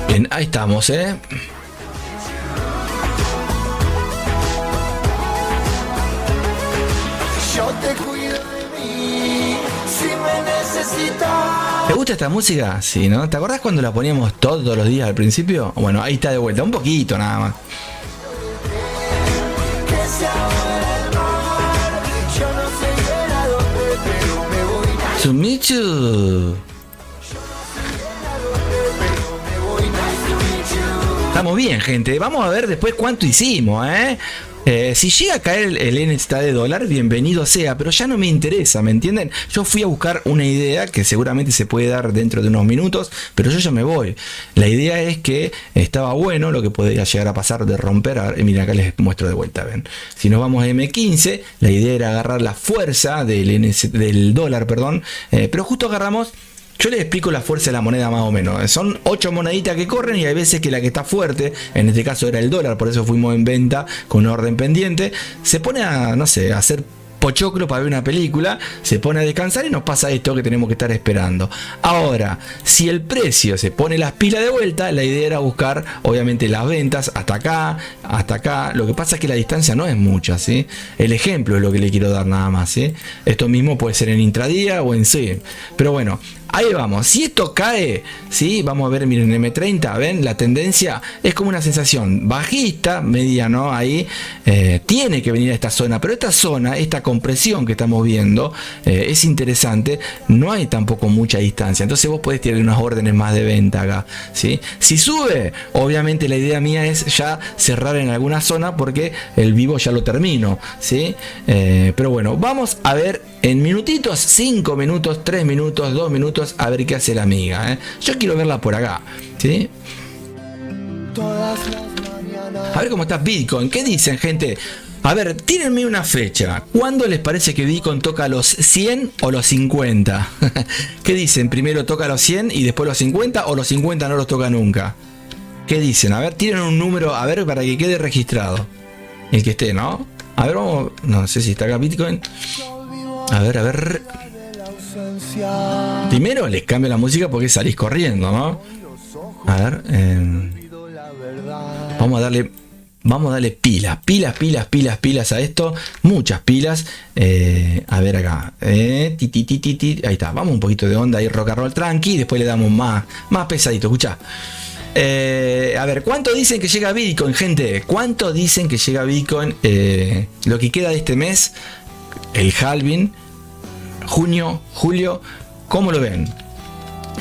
Bien, ahí estamos, ¿eh? Yo te cuido de mí, si me necesitas. ¿Te gusta esta música? Sí, ¿no? ¿Te acordás cuando la poníamos todos los días al principio? Bueno, ahí está de vuelta, un poquito nada más. Que se ahogue el mar, yo no sé bien a dónde, pero me voy. Sumichu. Estamos bien, gente. Vamos a ver después cuánto hicimos, ¿eh? Si llega a caer el NZ de dólar, bienvenido sea, pero ya no me interesa, ¿me entienden? Yo fui a buscar una idea que seguramente se puede dar dentro de unos minutos, pero yo ya me voy. La idea es que estaba bueno lo que podría llegar a pasar de romper. A ver, miren, acá les muestro de vuelta, ven. Si nos vamos a M15, la idea era agarrar la fuerza del dólar, perdón, pero justo agarramos. Yo les explico la fuerza de la moneda más o menos. Son 8 moneditas que corren y hay veces que la que está fuerte, en este caso era el dólar, por eso fuimos en venta con orden pendiente, se pone a, no sé, a hacer pochoclo para ver una película, se pone a descansar y nos pasa esto que tenemos que estar esperando. Ahora, si el precio se pone las pilas de vuelta, la idea era buscar obviamente las ventas hasta acá. Lo que pasa es que la distancia no es mucha, ¿sí? El ejemplo es lo que le quiero dar nada más, ¿sí? Esto mismo puede ser en intradía o en sí, pero bueno. Ahí vamos, si esto cae, ¿sí? Vamos a ver, miren, M30, ven, la tendencia es como una sensación bajista, media, ¿no? Ahí tiene que venir a esta zona, pero esta zona, esta compresión que estamos viendo, es interesante, no hay tampoco mucha distancia, entonces vos podés tirar unas órdenes más de venta acá, ¿sí? Si sube, obviamente la idea mía es ya cerrar en alguna zona porque el vivo ya lo termino, ¿sí? Pero bueno, vamos a ver en minutitos, 5 minutos, 3 minutos, 2 minutos, a ver qué hace la amiga, ¿eh? Yo quiero verla por acá, ¿sí? A ver cómo está Bitcoin. ¿Qué dicen, gente? A ver, tírenme una fecha. ¿Cuándo les parece que Bitcoin toca los 100 o los 50? ¿Qué dicen? ¿Primero toca los 100 y después los 50 o los 50 no los toca nunca? ¿Qué dicen? A ver, tiren un número, a ver, para que quede registrado. El que esté, ¿no? A ver, vamos. No sé si está acá Bitcoin. A ver. Primero les cambio la música porque salís corriendo, ¿no? A ver, vamos a darle pilas a esto, muchas pilas. A ver acá, ahí está, vamos un poquito de onda ahí, rock and roll tranqui, y después le damos más pesadito, escuchá. A ver, ¿cuánto dicen que llega Bitcoin, gente? ¿Cuánto dicen que llega Bitcoin lo que queda de este mes? El halving, junio, julio, ¿cómo lo ven?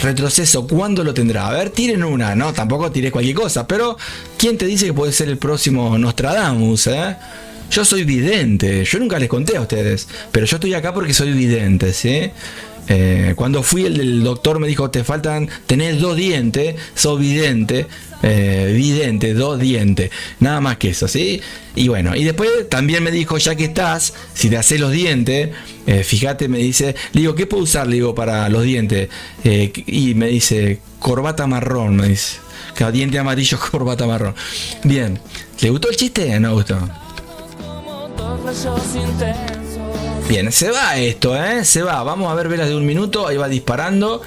Retroceso, ¿cuándo lo tendrá? A ver, tiren una, no, tampoco tires cualquier cosa, pero ¿quién te dice que puede ser el próximo Nostradamus, Yo soy vidente, yo nunca les conté a ustedes, pero yo estoy acá porque soy vidente, ¿sí? Cuando fui el doctor me dijo, tenés 2 dientes, sos vidente, vidente, 2 dientes, nada más que eso, ¿sí? Y bueno, y después también me dijo, ya que estás, si te haces los dientes, fíjate, me dice, le digo, ¿qué puedo usar? Le digo, para los dientes, y me dice, corbata marrón, me dice, claro, diente amarillo, corbata marrón. Bien, ¿le gustó el chiste? No gustó. Bien, se va esto, se va. Vamos a ver velas de 1 minuto. Ahí va disparando.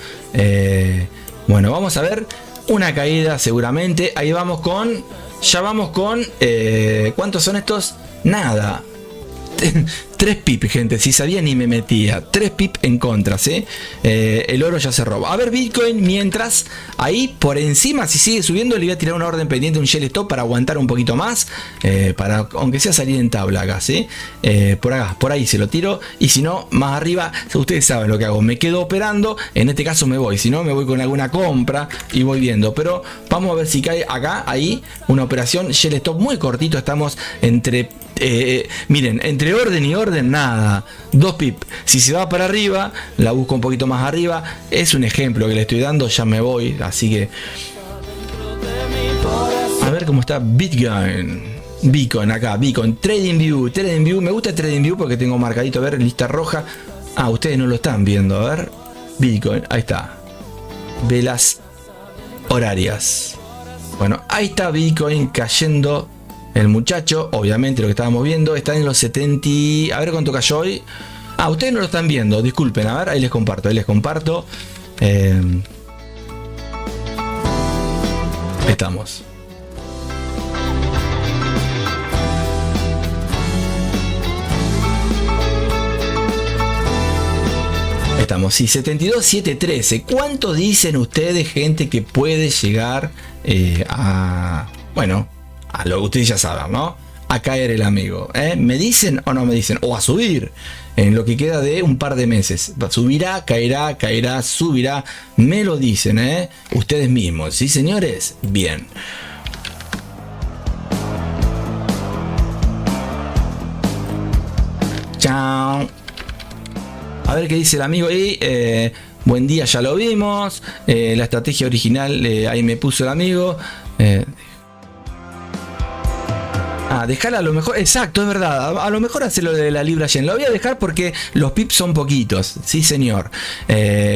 Bueno, vamos a ver una caída seguramente. Ahí vamos con... Ya vamos con... ¿cuántos son estos? Nada. 3 pip, gente. Si sabía ni me metía. 3 pip en contra, ¿sí? El oro ya se roba. A ver, Bitcoin, mientras ahí por encima, si sigue subiendo, le voy a tirar una orden pendiente, un shell stop para aguantar un poquito más. Para, aunque sea salir en tabla acá, ¿sí? Por acá, por ahí se lo tiro. Y si no, más arriba, ustedes saben lo que hago. Me quedo operando. En este caso me voy. Si no, me voy con alguna compra y voy viendo. Pero vamos a ver si cae acá, ahí, una operación. Shell stop muy cortito. Estamos entre... miren, entre orden y orden, nada. 2 pip. Si se va para arriba, la busco un poquito más arriba. Es un ejemplo que le estoy dando. Ya me voy. Así que... a ver cómo está Bitcoin. Bitcoin acá, Bitcoin. TradingView. Me gusta TradingView porque tengo marcadito, a ver, lista roja. Ah, ustedes no lo están viendo, a ver. Bitcoin, ahí está. Velas horarias. Bueno, ahí está Bitcoin cayendo. El muchacho, obviamente lo que estábamos viendo, está en los 70. A ver cuánto cayó hoy. Ah, ustedes no lo están viendo, disculpen, a ver, ahí les comparto. Ahí estamos. Estamos, sí, 72.713. ¿Cuánto dicen ustedes, gente, que puede llegar a... bueno, a lo que ustedes ya saben, ¿no? A caer el amigo. ¿Me dicen o no me dicen? O a subir en lo que queda de un par de meses. Subirá, caerá, subirá. Me lo dicen, ustedes mismos. ¿Sí, señores? Bien. Chao. A ver qué dice el amigo ahí. Buen día, ya lo vimos. La estrategia original, ahí me puso el amigo. Dejarla a lo mejor, exacto, es verdad. A lo mejor hace lo de la libra yen. Lo voy a dejar porque los pips son poquitos. Sí, señor.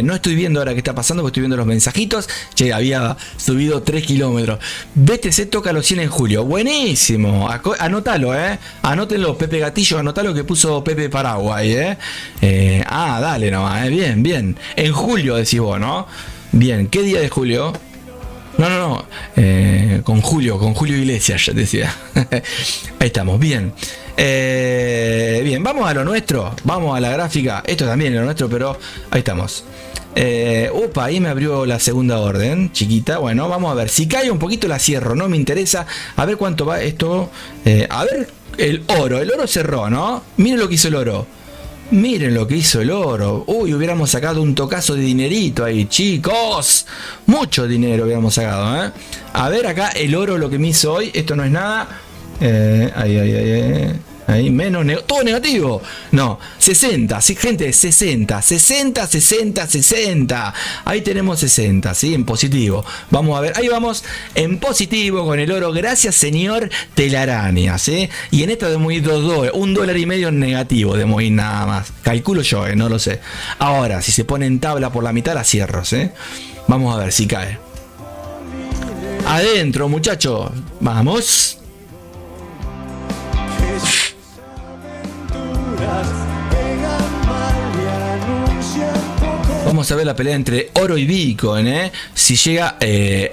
No estoy viendo ahora qué está pasando porque estoy viendo los mensajitos. Che, había subido 3 kilómetros. BTC toca los 100 en julio. Buenísimo. Anótalo, Anótenlo, Pepe Gatillo. Anótalo que puso Pepe Paraguay, dale nomás, bien. En julio decís vos, ¿no? Bien, ¿qué día de julio? No. Con Julio Iglesias, ya decía. Ahí estamos, bien. Bien, vamos a lo nuestro. Vamos a la gráfica. Esto también es lo nuestro, pero ahí estamos. Ahí me abrió la segunda orden, chiquita. Bueno, vamos a ver. Si cae un poquito la cierro, no me interesa. A ver cuánto va esto. A ver, el oro. El oro cerró, ¿no? Miren lo que hizo el oro. Miren lo que hizo el oro. Uy, hubiéramos sacado un tocazo de dinerito ahí, chicos. Mucho dinero hubiéramos sacado, A ver acá el oro, lo que me hizo hoy. Esto no es nada. Ahí menos, todo negativo. No, 60, sí, gente, 60. Ahí tenemos 60, ¿sí? En positivo. Vamos a ver, ahí vamos en positivo con el oro. Gracias, señor Telaraña, ¿sí? Y en esta debemos ir $1.50 en negativo, debemos ir nada más. Calculo yo, no lo sé. Ahora, si se pone en tabla por la mitad, la cierro, ¿sí? Vamos a ver si cae. Adentro, muchachos. Vamos. Vamos a ver la pelea entre oro y Bitcoin, Si llega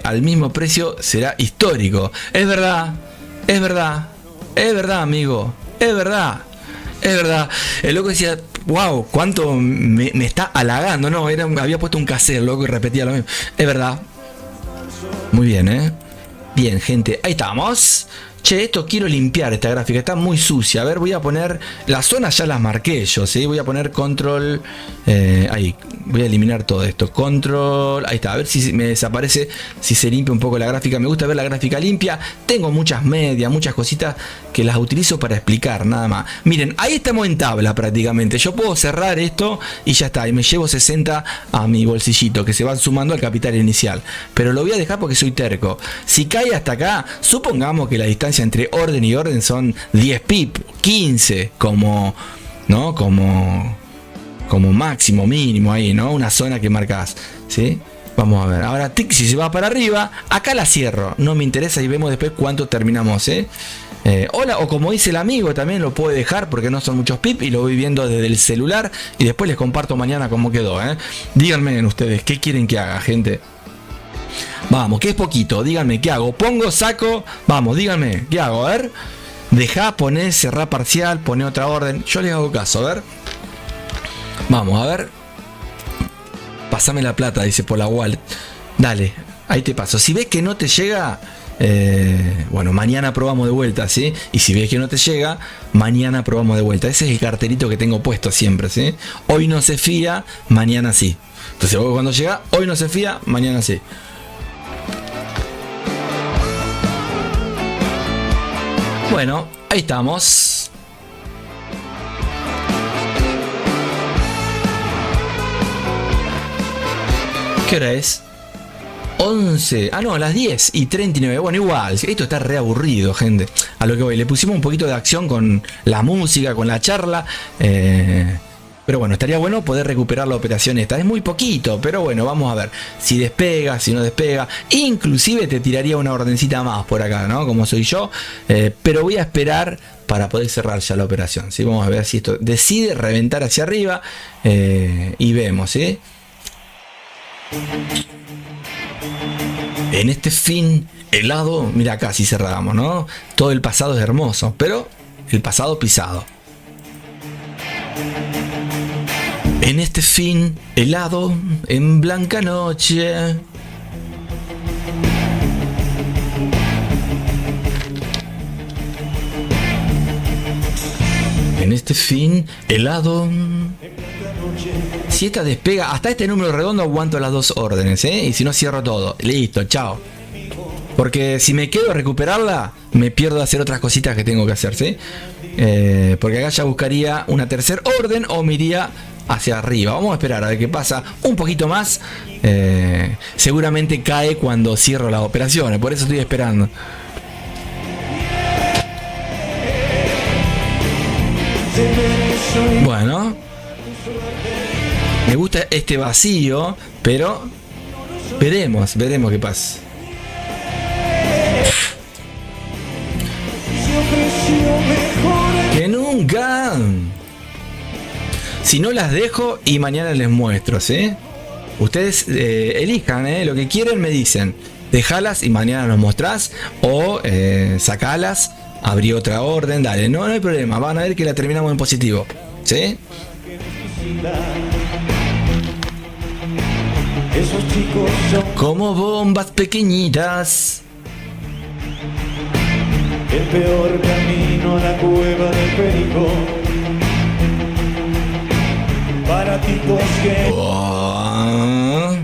al mismo precio será histórico. Es verdad, amigo. Es verdad. El loco decía, wow, cuánto me está halagando. No, había puesto un cassette, el loco, y repetía lo mismo. Es verdad. Muy bien, Bien, gente, ahí estamos. Che, esto quiero limpiar esta gráfica, está muy sucia. A ver, voy a poner... Las zonas ya las marqué yo, ¿sí? Voy a poner control... ahí, voy a eliminar todo esto. Control... Ahí está, a ver si me desaparece, si se limpia un poco la gráfica. Me gusta ver la gráfica limpia. Tengo muchas medias, muchas cositas que las utilizo para explicar, nada más. Miren, ahí estamos en tabla prácticamente. Yo puedo cerrar esto y ya está. Y me llevo 60 a mi bolsillito, que se van sumando al capital inicial. Pero lo voy a dejar porque soy terco. Si cae hasta acá, supongamos que la distancia entre orden y orden son 10 pip, 15 como máximo, mínimo ahí, ¿no? Una zona que marcas, ¿sí? Vamos a ver. Ahora, si se va para arriba, acá la cierro. No me interesa y vemos después cuánto terminamos, hola, o como dice el amigo, también lo puede dejar porque no son muchos pip y lo voy viendo desde el celular y después les comparto mañana cómo quedó, Díganme ustedes, ¿qué quieren que haga, gente? Vamos, que es poquito, díganme, ¿qué hago? Pongo, saco, vamos, díganme, ¿qué hago? A ver. Dejá, poné, cerrá parcial, poné otra orden. Yo les hago caso, a ver. Vamos, a ver. Pásame la plata, dice por la wallet. Dale, ahí te paso. Si ves que no te llega, bueno, mañana probamos de vuelta, ¿sí? Y si ves que no te llega, mañana probamos de vuelta. Ese es el cartelito que tengo puesto siempre, ¿sí? Hoy no se fía, mañana sí. Entonces vos cuando llega, hoy no se fía, mañana sí. Bueno, ahí estamos. ¿Qué hora es? 11. Ah, no, las 10:39. Bueno, igual, esto está re aburrido, gente. A lo que voy, le pusimos un poquito de acción con la música, con la charla. Pero bueno, estaría bueno poder recuperar la operación esta. Es muy poquito, pero bueno, vamos a ver si despega, si no despega. Inclusive te tiraría una ordencita más por acá, ¿no? Como soy yo. Pero voy a esperar para poder cerrar ya la operación, ¿sí? Vamos a ver si esto decide reventar hacia arriba. Y vemos, ¿sí? En este fin helado, mira acá si cerramos, ¿no? Todo el pasado es hermoso, pero el pasado pisado. En este fin helado, en blanca noche. En este fin helado. Si esta despega, hasta este número redondo aguanto las dos órdenes, ¿eh? Y si no cierro todo. Listo, chao. Porque si me quedo a recuperarla, me pierdo de hacer otras cositas que tengo que hacer, ¿sí? Porque acá ya buscaría una tercera orden o me iría hacia arriba. Vamos a esperar a ver qué pasa. Un poquito más. Seguramente cae cuando cierro las operaciones. Por eso estoy esperando. Bueno. Me gusta este vacío, pero veremos qué pasa. Que nunca. Si no las dejo y mañana les muestro, ¿sí? Ustedes elijan, lo que quieren me dicen. Dejalas y mañana nos mostrás. O sacalas, abrí otra orden, dale. No hay problema, van a ver que la terminamos en positivo, ¿sí? Esos chicos son como bombas pequeñitas. el peor camino a la cueva del perico. Para tipos que Oh.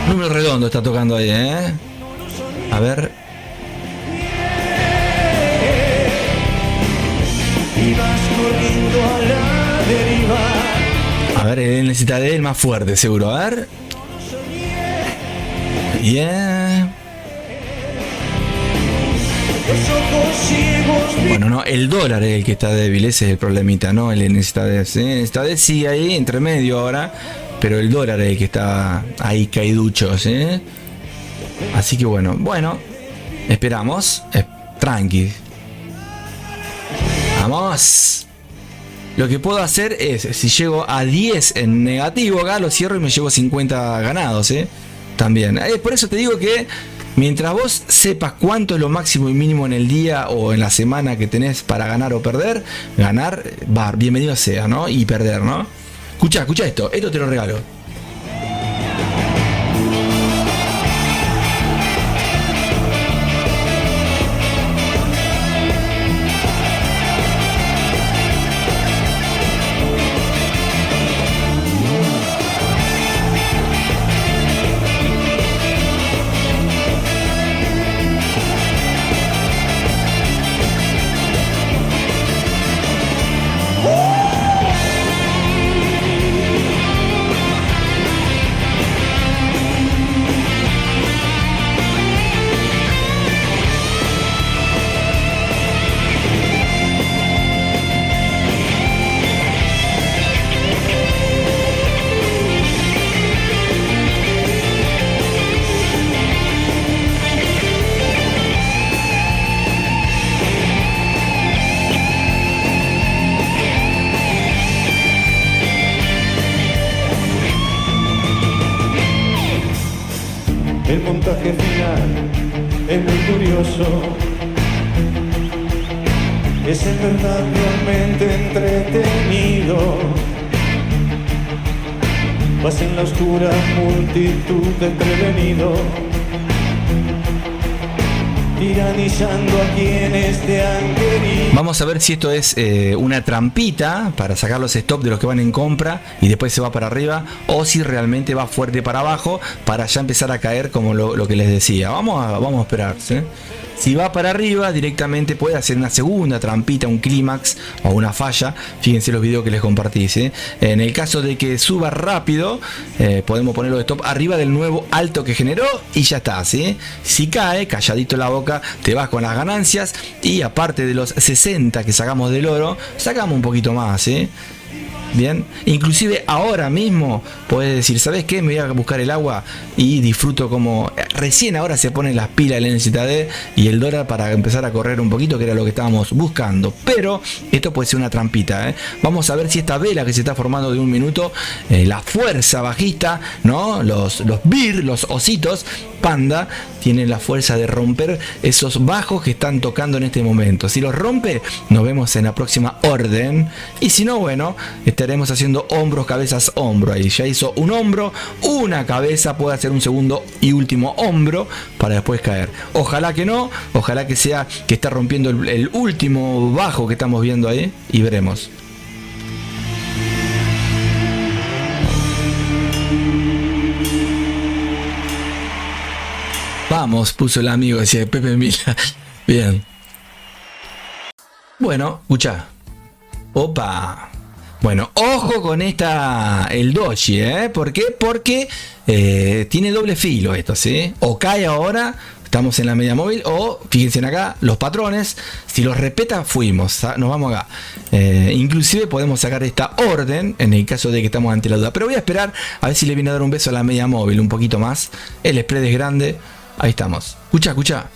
Número redondo está tocando ahí, ¿eh? A ver. y vas corriendo a la deriva. A ver, él necesita de él más fuerte, seguro. A ver. Yeah. Los ojos ciegos. Bueno, no, el dólar es el que está débil, ese es el problemita, ¿no? Él necesita de él, ¿sí? Necesita de él, sí, ahí, entre medio ahora. Pero el dólar es el que está ahí caiducho, ¿sí? Así que bueno, esperamos. Tranqui. Vamos. Lo que puedo hacer es, si llego a 10 en negativo acá, lo cierro y me llevo 50 ganados, ¿eh? También. Por eso te digo que mientras vos sepas cuánto es lo máximo y mínimo en el día o en la semana que tenés para ganar o perder, ganar, va, bienvenido sea, ¿no? Y perder, ¿no? Escucha esto te lo regalo. El montaje final es muy curioso. es en verdad realmente entretenido. Vas en la oscura multitud de prevenidos, tiranizando a quienes te han querido. Vamos a ver si esto es una trampita para sacar los stop de los que van en compra y después se va para arriba, o si realmente va fuerte para abajo para ya empezar a caer como lo que les decía. Vamos a esperar, ¿sí? Si va para arriba directamente puede hacer una segunda trampita, un clímax o una falla. Fíjense los videos que les compartí, ¿sí? En el caso de que suba rápido, podemos poner los stop arriba del nuevo alto que generó y ya está, ¿sí? Si cae, calladito la boca, te vas con las ganancias y aparte de los 60 que sacamos del oro, sacamos un poquito más, ¿sí? Bien, inclusive ahora mismo puedes decir, ¿sabes qué? Me voy a buscar el agua y disfruto como recién ahora se ponen las pilas el NZD y el dólar para empezar a correr un poquito, que era lo que estábamos buscando. Pero esto puede ser una trampita, ¿eh? Vamos a ver si esta vela que se está formando de un minuto, la fuerza bajista, ¿no? Los BIR, los ositos panda, tienen la fuerza de romper esos bajos que están tocando en este momento. Si los rompe, nos vemos en la próxima orden. Y si no, bueno, estaremos haciendo hombros, cabezas, hombro. Ahí ya hizo un hombro, una cabeza, puede hacer un segundo y último hombro para después caer. Ojalá que no, ojalá que sea que está rompiendo el último bajo que estamos viendo ahí y veremos. Vamos, puso el amigo, decía Pepe Mila. Bien. Bueno, escucha. Opa. Bueno, ojo con el doji, ¿eh? ¿Por qué? Porque tiene doble filo esto, ¿sí? O cae ahora, estamos en la media móvil, o fíjense en acá, los patrones, si los respeta, fuimos, nos vamos acá. Inclusive podemos sacar esta orden en el caso de que estamos ante la duda. Pero voy a esperar a ver si le viene a dar un beso a la media móvil, un poquito más. El spread es grande. Ahí estamos. Escucha.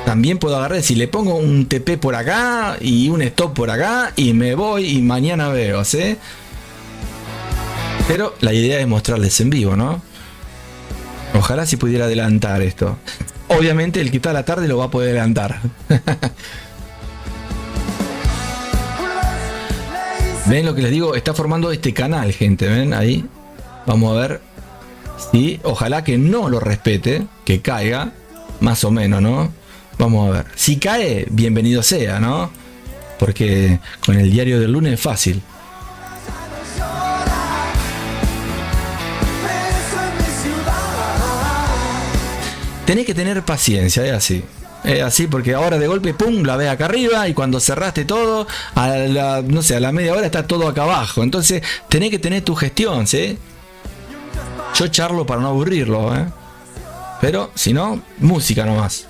También puedo agarrar, si le pongo un TP por acá y un stop por acá y me voy y mañana veo, ¿sí? Pero la idea es mostrarles en vivo, ¿no? Ojalá si pudiera adelantar esto. Obviamente el que está a la tarde lo va a poder adelantar. ¿Ven lo que les digo? Está formando este canal, gente, ¿ven? Ahí. Vamos a ver. Sí, ojalá que no lo respete, que caiga, más o menos, ¿no? Vamos a ver. Si cae, bienvenido sea, ¿no? Porque con el diario del lunes es fácil. Tenés que tener paciencia, es así. Es así porque ahora de golpe, pum, la ves acá arriba y cuando cerraste todo, a la media hora está todo acá abajo. Entonces, tenés que tener tu gestión, ¿sí? Yo charlo para no aburrirlo, ¿eh? Pero, si no, música nomás.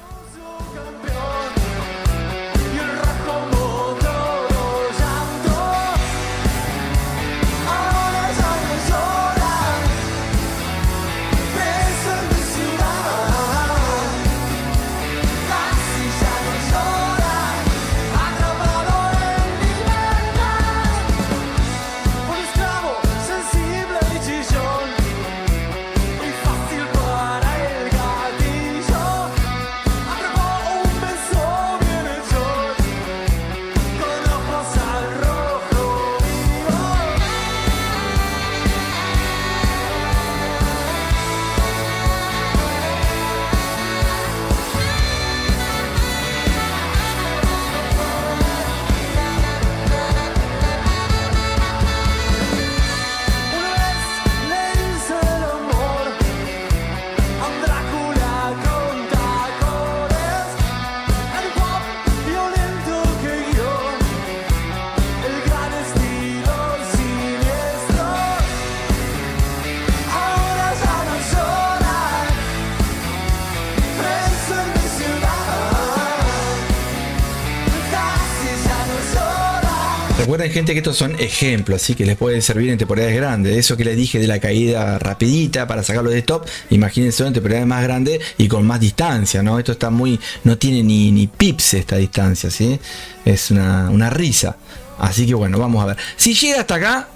Recuerden, gente, que estos son ejemplos, así que les puede servir en temporadas grandes. Eso que les dije de la caída rapidita para sacarlo de stop, imagínense en temporadas más grandes y con más distancia, ¿no? Esto está no tiene ni pips esta distancia, ¿sí? Es una risa. Así que bueno, vamos a ver. Si llega hasta acá,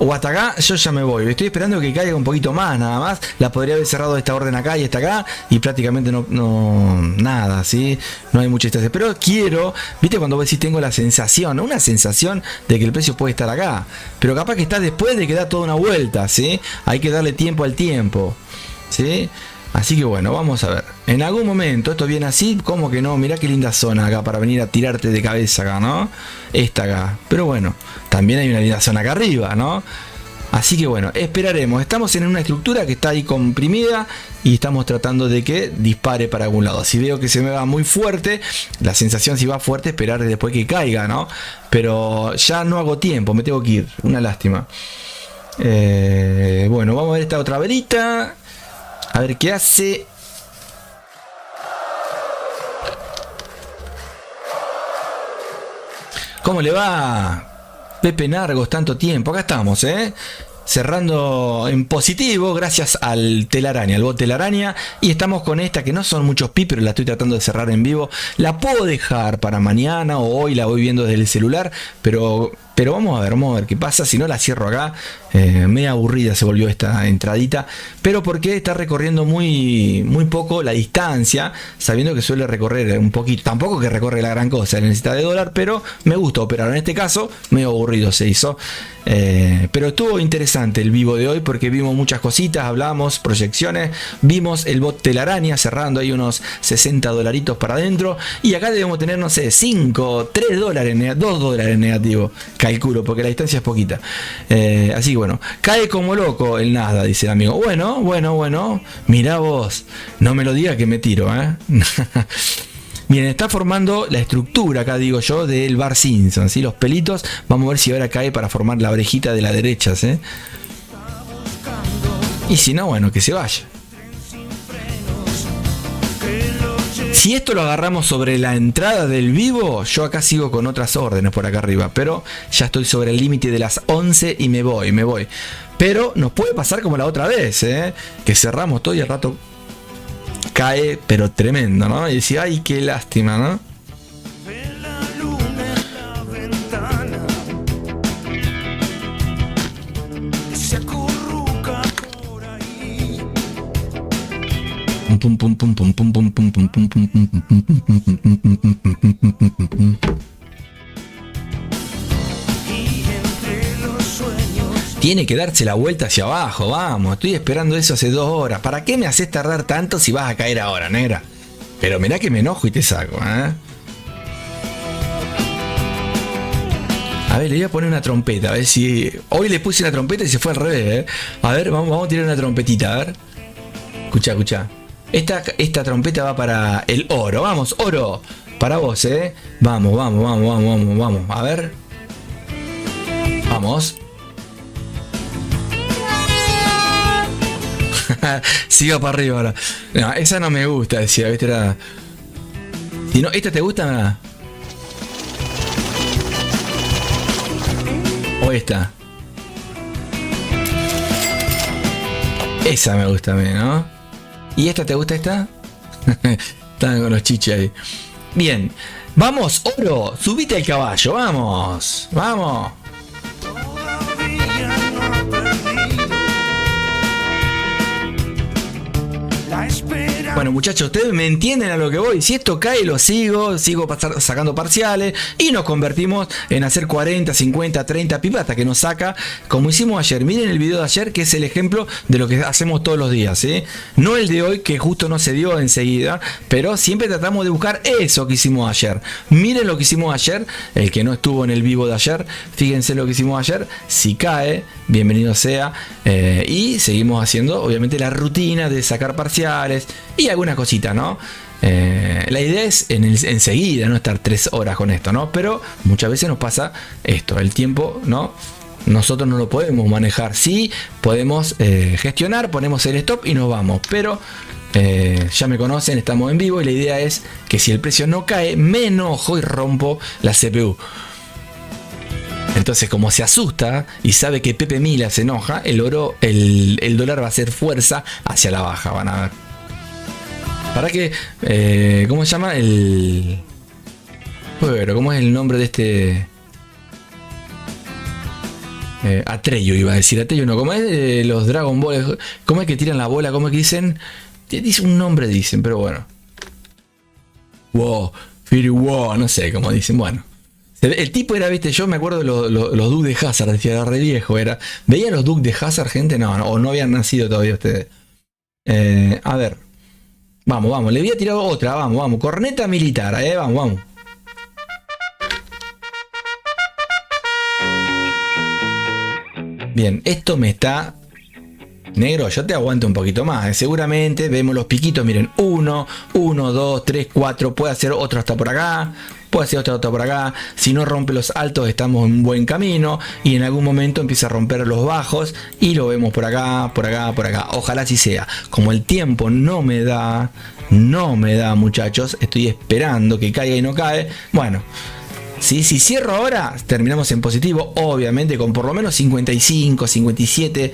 o hasta acá, yo ya me voy. Estoy esperando que caiga un poquito más, nada más. La podría haber cerrado esta orden acá y esta acá, y prácticamente no nada, ¿sí? No hay mucha distancia. Pero quiero, viste, cuando vos decís tengo la sensación, una sensación de que el precio puede estar acá, pero capaz que está después de que da toda una vuelta, ¿sí? Hay que darle tiempo al tiempo, ¿sí? Así que bueno, vamos a ver. En algún momento esto viene así, como que no, mirá qué linda zona acá para venir a tirarte de cabeza acá, ¿no? Esta acá. Pero bueno, también hay una linda zona acá arriba, ¿no? Así que bueno, esperaremos. Estamos en una estructura que está ahí comprimida y estamos tratando de que dispare para algún lado. Si veo que se me va muy fuerte, la sensación si va fuerte, esperar después que caiga, ¿no? Pero ya no hago tiempo, me tengo que ir. Una lástima. Bueno, vamos a ver esta otra velita. A ver qué hace. ¿Cómo le va? Pepe Nargos, tanto tiempo. Acá estamos, cerrando en positivo gracias al telaraña, al bot telaraña. Y estamos con esta que no son muchos pi, pero la estoy tratando de cerrar en vivo. La puedo dejar para mañana o hoy, la voy viendo desde el celular, pero vamos a ver qué pasa. Si no, la cierro acá. Media aburrida se volvió esta entradita, pero porque está recorriendo muy poco la distancia, sabiendo que suele recorrer un poquito, tampoco que recorre la gran cosa, necesita de dólar, pero me gusta operar. En este caso medio aburrido se hizo, pero estuvo interesante el vivo de hoy porque vimos muchas cositas, hablamos proyecciones, vimos el bot telaraña cerrando ahí unos 60 dolaritos para adentro, y acá debemos tener, no sé, 5, 3 dólares, 2 dólares negativo, calculo, porque la distancia es poquita. Así que bueno, cae como loco el Nasdaq, dice el amigo. Bueno, mirá vos, no me lo diga que me tiro, Bien, está formando la estructura, acá digo yo, del Bar Simpson, ¿sí? Los pelitos, vamos a ver si ahora cae para formar la orejita de la derecha, ¿sí? Y si no, bueno, que se vaya. Si esto lo agarramos sobre la entrada del vivo, yo acá sigo con otras órdenes por acá arriba, pero ya estoy sobre el límite de las 11 y me voy. Pero nos puede pasar como la otra vez, que cerramos todo y al rato cae, pero tremendo, ¿no? Y decía, ay, qué lástima, ¿no? Tiene que darse la vuelta hacia abajo, vamos, estoy esperando eso hace 2 horas. ¿Para qué me haces tardar tanto si vas a caer ahora, negra? Pero mirá que me enojo y te saco, A ver, le voy a poner una trompeta, a ver si... Hoy le puse una trompeta y se fue al revés, A ver, vamos a tirar una trompetita, a ver. Escucha. Esta trompeta va para el oro. Vamos, oro. Para vos, Vamos. A ver. Vamos. Siga para arriba ahora. No, esa no me gusta, decía, ¿viste? Si no, ¿esta te gusta? ¿O esta? Esa me gusta a mí, ¿no? ¿Y esta te gusta esta? Están con los chiches ahí. Bien. Vamos, oro. Subite al caballo. Vamos. Bueno, muchachos, ustedes me entienden a lo que voy. Si esto cae, lo sigo sacando parciales y nos convertimos en hacer 40, 50, 30 pipas hasta que nos saca, como hicimos ayer. Miren el video de ayer, que es el ejemplo de lo que hacemos todos los días, No el de hoy, que justo no se dio enseguida, pero siempre tratamos de buscar eso que hicimos ayer. Miren lo que hicimos ayer, el que no estuvo en el vivo de ayer, fíjense lo que hicimos ayer. Si cae, bienvenido sea, y seguimos haciendo obviamente la rutina de sacar parciales y alguna cosita, ¿no? La idea es enseguida no estar 3 horas con esto, ¿no? Pero muchas veces nos pasa esto, el tiempo, ¿no? Nosotros no lo podemos manejar. Sí, podemos gestionar, ponemos el stop y nos vamos, pero ya me conocen, estamos en vivo y la idea es que si el precio no cae, me enojo y rompo la CPU. Entonces, como se asusta y sabe que Pepe Mila se enoja, el dólar va a hacer fuerza hacia la baja, van a ver. Para que, ¿cómo se llama? Bueno, ¿cómo es el nombre de este? Atreyu iba a decir, Atreyu no, ¿cómo es los Dragon Ball? ¿Cómo es que tiran la bola? ¿Cómo es que dicen? Dice un nombre, dicen, pero bueno. Wow, Fury Wow, no sé cómo dicen, bueno. El tipo era, viste, yo me acuerdo de los Duques de Hazard, decía, era re viejo, era. ¿Veía los Duques de Hazard, gente? No, o no habían nacido todavía ustedes. A ver. Vamos, le voy a tirar otra, vamos. Corneta militar, vamos. Bien, esto me está... Negro, yo te aguanto un poquito más. Seguramente vemos los piquitos, miren, 1, 2, 3, 4. Puede hacer otro hasta por acá. Puede hacer otro hasta por acá. Si no rompe los altos, estamos en un buen camino. Y en algún momento empieza a romper los bajos. Y lo vemos por acá. Ojalá así sea. Como el tiempo no me da, muchachos. Estoy esperando que caiga y no cae. Bueno. Si cierro ahora, terminamos en positivo, obviamente con por lo menos 55, 57.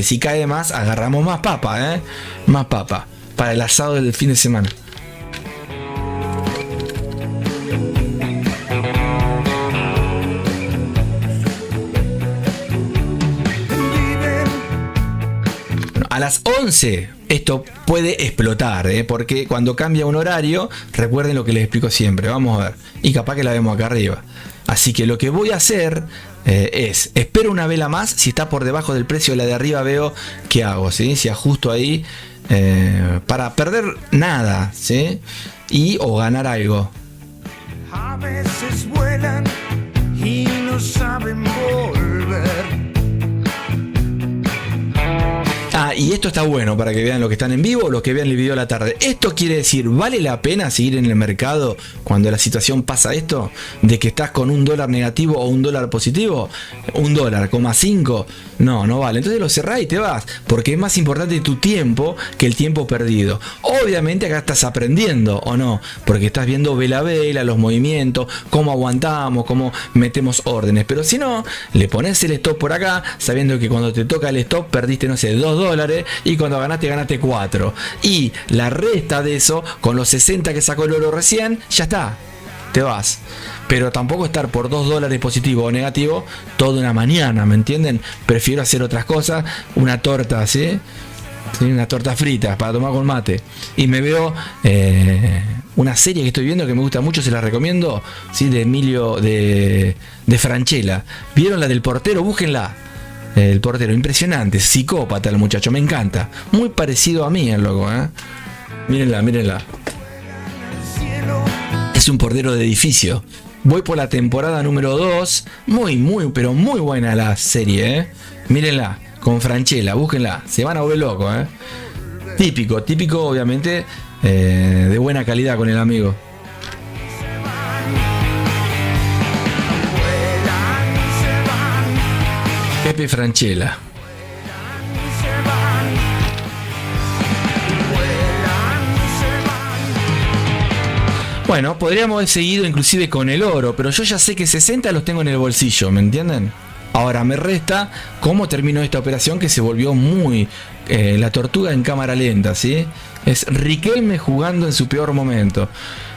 Si cae más, agarramos más papa, más papa para el asado del fin de semana. A las 11 esto puede explotar, porque cuando cambia un horario, recuerden lo que les explico siempre, vamos a ver, y capaz que la vemos acá arriba. Así que lo que voy a hacer es, espero una vela más, si está por debajo del precio de la de arriba veo qué hago, ¿sí? Si ajusto ahí para perder nada, ¿sí? O ganar algo. A veces vuelan y no saben volver. Y esto está bueno para que vean lo que están en vivo o los que vean el video a la tarde. Esto quiere decir, ¿vale la pena seguir en el mercado cuando la situación pasa esto? De que estás con un dólar negativo o un dólar positivo, $1,5. No vale. Entonces lo cerrás y te vas, porque es más importante tu tiempo que el tiempo perdido. Obviamente acá estás aprendiendo, ¿o no? Porque estás viendo vela a vela, los movimientos, cómo aguantamos, cómo metemos órdenes. Pero si no, le pones el stop por acá, sabiendo que cuando te toca el stop perdiste, no sé, $2, y cuando ganaste 4. Y la resta de eso, con los 60 que sacó el oro recién, ya está. Te vas. Pero tampoco estar por $2 positivo o negativo toda una mañana, ¿me entienden? Prefiero hacer otras cosas, una torta, ¿sí? Una torta frita para tomar con mate. Y me veo una serie que estoy viendo que me gusta mucho, se la recomiendo, ¿sí? De Emilio de Francella. ¿Vieron la del portero? Búsquenla. El portero, impresionante, psicópata el muchacho, me encanta. Muy parecido a mí el loco, Mírenla. Es un portero de edificio. Voy por la temporada número 2. Pero muy buena la serie, Mírenla, con Francella, búsquenla. Se van a volver locos, Típico, obviamente, de buena calidad con el amigo. Pepe Francella. Bueno, podríamos haber seguido inclusive con el oro, pero yo ya sé que 60 los tengo en el bolsillo, ¿me entienden? Ahora me resta cómo terminó esta operación que se volvió muy la tortuga en cámara lenta, ¿sí? Es Riquelme jugando en su peor momento.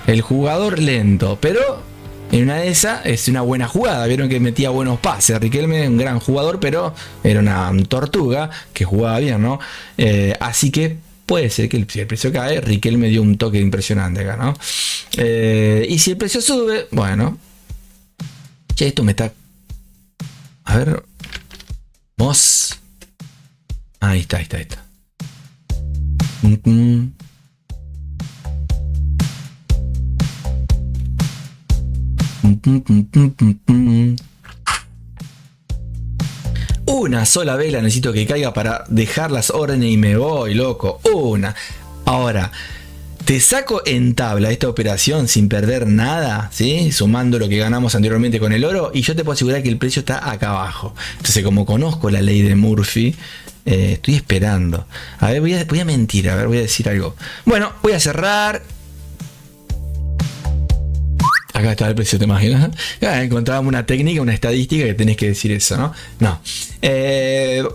El jugador lento, pero en una de esas es una buena jugada. Vieron que metía buenos pases. Riquelme, un gran jugador, pero era una tortuga que jugaba bien, ¿no? Así que puede ser que si el precio cae, Riquelme dio un toque impresionante acá, ¿no? Y si el precio sube, bueno. Che, esto me está... A ver. Vamos. Ahí está. Una sola vela necesito que caiga para dejar las órdenes y me voy, loco. Una. Ahora, te saco en tabla esta operación sin perder nada, ¿sí? Sumando lo que ganamos anteriormente con el oro, y yo te puedo asegurar que el precio está acá abajo. Entonces, como conozco la ley de Murphy, estoy esperando. A ver, voy a mentir, voy a decir algo. Bueno, voy a cerrar. Acá está el precio, ¿te imaginas? Encontrábamos una técnica, una estadística que tenés que decir eso, ¿no? No.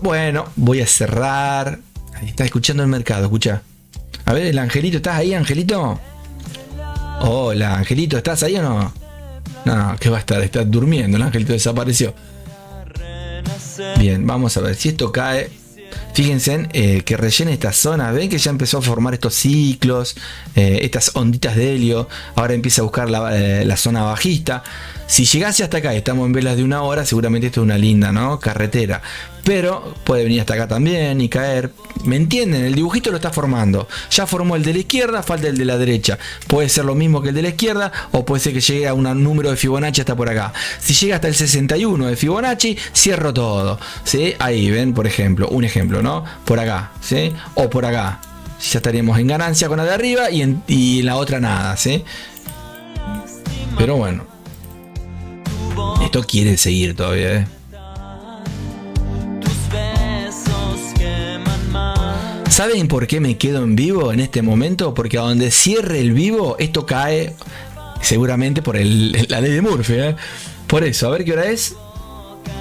Bueno, voy a cerrar. Ahí está escuchando el mercado, escucha. A ver, el Angelito, ¿estás ahí, Angelito? Hola, Angelito, ¿estás ahí o no? No, ¿qué va a estar? Está durmiendo, el Angelito desapareció. Bien, vamos a ver si esto cae. Fíjense que rellene esta zona. Ven que ya empezó a formar estos ciclos, estas onditas de helio. Ahora empieza a buscar la zona bajista. Si llegase hasta acá, estamos en velas de 1 hora, seguramente esto es una linda, ¿no?, carretera. Pero puede venir hasta acá también y caer. ¿Me entienden? El dibujito lo está formando. Ya formó el de la izquierda, falta el de la derecha. Puede ser lo mismo que el de la izquierda, o puede ser que llegue a un número de Fibonacci hasta por acá. Si llega hasta el 61 de Fibonacci, cierro todo, ¿sí? Ahí ven, por ejemplo, un ejemplo, ¿no? Por acá, ¿sí? O por acá. Ya estaríamos en ganancia con la de arriba y en la otra nada, ¿sí? Pero bueno, esto quiere seguir todavía, ¿eh? ¿Saben por qué me quedo en vivo en este momento? Porque a donde cierre el vivo, esto cae seguramente por la ley de Murphy, ¿eh? Por eso, a ver qué hora es.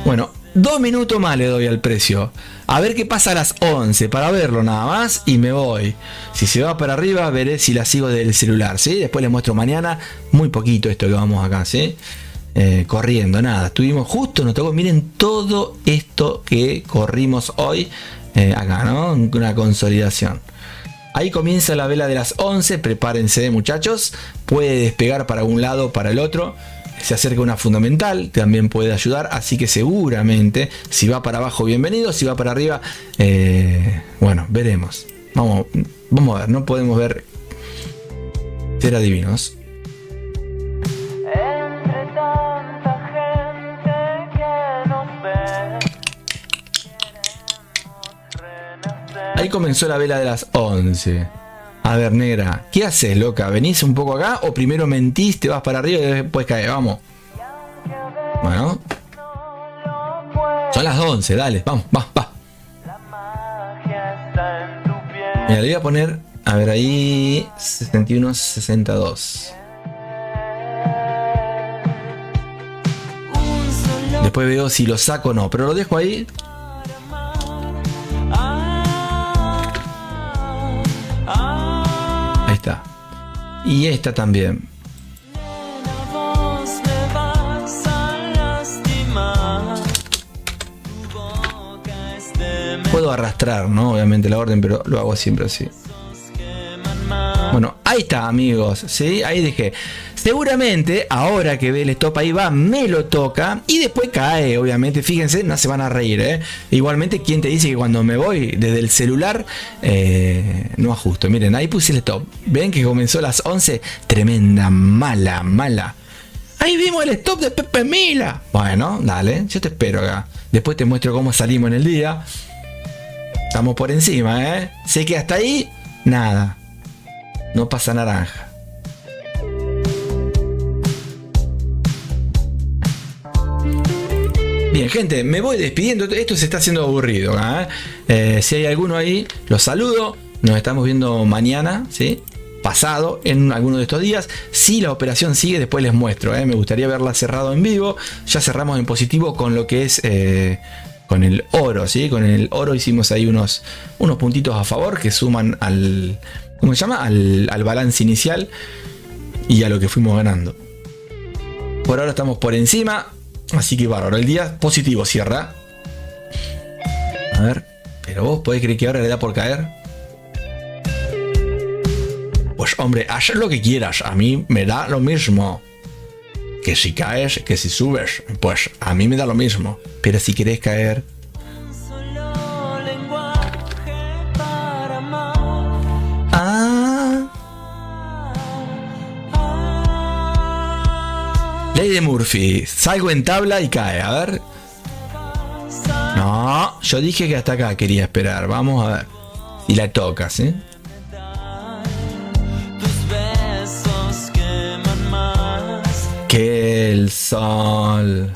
Bueno, 2 minutos más le doy al precio. A ver qué pasa a las 11 para verlo nada más y me voy. Si se va para arriba, veré si la sigo del celular, ¿sí? Después les muestro mañana, muy poquito esto que vamos acá, ¿sí? Corriendo, nada. Estuvimos justo, nos tocó, miren todo esto que corrimos hoy. Acá, ¿no? Una consolidación. Ahí comienza la vela de las 11. Prepárense, muchachos. Puede despegar para un lado, para el otro. Se acerca una fundamental, también puede ayudar. Así que seguramente, si va para abajo, bienvenido. Si va para arriba, bueno, veremos. Vamos a ver, no podemos ver. Ser adivinos. Ahí comenzó la vela de las 11. A ver, negra, ¿qué haces, loca? ¿Venís un poco acá o primero mentís, te vas para arriba y después caes? Vamos. Bueno. Son las 11, dale, vamos, va. Mira, le voy a poner, a ver ahí, 61, 62. Después veo si lo saco o no, pero lo dejo ahí. Ahí está. Y esta también. Puedo arrastrar, ¿no? Obviamente la orden, pero lo hago siempre así. Bueno, ahí está, amigos, ¿sí? Ahí dejé. Seguramente, ahora que ve el stop ahí va, me lo toca y después cae, obviamente. Fíjense, no se van a reír, ¿eh? Igualmente, ¿quién te dice que cuando me voy desde el celular no ajusto? Miren, ahí puse el stop. ¿Ven que comenzó a las 11? Tremenda, mala. Ahí vimos el stop de Pepe Mila. Bueno, dale, yo te espero acá. Después te muestro cómo salimos en el día. Estamos por encima, ¿eh? Sé que hasta ahí, nada. No pasa naranja. Bien, gente, me voy despidiendo. Esto se está haciendo aburrido, ¿eh? Si hay alguno ahí, los saludo. Nos estamos viendo mañana, ¿sí? Pasado, en alguno de estos días. Si la operación sigue, después les muestro, ¿eh? Me gustaría verla cerrado en vivo. Ya cerramos en positivo con lo que es... con el oro, ¿sí? Con el oro hicimos ahí unos puntitos a favor que suman al... ¿Cómo se llama? Al balance inicial y a lo que fuimos ganando. Por ahora estamos por encima. Así que bárbaro. El día positivo cierra. A ver. Pero vos podés creer que ahora le da por caer. Pues hombre, haz lo que quieras. A mí me da lo mismo. Que si caes, que si subes. Pues a mí me da lo mismo. Pero si querés caer... Ley de Murphy. Salgo en tabla y cae. A ver. No, yo dije que hasta acá quería esperar. Vamos a ver. Si la tocas, ¿eh? Que el sol.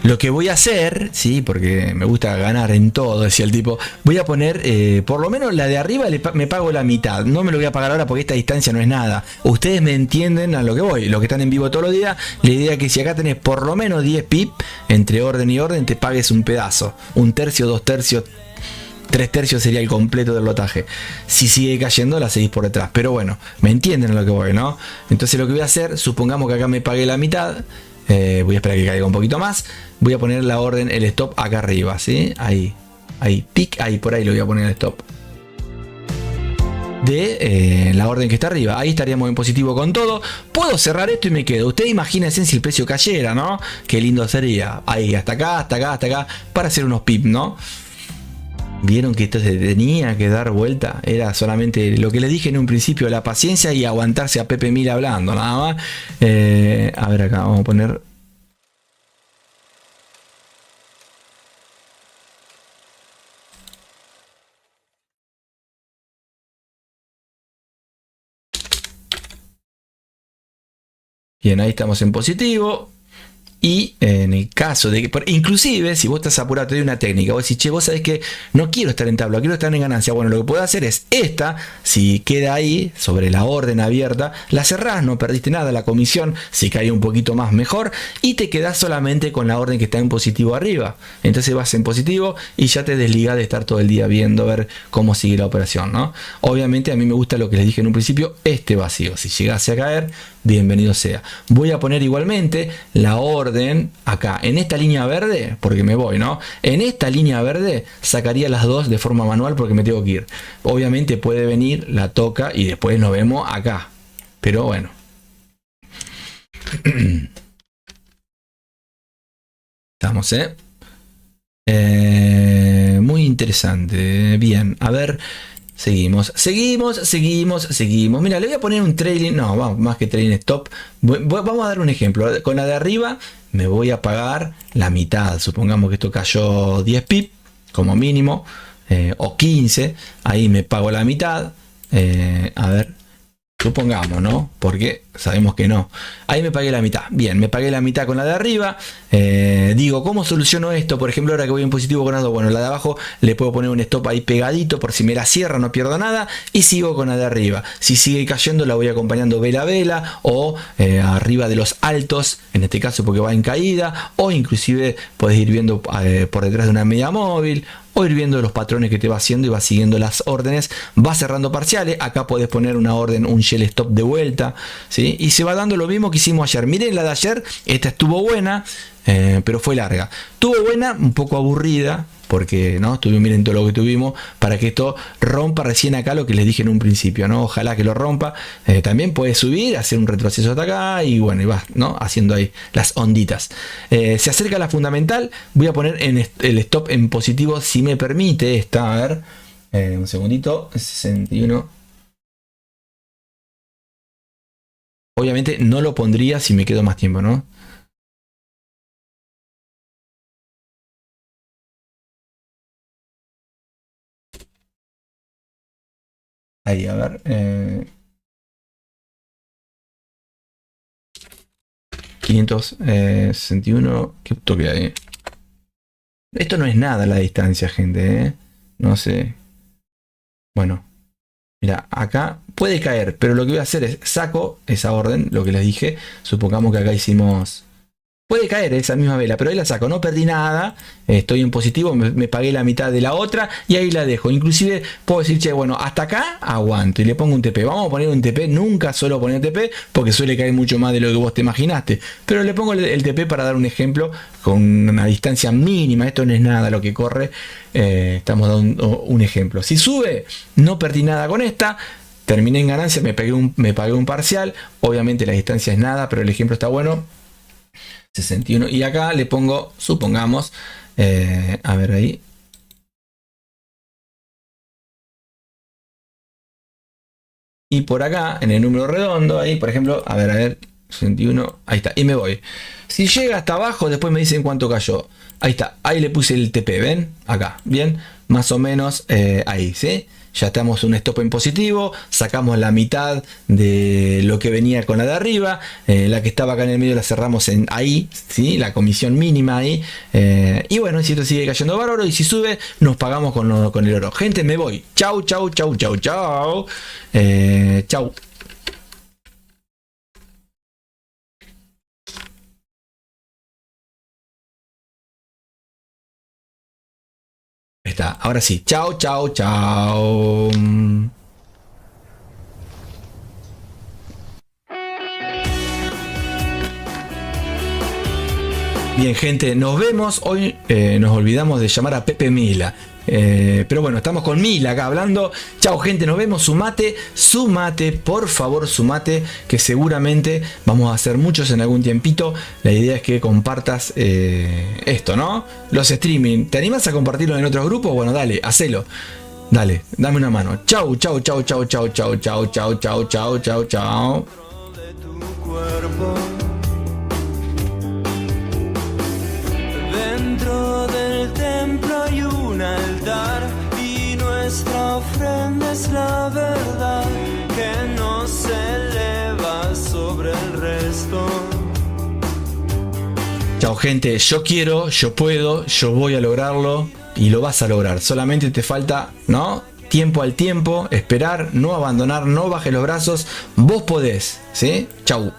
Lo que voy a hacer, sí, porque me gusta ganar en todo, decía el tipo, voy a poner, por lo menos la de arriba me pago la mitad. No me lo voy a pagar ahora porque esta distancia no es nada. Ustedes me entienden a lo que voy, los que están en vivo todos los días. La idea es que si acá tenés por lo menos 10 pip, entre orden y orden, te pagues un pedazo. Un tercio, 2 tercios, 3/3 sería el completo del lotaje. Si sigue cayendo, la seguís por detrás. Pero bueno, me entienden a lo que voy, ¿no? Entonces lo que voy a hacer, supongamos que acá me pagué la mitad. Voy a esperar que caiga un poquito más. Voy a poner la orden, el stop acá arriba, ¿sí? Ahí, pic, ahí, por ahí lo voy a poner el stop. De la orden que está arriba. Ahí estaríamos en positivo con todo. Puedo cerrar esto y me quedo. Ustedes imagínense si el precio cayera, ¿no? Qué lindo sería. Ahí, hasta acá, hasta acá, hasta acá. Para hacer unos pips, ¿no? Vieron que esto se tenía que dar vuelta. Era solamente lo que les dije en un principio, la paciencia y aguantarse a Pepe Mil hablando, nada más. A ver acá, vamos a poner. Bien, ahí estamos en positivo. Y en el caso de que, inclusive si vos estás apurado, te doy una técnica, vos decís, che, vos sabés que no quiero estar en tabla, quiero estar en ganancia. Bueno, lo que puedo hacer es esta, si queda ahí sobre la orden abierta, la cerrás, no perdiste nada, la comisión, si cae un poquito más mejor, y te quedás solamente con la orden que está en positivo arriba. Entonces vas en positivo y ya te desligás de estar todo el día viendo, ver cómo sigue la operación, ¿no? Obviamente a mí me gusta lo que les dije en un principio, este vacío, si llegase a caer, bienvenido sea. Voy a poner igualmente la orden acá, en esta línea verde, porque me voy, ¿no? En esta línea verde sacaría las dos de forma manual porque me tengo que ir. Obviamente puede venir, la toca y después nos vemos acá. Pero bueno. Estamos, muy interesante. Bien, a ver. Seguimos. Mira, le voy a poner un trailing. No, vamos, más que trailing stop. Vamos a dar un ejemplo. Con la de arriba me voy a pagar la mitad. Supongamos que esto cayó 10 pip como mínimo. O 15. Ahí me pago la mitad. A ver. Supongamos, ¿no? Porque sabemos que no. Ahí me pagué la mitad. Bien, me pagué la mitad con la de arriba. Digo, ¿cómo soluciono esto? Por ejemplo, ahora que voy en positivo con la 2, bueno, la de abajo le puedo poner un stop ahí pegadito por si me la cierra, no pierdo nada. Y sigo con la de arriba. Si sigue cayendo, la voy acompañando vela a vela o arriba de los altos, en este caso porque va en caída. O inclusive podés ir viendo por detrás de una media móvil. O ir viendo los patrones que te va haciendo y va siguiendo las órdenes, va cerrando parciales. Acá podés poner una orden, un shell stop de vuelta, ¿sí? Y se va dando lo mismo que hicimos ayer. Miren la de ayer, esta estuvo buena, pero fue larga. Estuvo buena, un poco aburrida, porque no miren todo lo que tuvimos para que esto rompa recién acá lo que les dije en un principio, ¿no? Ojalá que lo rompa. También puede subir, hacer un retroceso hasta acá y bueno, y va, ¿no? Haciendo ahí las onditas. Se acerca la fundamental, voy a poner el stop en positivo si me permite esta, a ver, un segundito, 61. Obviamente no lo pondría si me quedo más tiempo, ¿no? Ahí, a ver. 561. ¿Qué toque hay? Esto no es nada la distancia, gente, ¿eh? No sé. Bueno. Mira, acá puede caer, pero lo que voy a hacer es saco esa orden, lo que les dije. Supongamos que acá hicimos... Puede caer esa misma vela, pero ahí la saco, no perdí nada, estoy en positivo, me pagué la mitad de la otra y ahí la dejo. Inclusive puedo decir, che, bueno, hasta acá aguanto y le pongo un TP. Vamos a poner un TP, nunca suelo poner TP porque suele caer mucho más de lo que vos te imaginaste. Pero le pongo el TP para dar un ejemplo con una distancia mínima, esto no es nada lo que corre, estamos dando un ejemplo. Si sube, no perdí nada con esta. Terminé en ganancia, me pagué un parcial, obviamente la distancia es nada, pero el ejemplo está bueno. 61 y acá le pongo, supongamos, a ver ahí, y por acá en el número redondo ahí, por ejemplo, a ver, 61, ahí está, y me voy. Si llega hasta abajo, después me dicen cuánto cayó. Ahí está, ahí le puse el TP, ven, acá, bien, más o menos ahí, ¿sí? Ya estamos un stop en positivo, sacamos la mitad de lo que venía con la de arriba, la que estaba acá en el medio la cerramos en ahí, ¿sí? La comisión mínima ahí, y bueno, si esto sigue cayendo bárbaro y si sube, nos pagamos con el oro. Gente, me voy. Chau, chau, chau, chau, chau. Chau. está. Ahora sí. Chao, chao, chao. Bien, gente, nos vemos. Hoy nos olvidamos de llamar a Pepe Mila. Pero bueno, estamos con Mila acá hablando. Chao, gente, nos vemos. Sumate, por favor, sumate, que seguramente vamos a hacer muchos en algún tiempito. La idea es que compartas esto, ¿no? Los streaming. ¿Te animas a compartirlo en otros grupos? Bueno, dale, hacelo. Dale, dame una mano. Chau, chau, chau, chau, chau, chau, chau, chau, chau, chau, chau, chau. De tu cuerpo. Dentro del templo hay un altar y nuestra ofrenda es la verdad que no se eleva sobre el resto. Chao, gente, yo quiero, yo puedo, yo voy a lograrlo y lo vas a lograr. Solamente te falta, ¿no? Tiempo al tiempo, esperar, no abandonar, no bajes los brazos. Vos podés, ¿sí? Chau.